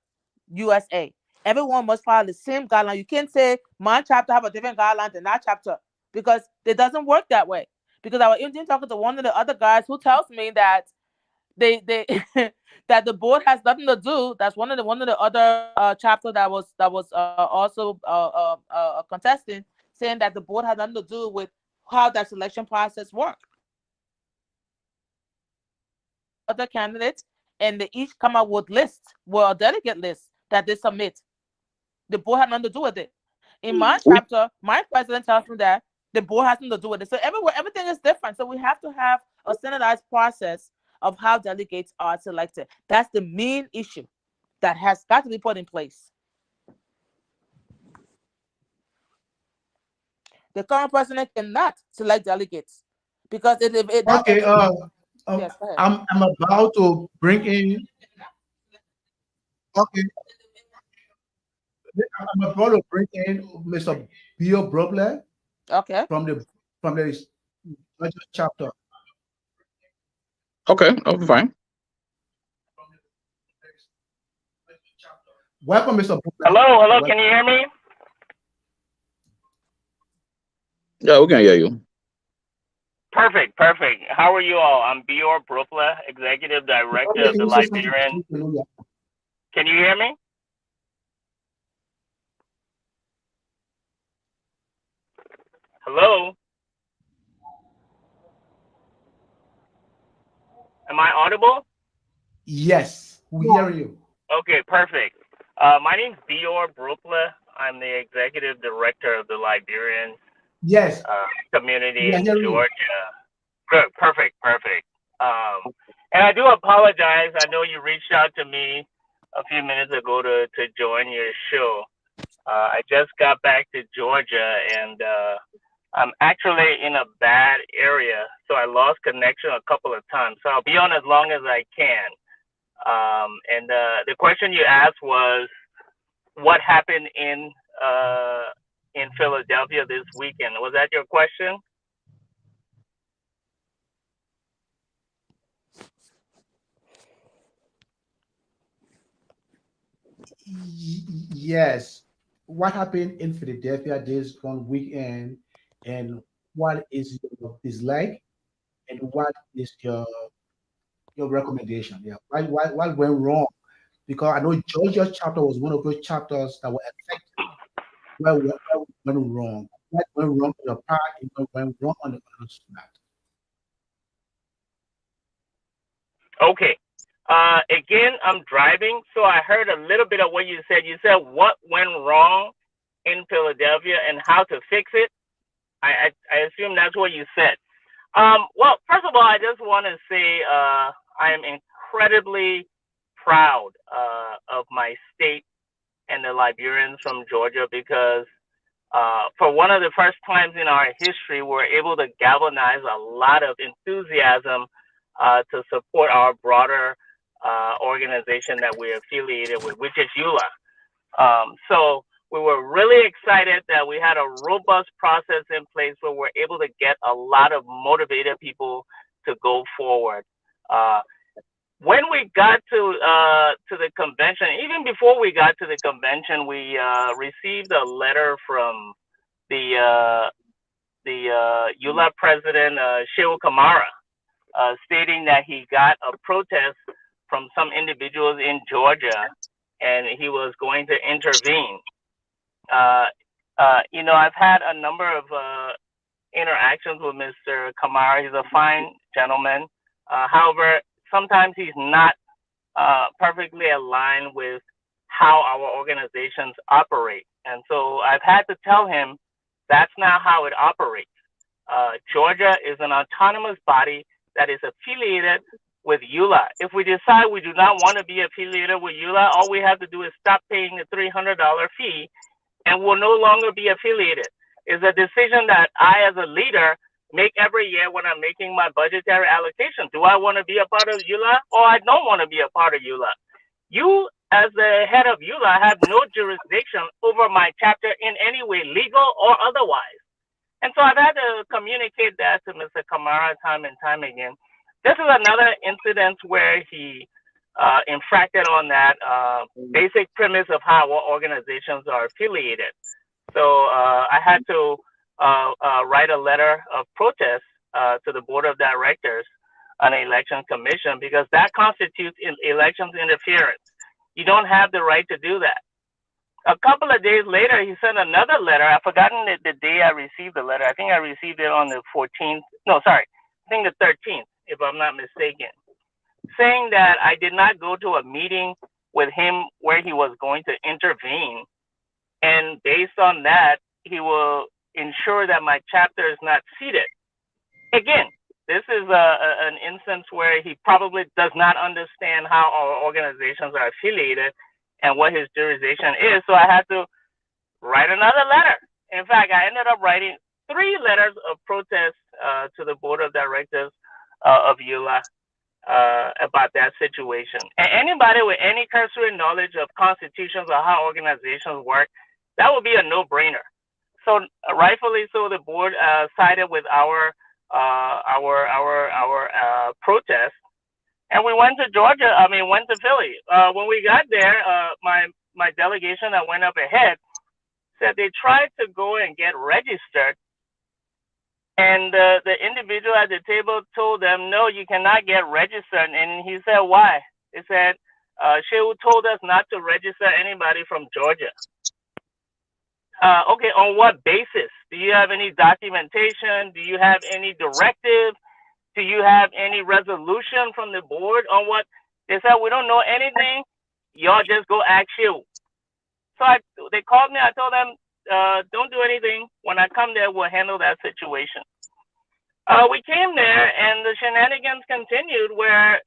USA. Everyone must follow the same guideline. You can't say my chapter have a different guideline than that chapter, because it doesn't work that way. Because I was even talking to one of the other guys who tells me that they that the board has nothing to do. That's one of the other chapter that was also a contestant, saying that the board has nothing to do with how that selection process works. Other candidates, and they each come up with lists, a delegate list that they submit. The board has nothing to do with it. In my chapter, my president tells me that the board has nothing to do with it. So everywhere, everything is different. So we have to have a standardized process of how delegates are selected. That's the main issue that has got to be put in place. The current president cannot select delegates because okay. Yes, I'm about to bring in. Okay. I'm about to bring in Mr. Bill Brobler. Okay. From the chapter. Okay, I'll be fine. Welcome, Mr. Brobler. Hello, Welcome. can you hear me? Yeah, we can hear you. Perfect. How are you all? I'm Bior Brupla, Executive Director of the Liberian. Can you hear me? Hello? Am I audible? Yes, we hear you. Okay, perfect. My name's Bior Brupla. I'm the Executive Director of the Liberian community in Georgia. Good, perfect. And I do apologize. I know you reached out to me a few minutes ago to join your show. I just got back to Georgia, and I'm actually in a bad area, so I lost connection a couple of times. So I'll be on as long as I can. And the question you asked was, what happened in Philadelphia this weekend? Was that your question? Yes. What happened in Philadelphia this one weekend, and what is your dislike, and what is your recommendation? Yeah. What went wrong? Because I know Georgia's chapter was one of those chapters that were affected. What went wrong? What went wrong on your part, and what went wrong on the other side? Okay. Again, I'm driving, so I heard a little bit of what you said. You said what went wrong in Philadelphia and how to fix it. I assume that's what you said. Well, first of all, I just want to say I am incredibly proud of my state and the Liberians from Georgia because for one of the first times in our history, we're able to galvanize a lot of enthusiasm to support our broader organization that we're affiliated with, which is ULAA. So we were really excited that we had a robust process in place where we're able to get a lot of motivated people to go forward. When we got to the convention, even before we got to the convention, we received a letter from the ULAA president, Shehu Kamara, stating that he got a protest from some individuals in Georgia, and he was going to intervene. You know, I've had a number of interactions with Mr. Kamara. He's a fine gentleman. However, sometimes he's not perfectly aligned with how our organizations operate. And so I've had to tell him that's not how it operates. Georgia is an autonomous body that is affiliated with ULAA. If we decide we do not want to be affiliated with ULAA, all we have to do is stop paying the $300 fee and we'll no longer be affiliated. It's a decision that I, as a leader, make every year when I'm making my budgetary allocation. Do I want to be a part of ULAA or I don't want to be a part of ULAA? You, as the head of ULAA, have no jurisdiction over my chapter in any way, legal or otherwise. And so I've had to communicate that to Mr. Kamara time and time again. This is another incident where he infracted on that basic premise of how our organizations are affiliated. So I had to write a letter of protest to the board of directors on the election commission because that constitutes elections interference. You don't have the right to do that. A couple of days later, he sent another letter. I've forgotten the day I received the letter. I think I received it on the 14th. No, sorry. I think the 13th, if I'm not mistaken, saying that I did not go to a meeting with him where he was going to intervene. And based on that, he will ensure that my chapter is not seated. Again, this is an instance where he probably does not understand how our organizations are affiliated and what his jurisdiction is. So I had to write another letter. In fact, I ended up writing 3 letters of protest to the board of directors of ULAA about that situation. And anybody with any cursory knowledge of constitutions or how organizations work, that would be a no-brainer. So rightfully so, the board sided with our protest, and we went to Georgia. Went to Philly. When we got there, my delegation that went up ahead said they tried to go and get registered, and the individual at the table told them, "No, you cannot get registered." And he said, "Why?" He said, "Shehu told us not to register anybody from Georgia." Okay, on what basis? Do you have any documentation? Do you have any directive? Do you have any resolution from the board on what? They said, "We don't know anything. Y'all just go ask Shehu." So they called me. I told them, "Don't do anything. When I come there, we'll handle that situation." We came there, and the shenanigans continued where,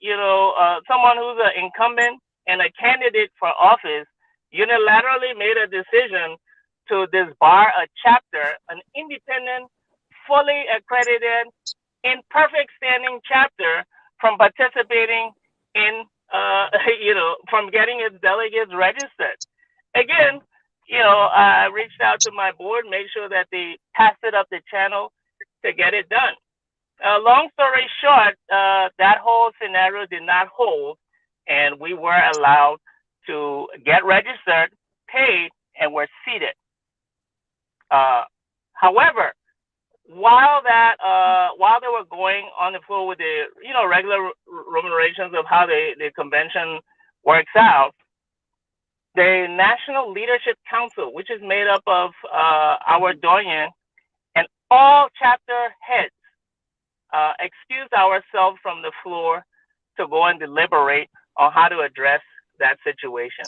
someone who's an incumbent and a candidate for office unilaterally made a decision to disbar a chapter, an independent, fully accredited, in perfect standing chapter from participating in, from getting its delegates registered. Again, I reached out to my board, made sure that they passed it up the channel to get it done. Long story short, that whole scenario did not hold, and we were allowed to get registered, paid, and were seated. However, while they were going on the floor with the regular remunerations of how the convention works out, the National Leadership Council, which is made up of our doyen and all chapter heads, excused ourselves from the floor to go and deliberate on how to address that situation.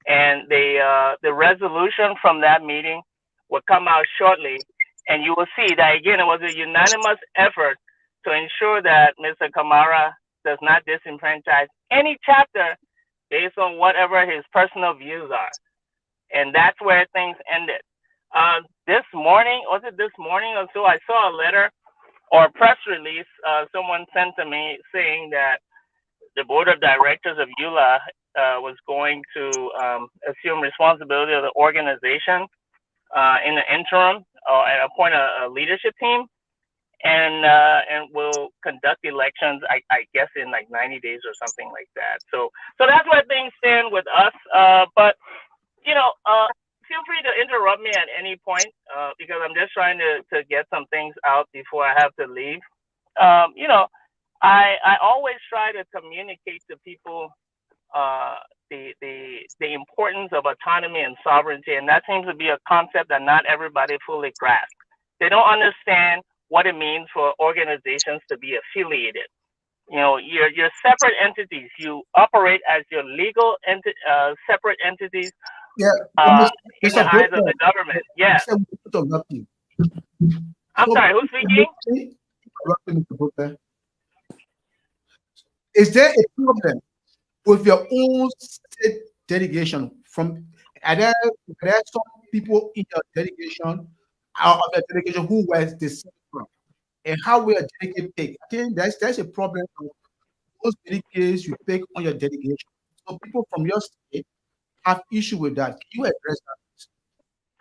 And the resolution from that meeting will come out shortly, and you will see that again it was a unanimous effort to ensure that Mr. Kamara does not disenfranchise any chapter based on whatever his personal views are. And that's where things ended. This morning, was it this morning or so, I saw a letter or a press release someone sent to me saying that the board of directors of ULAA was going to assume responsibility of the organization in the interim and appoint a leadership team, and will conduct elections, I guess, in like 90 days or something like that. So that's where things stand with us. But feel free to interrupt me at any point because I'm just trying to get some things out before I have to leave. I always try to communicate to people the importance of autonomy and sovereignty, and that seems to be a concept that not everybody fully grasps. They don't understand what it means for organizations to be affiliated. You're separate entities. You operate as your legal separate entities. Yeah, in the eyes of the government. Yeah. I'm sorry, who's speaking? Is there a problem with your own state delegation? Are there some people in your delegation who were the same from? And how will your delegate pick? I think there's a problem of those delegates you pick on your delegation. So people from your state have issue with that. Can you address that?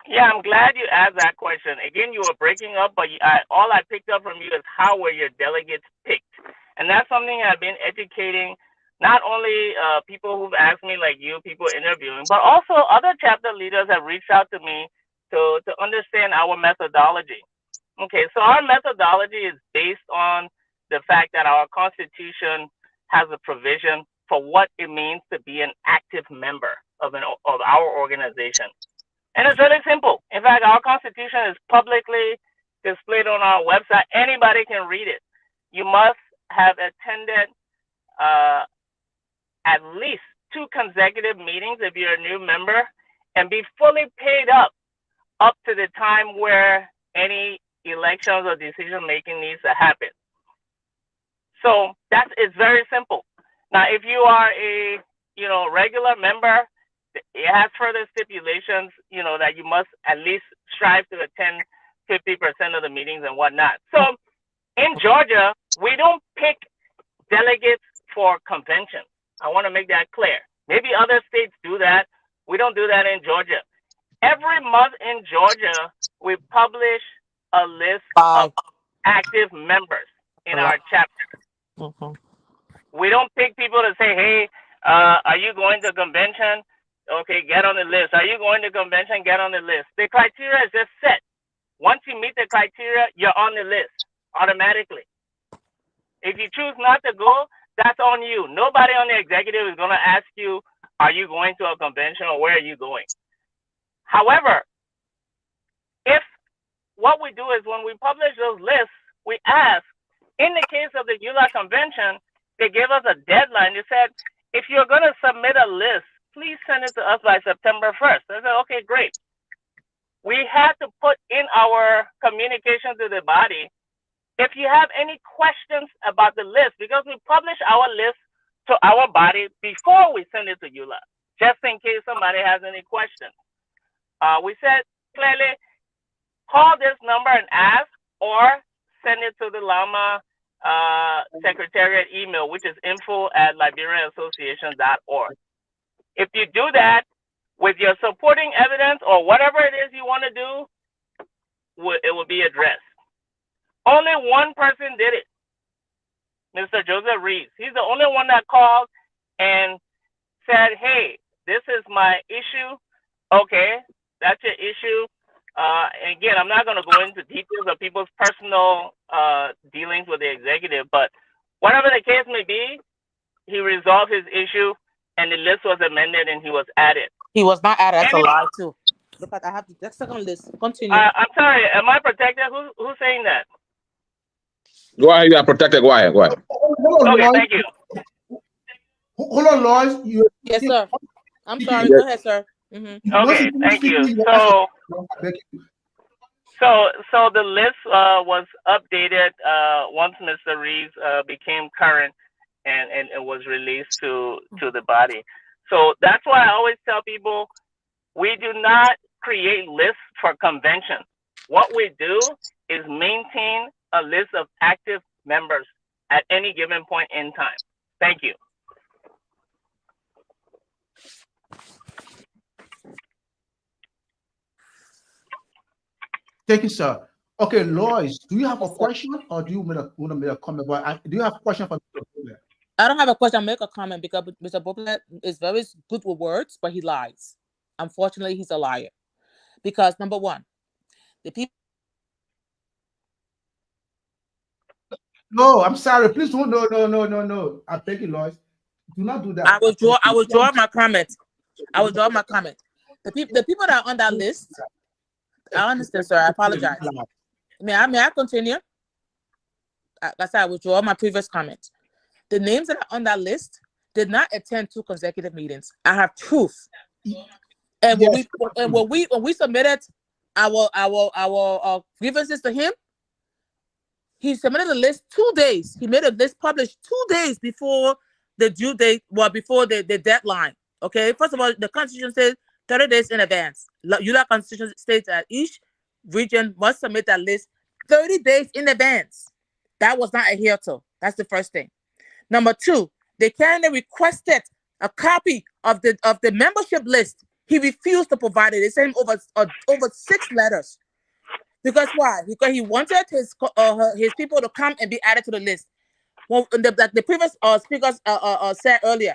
Yeah, I'm glad you asked that question. Again, you were breaking up, but all I picked up from you is how were your delegates picked? And that's something I've been educating not only people who've asked me like you, people interviewing, but also other chapter leaders have reached out to me to understand our methodology. Okay, so our methodology is based on the fact that our Constitution has a provision for what it means to be an active member of our organization. And it's really simple. In fact, our Constitution is publicly displayed on our website. Anybody can read it. You must have attended at least 2 consecutive meetings if you're a new member, and be fully paid up to the time where any elections or decision making needs to happen. So it's very simple. Now, if you are a regular member, it has further stipulations, that you must at least strive to attend 50% of the meetings and whatnot. So in Georgia, we don't pick delegates for convention. I want to make that clear. Maybe other states do that. We don't do that in Georgia. Every month in Georgia, we publish a list of active members in our chapter. We don't pick people to say, hey, are you going to convention? Okay, get on the list. Are you going to convention? Get on the list. The criteria is just set. Once you meet the criteria, you're on the list automatically. If you choose not to go, that's on you. Nobody on the executive is going to ask you, are you going to a convention or where are you going? However, if what we do is when we publish those lists, we ask, in the case of the ULAA convention, they gave us a deadline. They said, if you're going to submit a list, please send it to us by September 1st. I said, okay, great. We had to put in our communication to the body, if you have any questions about the list, because we publish our list to our body before we send it to ULAA, just in case somebody has any questions. We said clearly, call this number and ask, or send it to the Llama Secretariat email, which is info@liberianassociation.org. If you do that with your supporting evidence or whatever it is you want to do, it will be addressed. Only one person did it, Mr. Joseph Reeves. He's the only one that called and said, hey, this is my issue. Okay, that's your issue. And again, I'm not going to go into details of people's personal dealings with the executive, but whatever the case may be, he resolved his issue and the list was amended and he was added. He was not added. That's a lie too. Look, I have the second list. Continue. I'm sorry. Am I protected? Who's saying that? Go ahead. You are protected. Go ahead. Okay, thank you. Hold on, on, Lois. Yes, sir. I'm sorry. Yes. Go ahead, sir. Mm-hmm. Okay, thank you. So the list was updated once Mr. Reeves became current and it was released to the body. So that's why I always tell people we do not create lists for convention. What we do is maintain a list of active members at any given point in time. Thank you. Thank you, sir. Okay, Lois, do you have a question or do you want to make a comment? But do you have a question for Mr. Boblet? I don't have a question. I'll make a comment because Mr. Boblet is very good with words, but he lies. Unfortunately, he's a liar. Because number one, the people. No, I'm sorry. Please don't. No. I beg you, Lois. Do not do that. I withdraw my comment. I withdraw my comment. The people that are on that list, I understand, sir. I apologize. May I continue? That's why I withdraw my previous comment. The names that are on that list did not attend 2 consecutive meetings. I have proof. And yes. when we submitted our grievances to him, he submitted a list 2 days. He made a list published 2 days before the due date, before the deadline. Okay, first of all, the Constitution says 30 days in advance. ULAA Constitution states that each region must submit that list 30 days in advance. That was not adhered to. That's the first thing. Number 2, the candidate requested a copy of the membership list. He refused to provide it. They sent him over 6 letters. Because why? Because he wanted his people to come and be added to the list. Well, the previous speakers said earlier,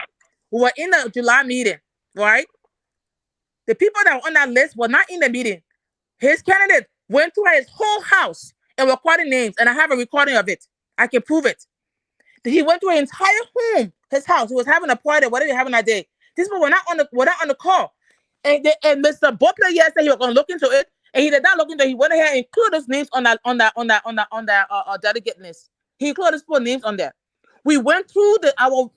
we were in the July meeting, right? The people that were on that list were not in the meeting. His candidate went through his whole house and recorded names, and I have a recording of it. I can prove it. He went through his entire home, his house. He was having a party, whatever he was having that day. These people were not on the call. And Mr. Butler yesterday, he was going to look into it, and he did not look into it. He went ahead and included those names on that delegate list. He included his four names on there. We went through our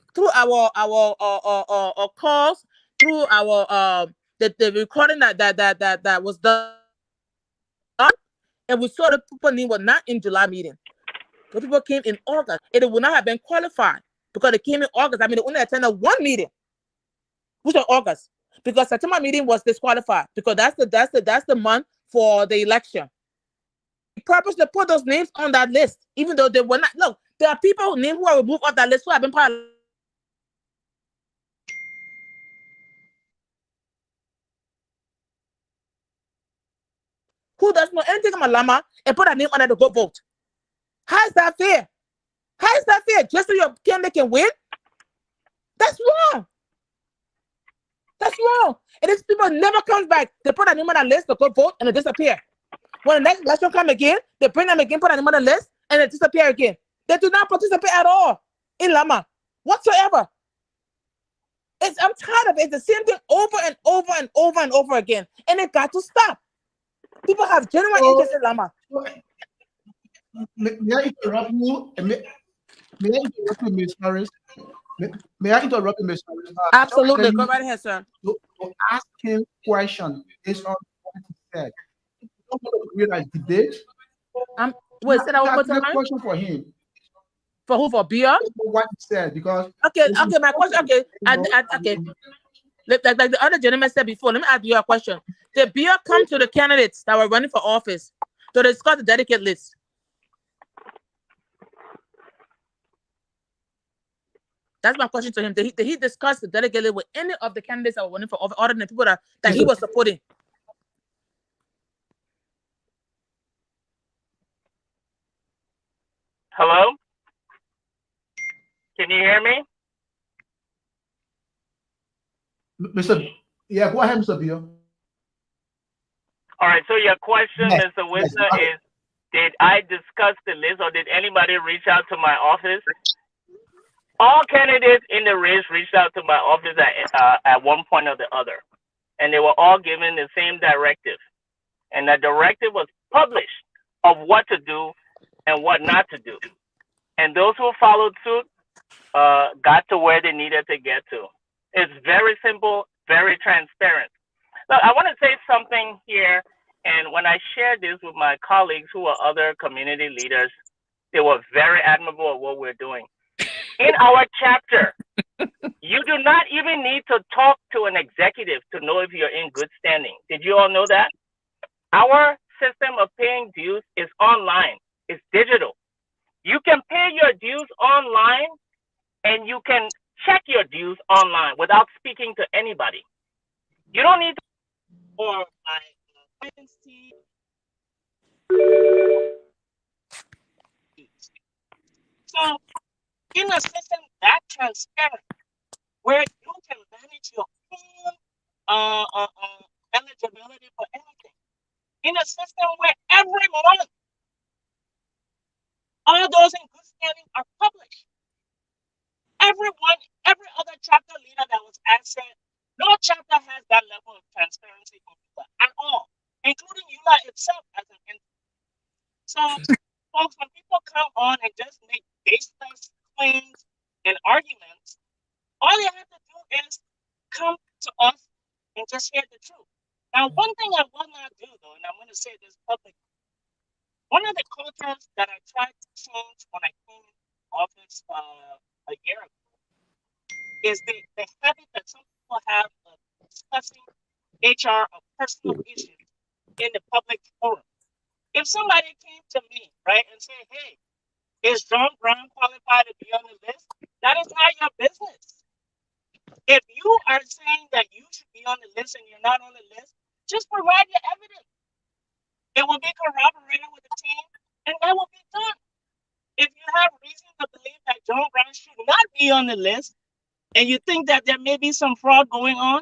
calls, through our the recording that was done, and we saw the people name were not in July meeting. The people came in August. It would not have been qualified because they came in August. I mean, they only attended one meeting, which was August, because September meeting was disqualified because that's the month for the election. We purposely put those names on that list, even though they were not. Look, there are people named who are removed off that list who have been part of. Who doesn't know anything about Lama and put a name under the go vote? How is that fair? How is that fair? Just so your candidate can win? That's wrong. That's wrong. And these people never come back. They put a name on that list to go vote and they disappear. When the next election comes again, they bring them again, put a name on the list, and they disappear again. They do not participate at all in Lama whatsoever. I'm tired of it. It's the same thing over and over and over and over again. And it got to stop. People have genuine interest in Lama. May I interrupt you? May I interrupt you, Ms. Harris? May I interrupt you, Ms. Harris? Absolutely. Go right ahead, sir. To ask him questions based on what he said. You don't want to create a debate. Wait, say that one more time. Question for him. For who? For Bia? What he said, because okay, my question. Okay, okay. Like the other gentleman said before, let me ask you a question. Did Bia come to the candidates that were running for office to discuss the delegate list? That's my question to him. Did he discuss the delegate list with any of the candidates that were running for office, other than the people that he was supporting? Hello? Can you hear me? Yeah, go ahead, Mr. Bia. All right, so your question, yes, Mr. Wisner, is did I discuss the list or did anybody reach out to my office? All candidates in the race reached out to my office at one point or the other, and they were all given the same directive. And the directive was published of what to do and what not to do. And those who followed suit got to where they needed to get to. It's very simple, very transparent. Look, I want to say something here. And when I shared this with my colleagues who are other community leaders, they were very admirable at what we're doing. In our chapter, you do not even need to talk to an executive to know if you're in good standing. Did you all know that? Our system of paying dues is online. It's digital. You can pay your dues online, and you can check your dues online without speaking to anybody. You don't need to or my so in a system that transparent, where you can manage your own eligibility for anything, in a system where every month all those in good standing are published. Everyone, every other chapter leader that was asked said, no chapter has that level of transparency for ULAA at all, including ULAA itself as an entity. So, folks, when people come on and just make baseless claims and arguments, all you have to do is come to us and just hear the truth. Now, one thing I will not do, though, and I'm going to say this publicly, one of the cultures that I tried to change when I came into office a year ago is the habit that some people have of discussing HR or personal issues in the public forum. If somebody came to me, right, and said, hey, is John Brown qualified to be on the list? That is not your business. If you are saying that you should be on the list and you're not on the list, just provide your evidence. It will be corroborated with the team, and that will be done. If you have reason to believe that John Brown should not be on the list, and you think that there may be some fraud going on,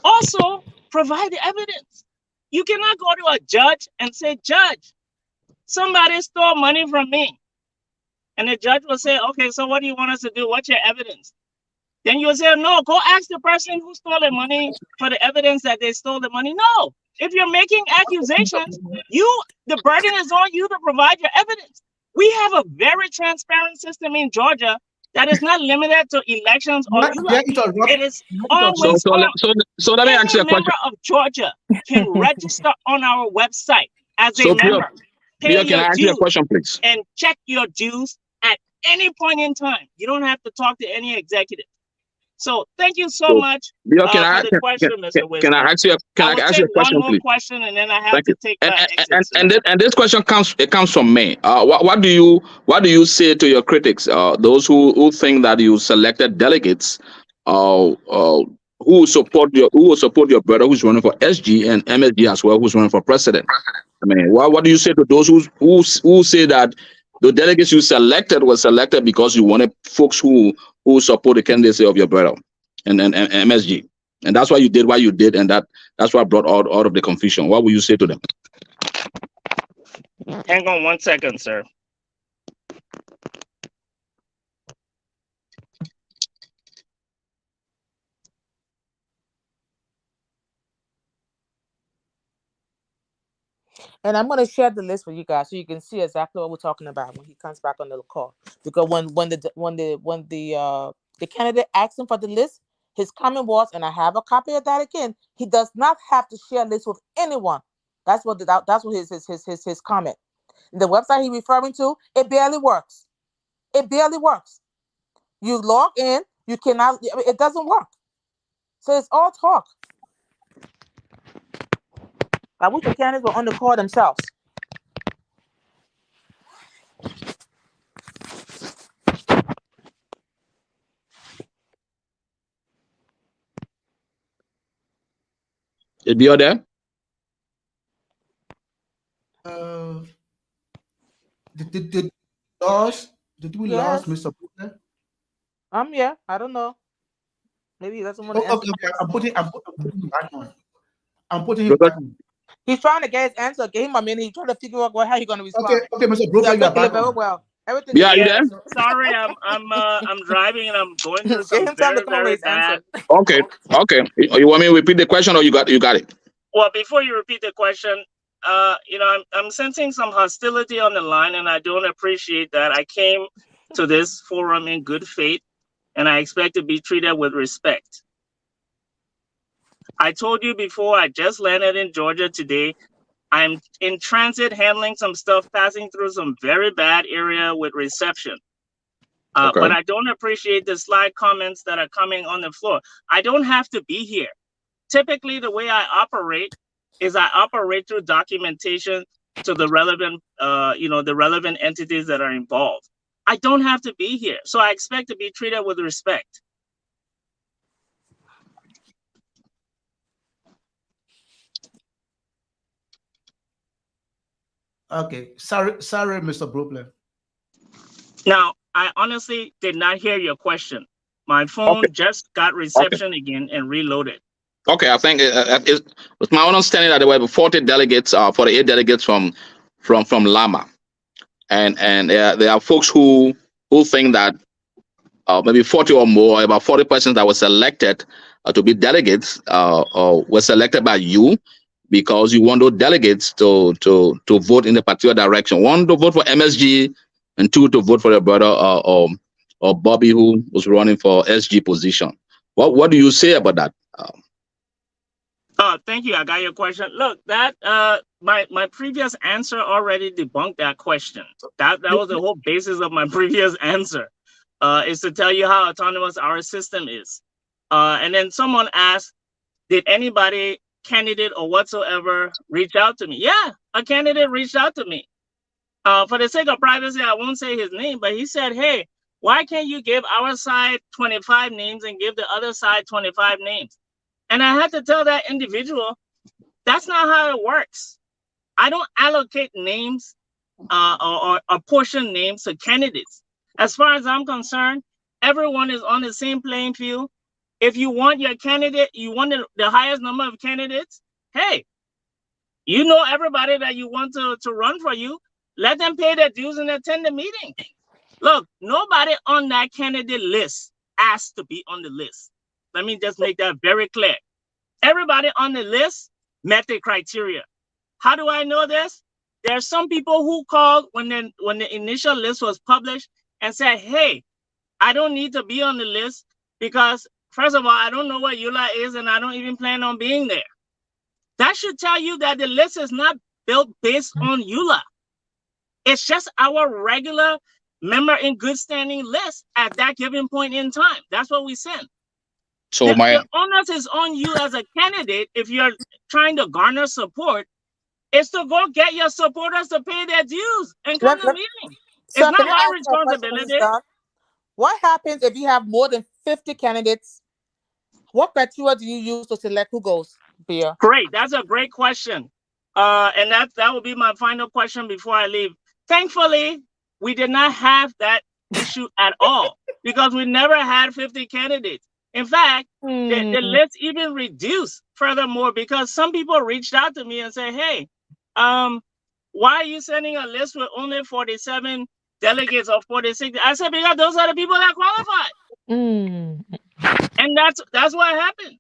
also provide the evidence. You cannot go to a judge and say, Judge, somebody stole money from me. And the judge will say, okay, so what do you want us to do? What's your evidence? Then you'll say, no, go ask the person who stole the money for the evidence that they stole the money. No, if you're making accusations, the burden is on you to provide your evidence. We have a very transparent system in Georgia that is not limited to elections or it is always so let me ask you a question. Member of Georgia can register on our website as a member. Can I ask you a question, please? And check your dues at any point in time. You don't have to talk to any executive. So thank you so much for the question, Mr. Wisdom. Can I ask you a question, one more question, and then I have to take my exit. And this question comes from me. What do you say to your critics, those who think that you selected delegates, who will support your brother who's running for SG and MSG as well, who's running for president? I mean, what do you say to those who say that the delegates you selected were selected because you wanted folks who support the candidacy of your brother and MSG, and that's why you did what you did, and that's what brought all of the confusion? What will you say to them? Hang on 1 second, sir. And I'm going to share the list with you guys so you can see exactly what we're talking about when he comes back on the call. Because when the candidate asked him for the list, his comment was, and I have a copy of that again, he does not have to share lists with anyone. That's what his comment. The website he's referring to, it barely works. It barely works. You log in, you cannot. It doesn't work. So it's all talk. I wish the candidates were on the call themselves. Is Bill there? Did we lose Mr. Butler? Yeah, I don't know. Maybe he doesn't want to answer. Okay, I'm putting back on. I'm putting him back on. He's trying to get his answer. Give him a minute. He's trying to figure out how he's going to respond. Okay, Mr. Brooklyn, you're back very on. well. Everything. Yeah, you there? Sorry, I'm driving and I'm going through some very bad. Okay. You want me to repeat the question, or you got it? Well, before you repeat the question, I'm sensing some hostility on the line, and I don't appreciate that. I came to this forum in good faith, and I expect to be treated with respect. I told you before, I just landed in Georgia today. I'm in transit handling some stuff, passing through some very bad area with reception. But I don't appreciate the sly comments that are coming on the floor. I don't have to be here. Typically, the way I operate is I operate through documentation to the relevant, the relevant entities that are involved. I don't have to be here, so I expect to be treated with respect. Okay, sorry, Mr. Brooklyn. Now, I honestly did not hear your question. My phone just got reception again and reloaded. Okay, I think it's my understanding that there were 40 delegates, 48 delegates from Lama, and there are folks who think that maybe 40 or more, about 40 persons that were selected to be delegates were selected by you because you want those delegates to vote in a particular direction. One, to vote for MSG, and two, to vote for your brother or Bobby, who was running for SG position. What do you say about that? Thank you. I got your question. Look, that my previous answer already debunked that question. That was the whole basis of my previous answer. Is to tell you how autonomous our system is. And then someone asked, did anybody, candidate or whatsoever, reach out to me? Yeah, a candidate reached out to me. For the sake of privacy, I won't say his name, but he said, hey, why can't you give our side 25 names and give the other side 25 names? And I had to tell that individual, that's not how it works. I don't allocate names or apportion names to candidates. As far as I'm concerned, everyone is on the same playing field. If you want your candidate, you want the highest number of candidates, hey, you know everybody that you want to run for you, let them pay their dues and attend the meeting. Look, nobody on that candidate list asked to be on the list. Let me just make that very clear. Everybody on the list met the criteria. How do I know this? There are some people who called when the initial list was published and said, hey, I don't need to be on the list because, first of all, I don't know what ULAA is and I don't even plan on being there. That should tell you that the list is not built based on ULAA. It's just our regular member in good standing list at that given point in time. That's what we send. So the onus is on you as a candidate, if you're trying to garner support, is to go get your supporters to pay their dues and come to the meeting. It's not my responsibility. What happens if you have more than 50 candidates? What criteria do you use to select who goes, Bia? Great. That's a great question. And that will be my final question before I leave. Thankfully, we did not have that issue at all because we never had 50 candidates. In fact, the list even reduced furthermore because some people reached out to me and said, hey, why are you sending a list with only 47 delegates or 46? I said, because those are the people that qualified. And that's what happened.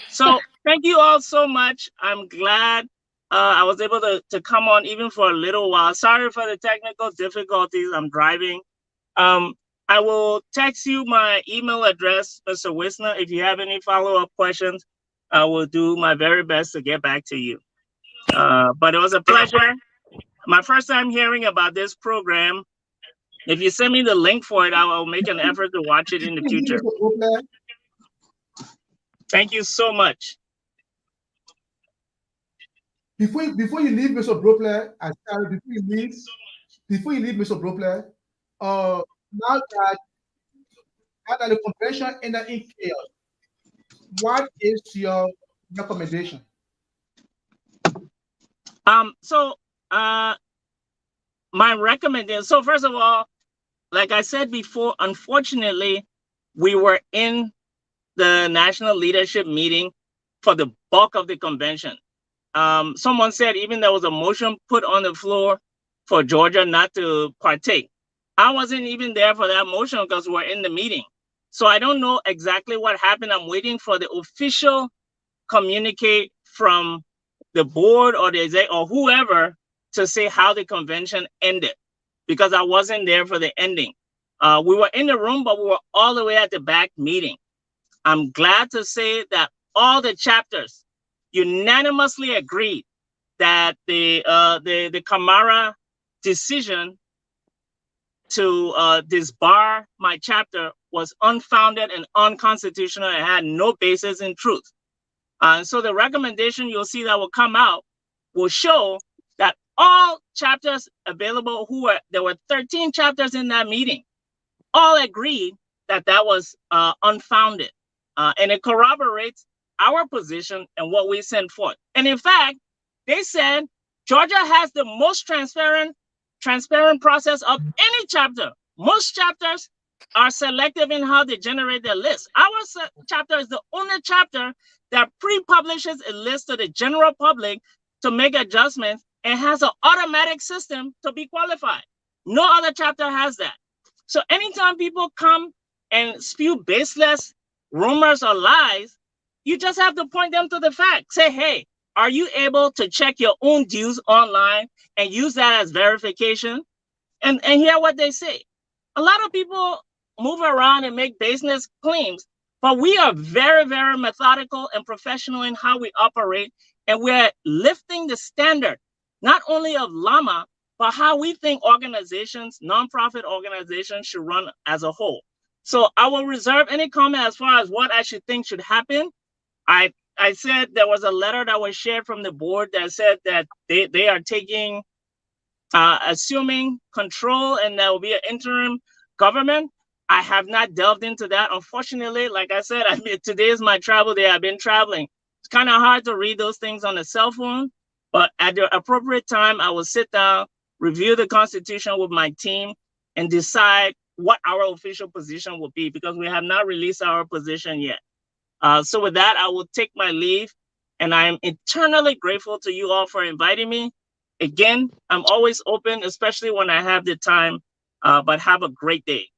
So thank you all so much. I'm glad I was able to come on even for a little while. Sorry for the technical difficulties. I'm driving. I will text you my email address, Mr. Wisner. If you have any follow-up questions, I will do my very best to get back to you. But it was a pleasure. My first time hearing about this program. If you send me the link for it, I will make an effort to watch it in the future. Thank you so much. Before you leave, Mr. Brooklyn, before you leave, Mr. Brooklyn, now that the convention ended in chaos, what is your recommendation? My recommendation. So first of all, like I said before, unfortunately, we were in the national leadership meeting for the bulk of the convention. Someone said even there was a motion put on the floor for Georgia not to partake. I wasn't even there for that motion because we're in the meeting. So I don't know exactly what happened. I'm waiting for the official communique from the board or the exec or whoever to say how the convention ended. because I wasn't there for the ending. We were in the room, but we were all the way at the back meeting. I'm glad to say that all the chapters unanimously agreed that the Kamara decision to disbar my chapter was unfounded and unconstitutional and had no basis in truth. So the recommendation you'll see that will come out will show that all chapters available, there were 13 chapters in that meeting, all agreed that that was unfounded. And it corroborates our position and what we sent forth. And in fact, they said Georgia has the most transparent process of any chapter. Most chapters are selective in how they generate their list. Our chapter is the only chapter that pre-publishes a list to the general public to make adjustments and has an automatic system to be qualified. No other chapter has that. So anytime people come and spew baseless rumors or lies, you just have to point them to the fact. Say, hey, are you able to check your own dues online and use that as verification? And hear what they say. A lot of people move around and make baseless claims, but we are very, very methodical and professional in how we operate. And we're lifting the standard, not only of Llama, but how we think organizations, nonprofit organizations should run as a whole. So I will reserve any comment as far as what I should think should happen. I said there was a letter that was shared from the board that said that they are taking, assuming control, and there will be an interim government. I have not delved into that. Unfortunately, like I said, today is my travel day. I've been traveling. It's kind of hard to read those things on a cell phone, but at the appropriate time, I will sit down, review the Constitution with my team, and decide what our official position will be, because we have not released our position yet. So with that, I will take my leave, and I'm eternally grateful to you all for inviting me. Again, I'm always open, especially when I have the time, but have a great day.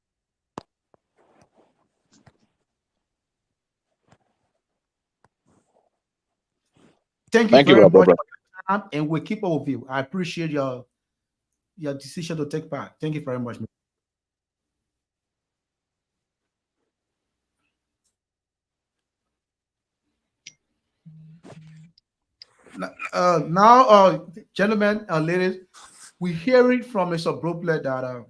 Thank you very much, and we'll keep up with you. I appreciate your decision to take part. Thank you very much. Now, gentlemen, ladies, we hear it from Mr. Brooklyn that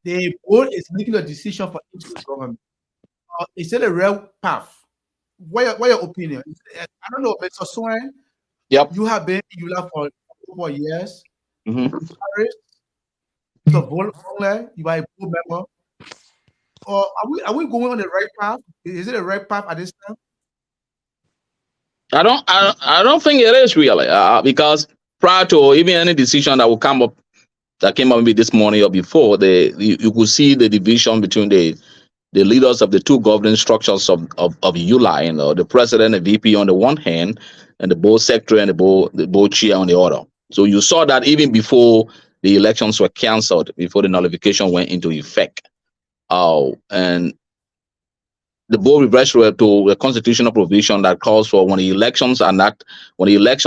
the board is making a decision for each government. Is it a real path? What your opinion? I don't know, Mr. Swain. Yep. You have been in ULAA for 4 years. Mm-hmm. So you are a board member. Are we going on the right path? Is it a right path at this time? I don't think it is really, because prior to even any decision that will come up, that came up maybe this morning or before, you could see the division between the leaders of the two governing structures of ULAA, the president and VP on the one hand, and the board secretary and the board chair on the other. So you saw that even before the elections were canceled, before the nullification went into effect. And the board reverted to a constitutional provision that calls for when the elections are not held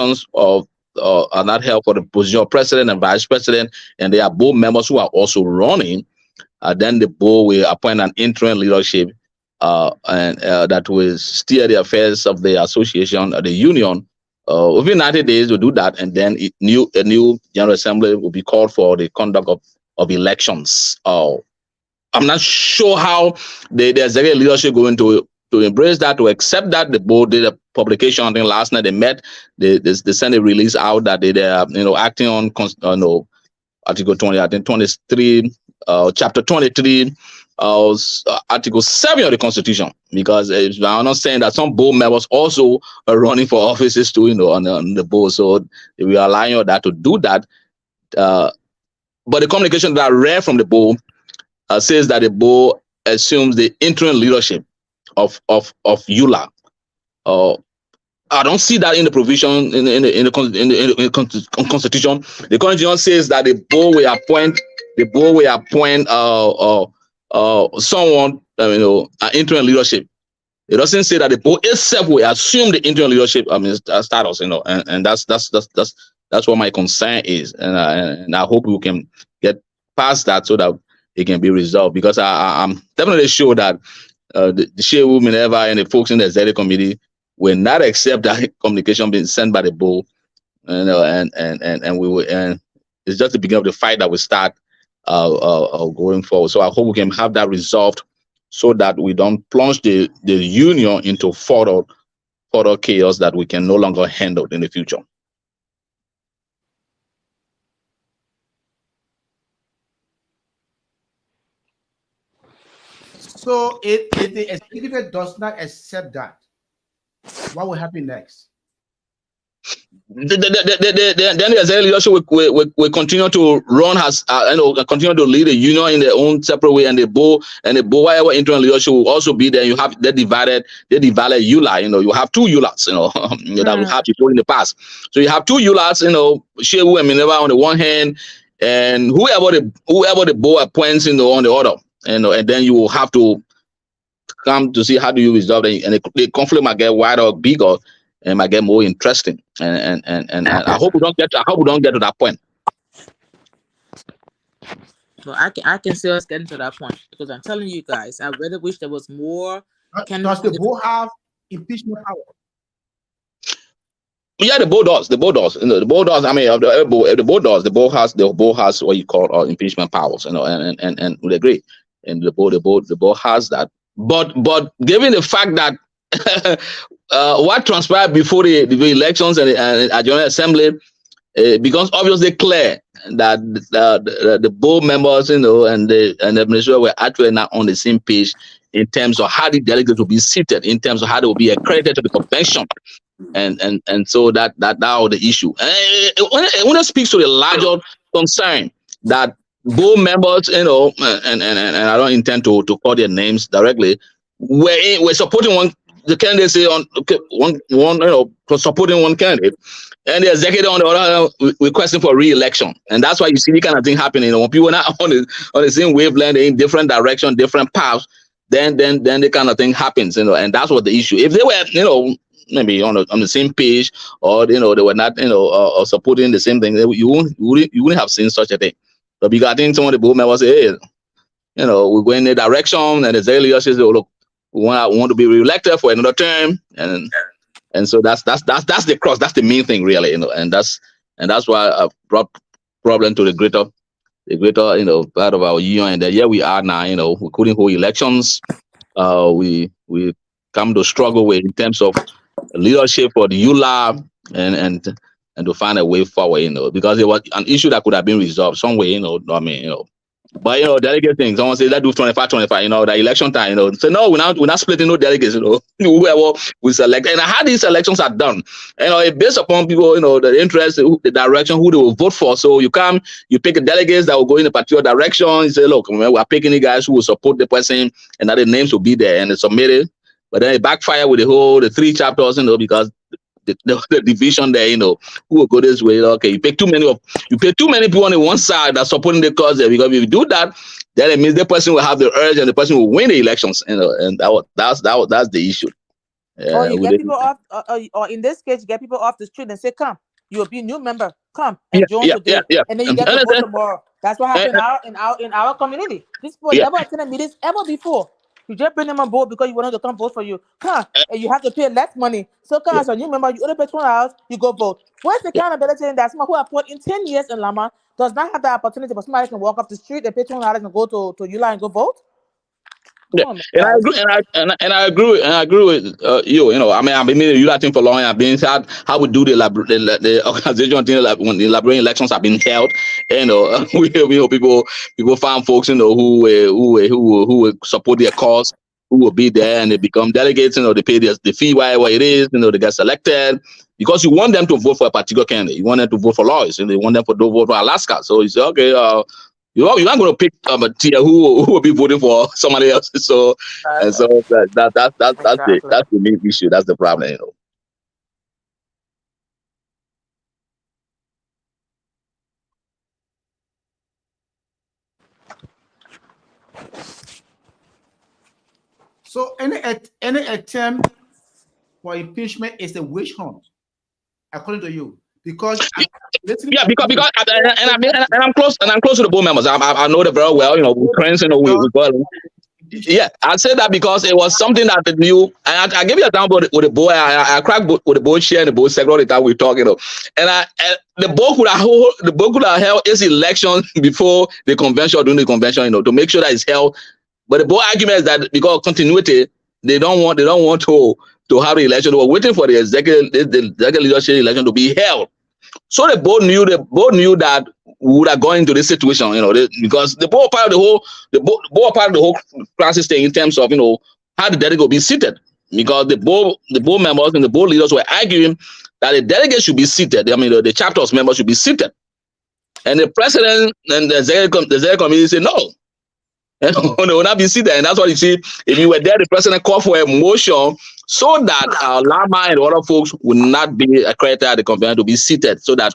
for the position of president and vice president, and there are board members who are also running, then the board will appoint an interim leadership and that will steer the affairs of the association, the union. Within 90 days to do that, and then a new General Assembly will be called for the conduct of elections. I'm not sure how the executive leadership going to embrace that, to accept that. The board did a publication. I think last night they met. They sent a release out that they are acting on Article 20. I think 23, Chapter 23, Article 7 of the Constitution. Because I'm not saying that some board members also are running for offices too, on the board. So we are allowing on that to do that. But the communication that I read from the board says that the board assumes the interim leadership of ULAA. I don't see that in the provision in the Constitution. The Constitution says that the board will appoint someone, an interim leadership. It doesn't say that the board itself will assume the interim leadership status, and that's That's what my concern is, and I hope we can get past that so that it can be resolved. Because I'm definitely sure that the chairwoman ever and the folks in the executive committee will not accept that communication being sent by the board, and we will, and it's just the beginning of the fight that will start going forward. So I hope we can have that resolved so that we don't plunge the union into further chaos that we can no longer handle in the future. So if the executive does not accept that, what will happen next? Then the executive leadership will continue to run as continue to lead the union in their own separate way, and the board whatever internal leadership will also be there. You have they divided ULAA. You have two ULAAs, that we have before in the past. So you have two ULAAs, Shehu and Minerva on the one hand, and whoever the board appoints, on the other, and then you will have to come to see how do you resolve it, and the conflict might get wider or bigger and might get more interesting. And I hope we don't get to that point. Well, I can see us getting to that point, because I'm telling you guys, I really wish there was more. Does the board have impeachment power? Yeah, the board does. The board does. The board does. I mean, the board does. The board has what you call impeachment powers. And we agree. And the board has that. But given the fact that what transpired before the elections and the General Assembly, it becomes obviously clear that the board members, and the administration were actually not on the same page in terms of how the delegates will be seated, in terms of how they will be accredited to the convention. And so that was the issue. When it speaks to the larger concern that board members, and I don't intend to call their names directly, we're supporting the candidate say on supporting one candidate, and the executive on the other requesting for re-election. And that's why you see the kind of thing happening. When people are not on the same wavelength, in different direction, different paths, then the kind of thing happens, and that's what the issue. If they were, maybe on the same page, or they were not, supporting the same thing, you wouldn't have seen such a thing. But because I think some of the board members say, hey, we're going in a direction, and the executive leader says, oh, look, we want to be re-elected for another term, and so that's the crux. That's the main thing, really, and that's why I brought problem to the greater part of our union. And here we are now. We couldn't hold elections. We come to struggle with in terms of leadership for the ULAA and to find a way forward, because it was an issue that could have been resolved some way, But delegate things. Someone say let's do 25, the election time, So no, we're not splitting no delegates, Whoever we select. And how these elections are done, it's based upon people, the interest, the direction, who they will vote for. So you pick the delegates that will go in a particular direction. You say, look, we're picking the guys who will support the person, and that the names will be there, and it's submitted. But then it backfire with the 3 chapters, because the division there, who will go this way. Okay, you pick too many people on the one side that's supporting the cause there, because if you do that, then it means the person will have the urge and the person will win the elections, and that's the issue. Or you get people off, or in this case, you get people off the street and say, "Come, you'll be a new member. Come and join today," and then you get to vote tomorrow. That's what happened in our community. These people never attended meetings ever before. You just bring them on board because you wanted to come vote for you. Come, and you have to pay less money. So come as a new member, you only pay $20, you go vote. Where's the accountability in that? Someone who have put in 10 years in Lama does not have the opportunity, but somebody can walk off the street and pay $20 and go to ULAA and go vote. Yeah, and I agree, and I agree with you. I mean, I've been in the ULAA team for long. I've been how we do the organization thing, like when the Liberian elections have been held. We hope people find folks, who will support their cause, who will be there, and they become delegates. They pay the fee, whatever it is. They get selected because you want them to vote for a particular candidate. You want them to vote for Lois, and they want them to vote for Alaska. So you say, okay, you're not going to pick a tier who will be voting for somebody else. So and so that's the main issue. That's the problem. So any attempt for impeachment is a witch hunt, according to you, Because I'm close to the board members. I know them very well. You know, we're friends. You know, we got. Yeah, I said that because it was something that they knew. And I give you an example with the board. I cracked with the board chair and the board secretary that we were talking about. And the board could have held its election before the convention or during the convention, you know, to make sure that it's held. But the board argument is that because of continuity, they don't want to have the election. They were waiting for the executive leadership election to be held. So the board knew that we would have gone into this situation, you know, because the board part of the whole crisis thing in terms of, you know, how the delegate will be seated, because the board members and the board leaders were arguing that the delegates should be seated. I mean, the chapters members should be seated, and the president and the executive committee said no. And they will not be seated, and that's what you see. If you were there, the president called for a motion so that Lama and other folks would not be accredited at the convention to be seated, so that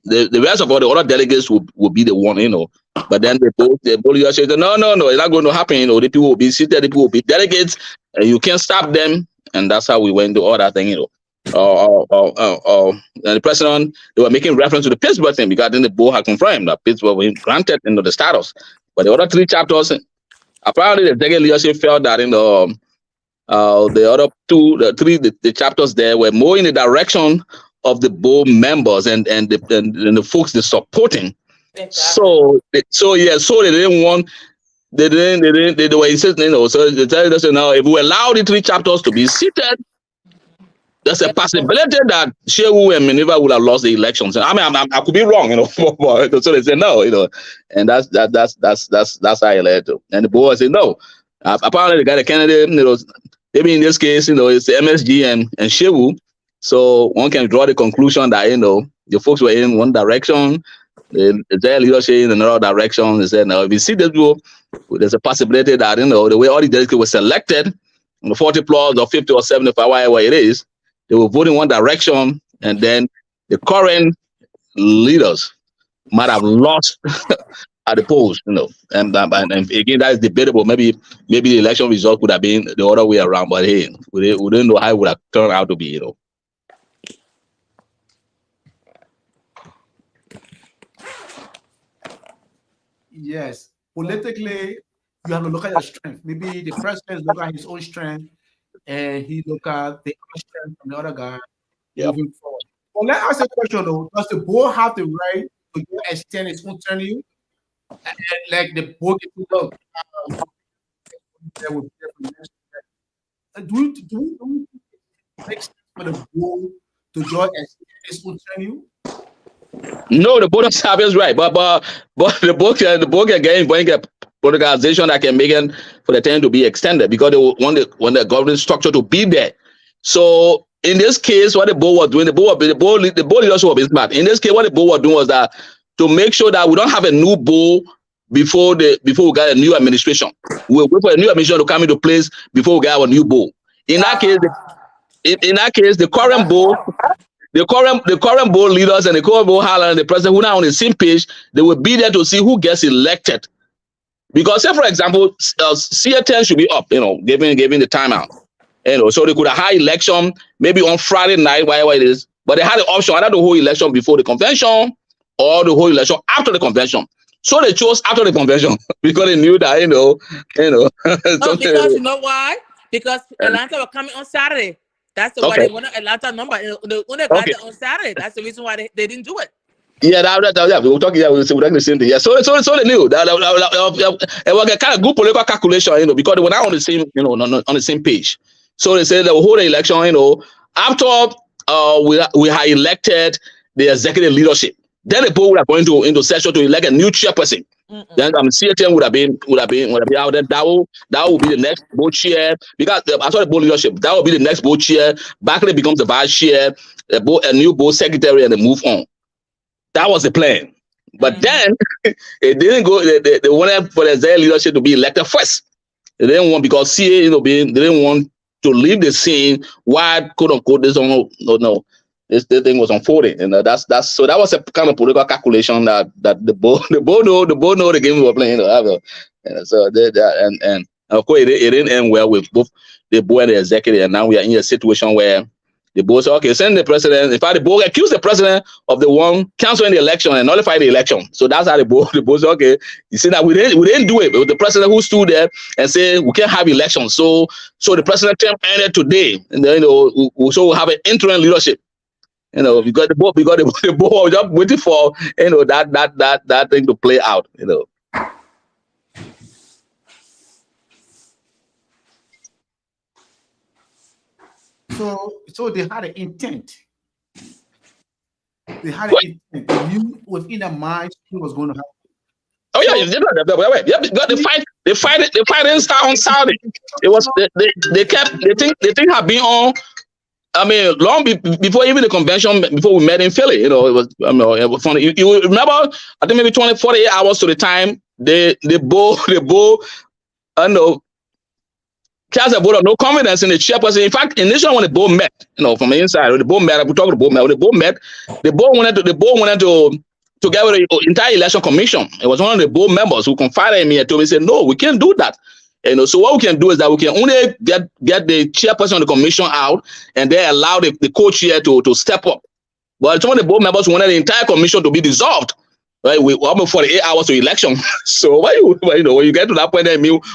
the rest of all the other delegates will be the one, you know. But then the board leadership said, no, it's not going to happen. You know, the people will be seated, the people will be delegates, and you can't stop them. And that's how we went to all that thing, you know. And the president, they were making reference to the Pittsburgh thing, because then the board had confirmed that Pittsburgh was granted into the status. But the other three chapters, apparently the executive leadership felt that in the other two, the chapters there were more in the direction of the board members and the folks they're supporting. Exactly. So they didn't want. They were insisting, you know. So they tell us now, if we allow the three chapters to be seated, there's a possibility that Shehu and Minerva would have lost the elections. I mean, I could be wrong, you know. So they said no, you know, and that's how it led to. And the board said no. Apparently, they got a candidate, you know. Maybe in this case, you know, it's the MSG and Shehu. So one can draw the conclusion that, you know, the folks were in one direction, their leadership in another direction. They said, now, if you see this group, there's a possibility that, you know, the way all the delegates were selected, on the 40 plus or 50 or 75, whatever it is, they will vote in one direction, and then the current leaders might have lost at the polls, you know. And again, that is debatable. Maybe the election result could have been the other way around, but hey, we didn't know how it would have turned out to be, you know. Yes, politically, you have to look at your strength. Maybe the president look at his own strength, and he look at the other strength from the other guy moving forward. Well, let's ask a question though: does the board have the right to extend its own tenure? And like the board can look, do we make sense for the board to extend its own tenure? No, the board of service right, but the board can get a organization that can make it for the tenure to be extended, because they want the government structure to be there. So in this case, what the board was doing, the board leadership was smart. In this case, what the board was doing was that to make sure that we don't have a new board before we got a new administration. We'll wait for a new administration to come into place before we get our new board. In that case, the current board. The current board leaders and the current board Harlan and the president, who are now on the same page, they will be there to see who gets elected. Because, say for example, CA10 should be up, you know, given the timeout, you know, so they could have had election maybe on Friday night, whatever it is. But they had the option either the whole election before the convention or the whole election after the convention. So they chose after the convention because they knew that, you know. Because you know why? Because Atlanta were coming on Saturday. That's the why they wanted Atlanta number. When they got it on Saturday, that's the reason why they didn't do it. Yeah, we're talking. Yeah, we're talking the same thing. Yeah, so they knew that it was a kind of good political calculation, you know, because they were not on the same, you know, on the same page. So they said they will hold the election, you know, after we had elected the executive leadership. Then the board would have gone into session to elect a new chairperson. Then CATM would have been out there. That will be the next board chair, because I saw the board leadership. That will be the next board chair. Barkley becomes the vice chair, a new board secretary, and they move on. That was the plan. But then it didn't go. They wanted for the executive leadership to be elected first. They didn't want, because CA, you know, they didn't want to leave the scene while quote unquote this this thing was unfolding, and so that was a kind of political calculation that the board know the game we were playing. You know, so and of course it didn't end well with both the board and the executive, and now we are in a situation where the board said, okay, send the president. In fact, the board accused the president of the one canceling the election and nullify the election. So that's how the board said, okay, you see that we didn't do it. It was the president who stood there and said we can't have elections. So the president term ended today, and then so we'll have an interim leadership. Because the board was just waiting for that thing to play out. So they had an intent. They had an intent. They knew within their minds what was going to happen. Oh yeah, because the fighting start on Saturday. It was they think have been on. I mean, long before even the convention, before we met in Philly, it was funny. You remember? I think maybe 48 hours to the time they both cast a vote of no confidence in the chairperson. In fact, initially when the board met, from the inside, the board met. We talked to the board met. When the board met, the board wanted to get rid of the entire election commission. It was one of the board members who confided in me and told me, said, no, we can't do that. So what we can do is that we can only get the chairperson of the commission out and then allow the co-chair to step up. But some of the board members wanted the entire commission to be dissolved. Right, we almost 48 hours to election. So when you get to that point,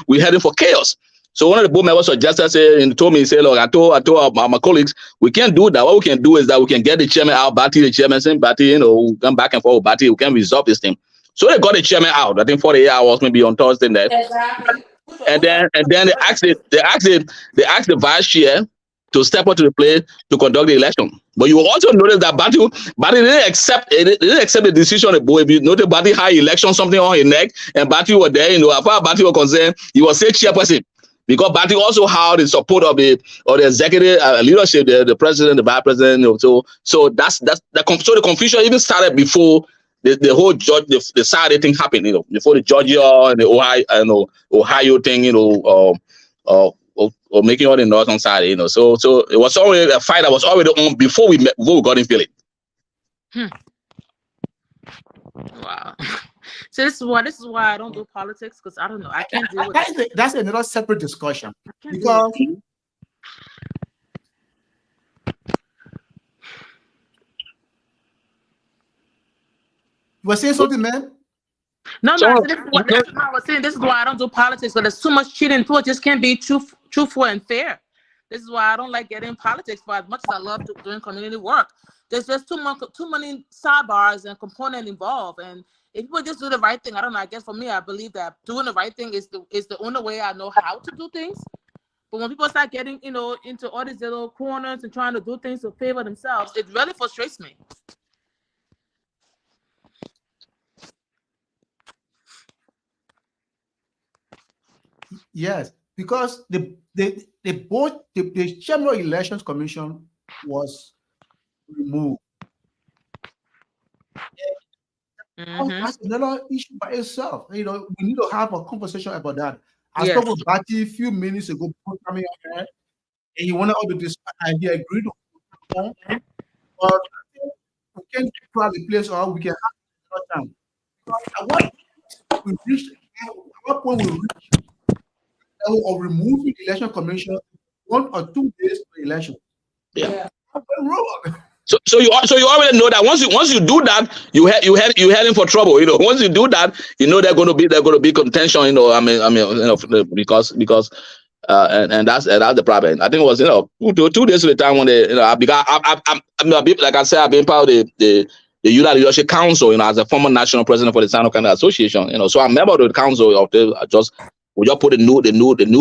we're heading for chaos. So one of the board members suggested, and told me, look, I told my colleagues, we can't do that. What we can do is that we can get the chairman out, Batty, the chairman, saying, Batty, come back and forth with Batty, we can resolve this thing. So they got the chairman out. I think 48 hours, maybe on Thursday night. Exactly. And then they asked the vice chair to step up to the plate to conduct the election. But you will also notice that Batty didn't accept the decision of the board. If you notice, Batty had election something on his neck, and Batty was there. As far as Batty was concerned, he was a chairperson. Because Batty also had the support of the executive leadership, the president, the vice president. So the confusion even started before the whole the Saturday thing happened. Before the Georgia and the Ohio thing. Or making all the noise on Saturday. So it was already a fight that was already on before we got in Philly. Wow. So this is why I don't do politics, because I don't know. I can't deal with it. That's another separate discussion. Because you were saying something, man? No, this is what I was saying. This is why I don't do politics, because there's too much cheating. People just can't be truthful and fair. This is why I don't like getting in politics for as much as I love doing community work. There's just too many sidebars and components involved. And if people just do the right thing, I don't know. I guess for me, I believe that doing the right thing is the only way I know how to do things. But when people start getting, into all these little corners and trying to do things to favor themselves, it really frustrates me. Yes, because the General Elections Commission was removed. That's another issue by itself. We need to have a conversation about that. I spoke with Batty a few minutes ago before coming out here, and he wanted all to discuss, and he agreed to it. But we can try the place, or we can have another time. At what point we reach of removing the election commission 1 or 2 days to the election? Yeah. So you already know that once you do that, you heading for trouble. Once you do that, they're going to be contention. Because and that's the problem. I think it was 2 days to the time when like I said, I've been part of the ULAA Leadership Council. As a former national president for the Sino Canada Association. So I'm a member of the council of we just put the new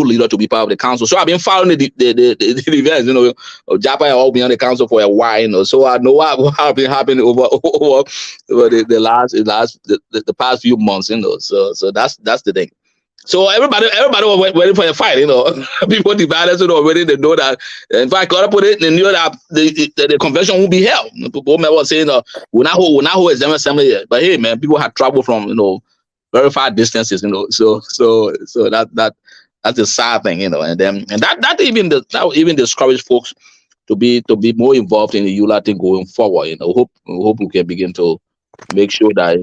leader to be part of the council. So I've been following the events, Japan and all been on the council for a while, so I know what has been happening over the past few months, So that's the thing. So everybody was waiting for a fight, People divided, already they know that. In fact, God put it, they knew that the convention won't be held. People were saying, we're not hold a general assembly yet. But hey, man, people had traveled from very far distances, So that's a sad thing, and that even discouraged folks to be more involved in the ULAA thing going forward. Hope we can begin to make sure that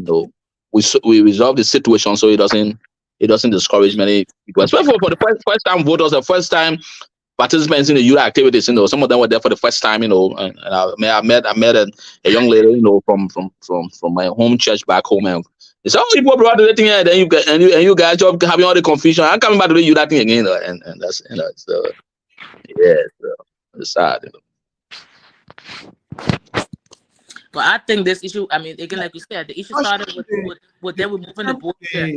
we resolve the situation so it doesn't discourage many people, especially for the first time voters, the first time participants in the youth activities. Some of them were there for the first time. And I met a young lady, from my home church back home, and they said, "Oh, you people brought the thing here, then you guys just having all the confusion. I'm coming back to do you that thing again." And that's so yeah, so it's sad. But I think this issue, I mean, again, like you said, the issue started with them removing the board chair.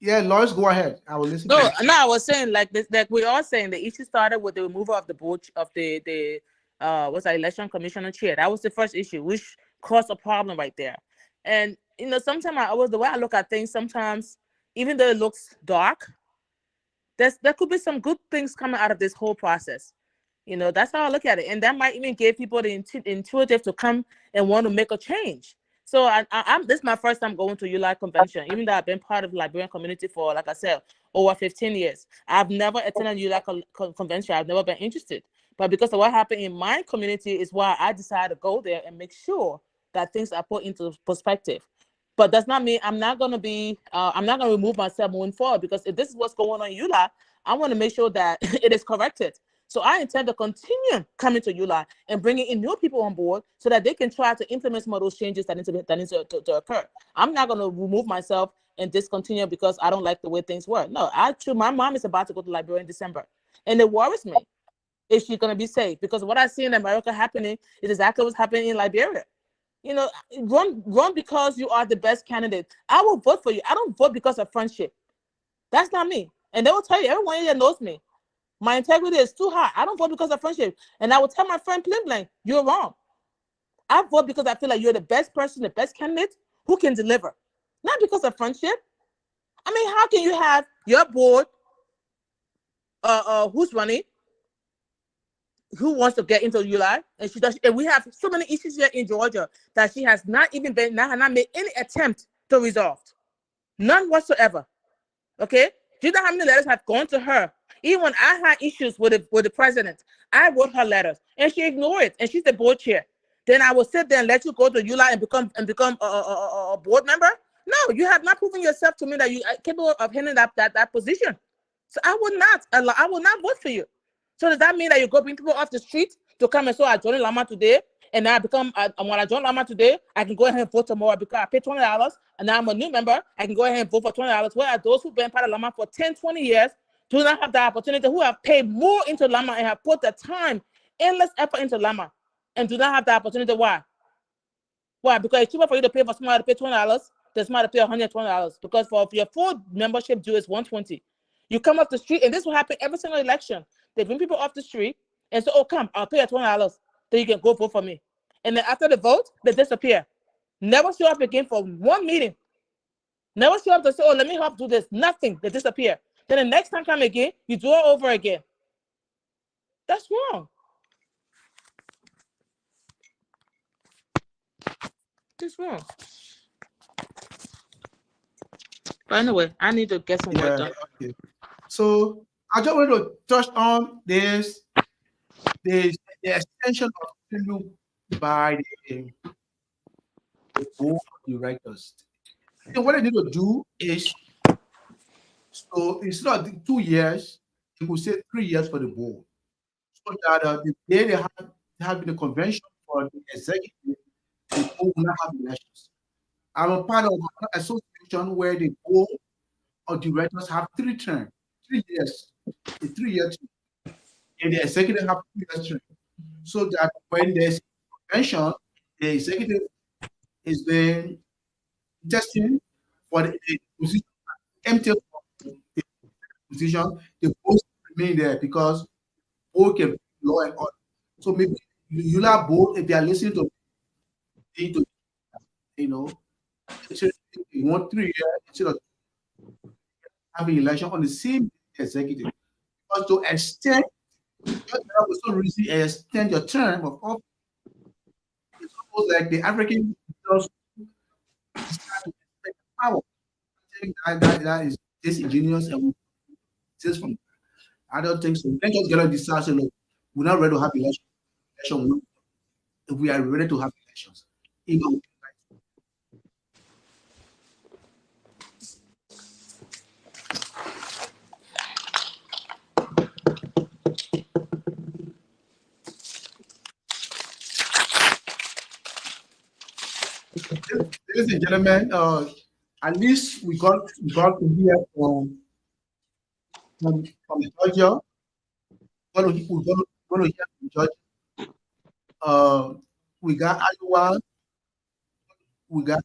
Yeah, Lois, go ahead. I will listen. No, I was saying like this, like we're all saying the issue started with the removal of the board of the what's that, election commissioner chair. That was the first issue, which caused a problem right there. And sometimes the way I look at things, sometimes even though it looks dark, there could be some good things coming out of this whole process. That's how I look at it, and that might even give people the intuitive to come and want to make a change. So this is my first time going to ULAA convention, even though I've been part of the Liberian community for, like I said, over 15 years. I've never attended ULAA convention. I've never been interested. But because of what happened in my community is why I decided to go there and make sure that things are put into perspective. But that's not mean I'm not going to remove myself moving forward, because if this is what's going on in ULAA, I want to make sure that it is corrected. So I intend to continue coming to ULAA and bringing in new people on board so that they can try to implement some of those changes that need to occur. I'm not going to remove myself and discontinue because I don't like the way things work. No, my mom is about to go to Liberia in December, and it worries me if she's going to be safe, because what I see in America happening is exactly what's happening in Liberia. Run because you are the best candidate. I will vote for you. I don't vote because of friendship. That's not me. And they will tell you, everyone here knows me. My integrity is too high. I don't vote because of friendship. And I will tell my friend plain blank, you're wrong. I vote because I feel like you're the best person, the best candidate who can deliver. Not because of friendship. I mean, how can you have your board who's running, who wants to get into ULAA, and we have so many issues here in Georgia that she has not made any attempt to resolve. None whatsoever. Okay? Do you know how many letters have gone to her? Even when I had issues with the president, I wrote her letters, and she ignored it, and she's the board chair. Then I will sit there and let you go to ULAA and become a board member? No, you have not proven yourself to me that you are capable of handling that position. So I will not vote for you. So does that mean that you go bring people off the street to come and say, I joined Lama today, and now when I join Lama today, I can go ahead and vote tomorrow because I paid $20, and now I'm a new member, I can go ahead and vote for $20. Whereas those who've been part of Lama for 10, 20 years do not have the opportunity, who have paid more into Lama and have put the time, endless effort into Lama, and do not have the opportunity. Why? Why? Because it's cheaper for you to pay for somebody to pay $20 than somebody to pay $120. Because for your full membership due is $120. You come off the street, and this will happen every single election. They bring people off the street and say, "Oh, come, I'll pay you $20, then you can go vote for me." And then after the vote, they disappear. Never show up again for one meeting. Never show up to say, "Oh, let me help do this." Nothing. They disappear. Then the next time come again, you do it over again. That's wrong. That's wrong. But anyway, I need to get some work done. Okay. So I just want to touch on this, the extension of tenure by the board of directors. And what I need to do is, so instead of 2 years, you could say 3 years for the board. So that the day they have the convention for the executive, the board will not have elections. I'm a part of an association where the board of directors have 3 terms, 3 years, a 3-year term, and the executive have 2 years term. So that when there's a convention, the executive is then testing for the position, empty the position, the post remain there because board can be law and order. So maybe you have board, if they are listening to you want 3 years instead of having election on the same executive. Because to extend, for some reason, extend your term of office, it's almost like the African just decide to expect power. I think that is disingenuous and just from I don't think so. We can't just get on this side and say, look, we're not ready to have election. If we are ready to have elections, Ladies and gentlemen, at least we got to hear from Georgia. We're going to hear from Georgia. We got Iowa. We got,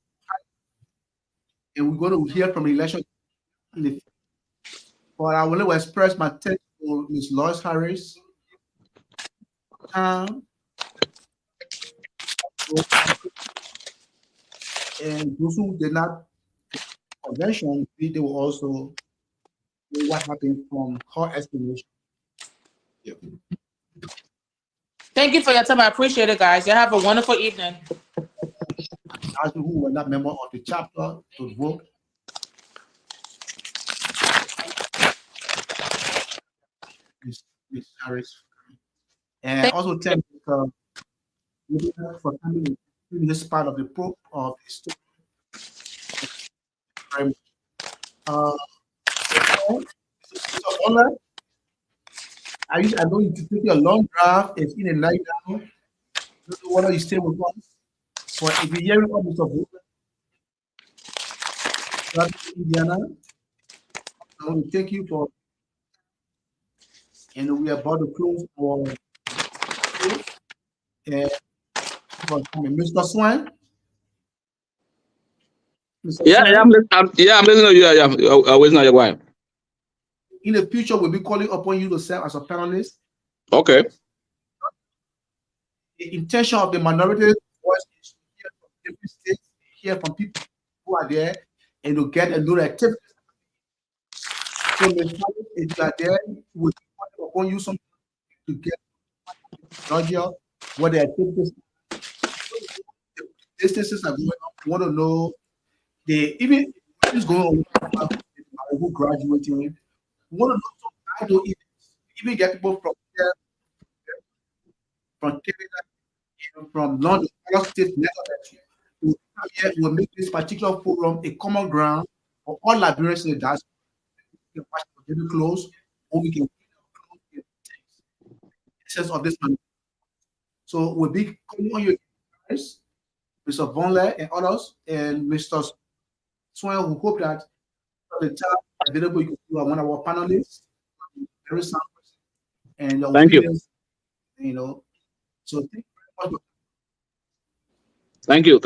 and we're going to hear from the election. But I will express my thanks to Ms. Lois Harris. And those who did not convention, they will also know what happened from her explanation. Yeah. Thank you for your time. I appreciate it, guys. You have a wonderful evening. As who were not member of the chapter to vote. Ms. Harris. And also thank you for coming in this part of the story. I know you to take a long drive. It's in a night down. Don't know whether you stay with us. For if you're hearing all this of Indiana, I want to thank you for, and we are about to close for Mr. Swan. Yeah, I'm listening to you. I'm listening to your wife. In the future, we'll be calling upon you to serve as a panelist. Okay. The intention of the minority voice is to hear from different states, hear from people who are there, and to get a new activity. So, if you are there, we'll be calling upon you something to get Georgia, what the activities, distances are going on. We want to know even what is going on, who graduating. We want to know how to even get people from here, from Canada, from London, other states, we'll make this particular forum a common ground for all Liberians in the diaspora. We can watch close, or we can access of this money. So we'll be calling on you guys, Mr. Vonleh and others, and Mr. Swan, we hope that the time available, you are one of our panelists, very sound, and your thank opinions, you. So thank you very much. Thank you.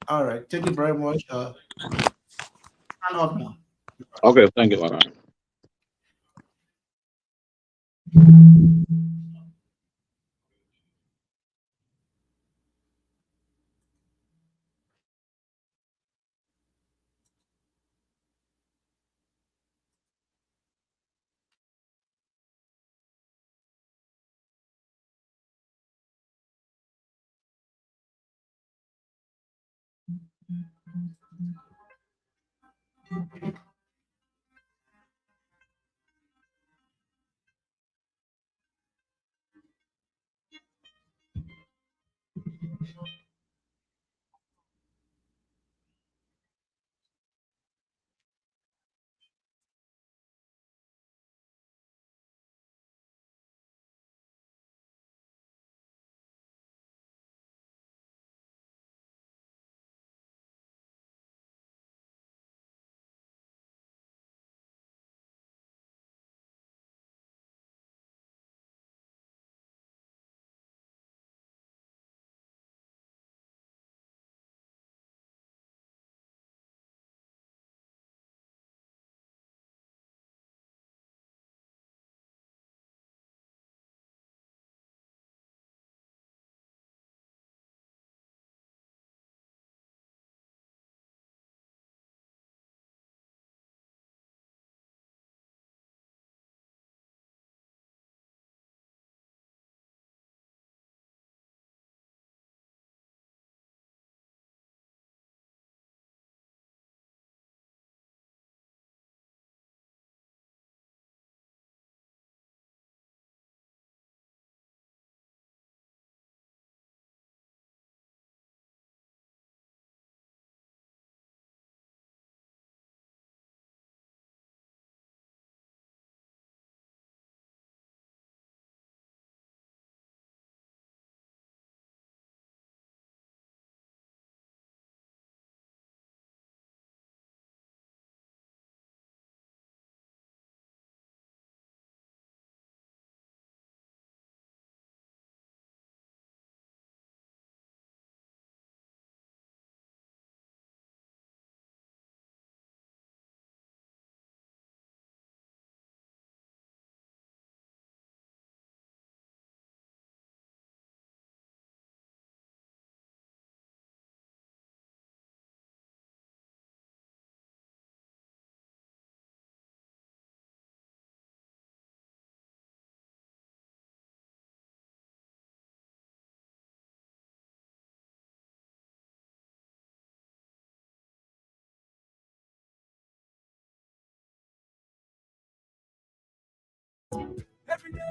All right, thank you very much. Stand up now. Okay, thank you. All right.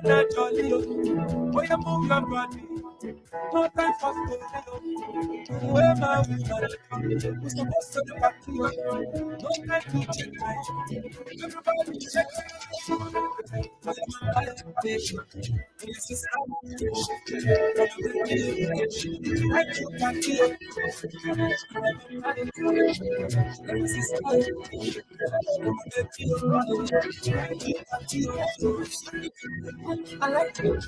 Not jolly, oh, you move your body. No time for story, whoever we are, we're supposed to look at you. No time to check time. Everybody check. This is how I like it.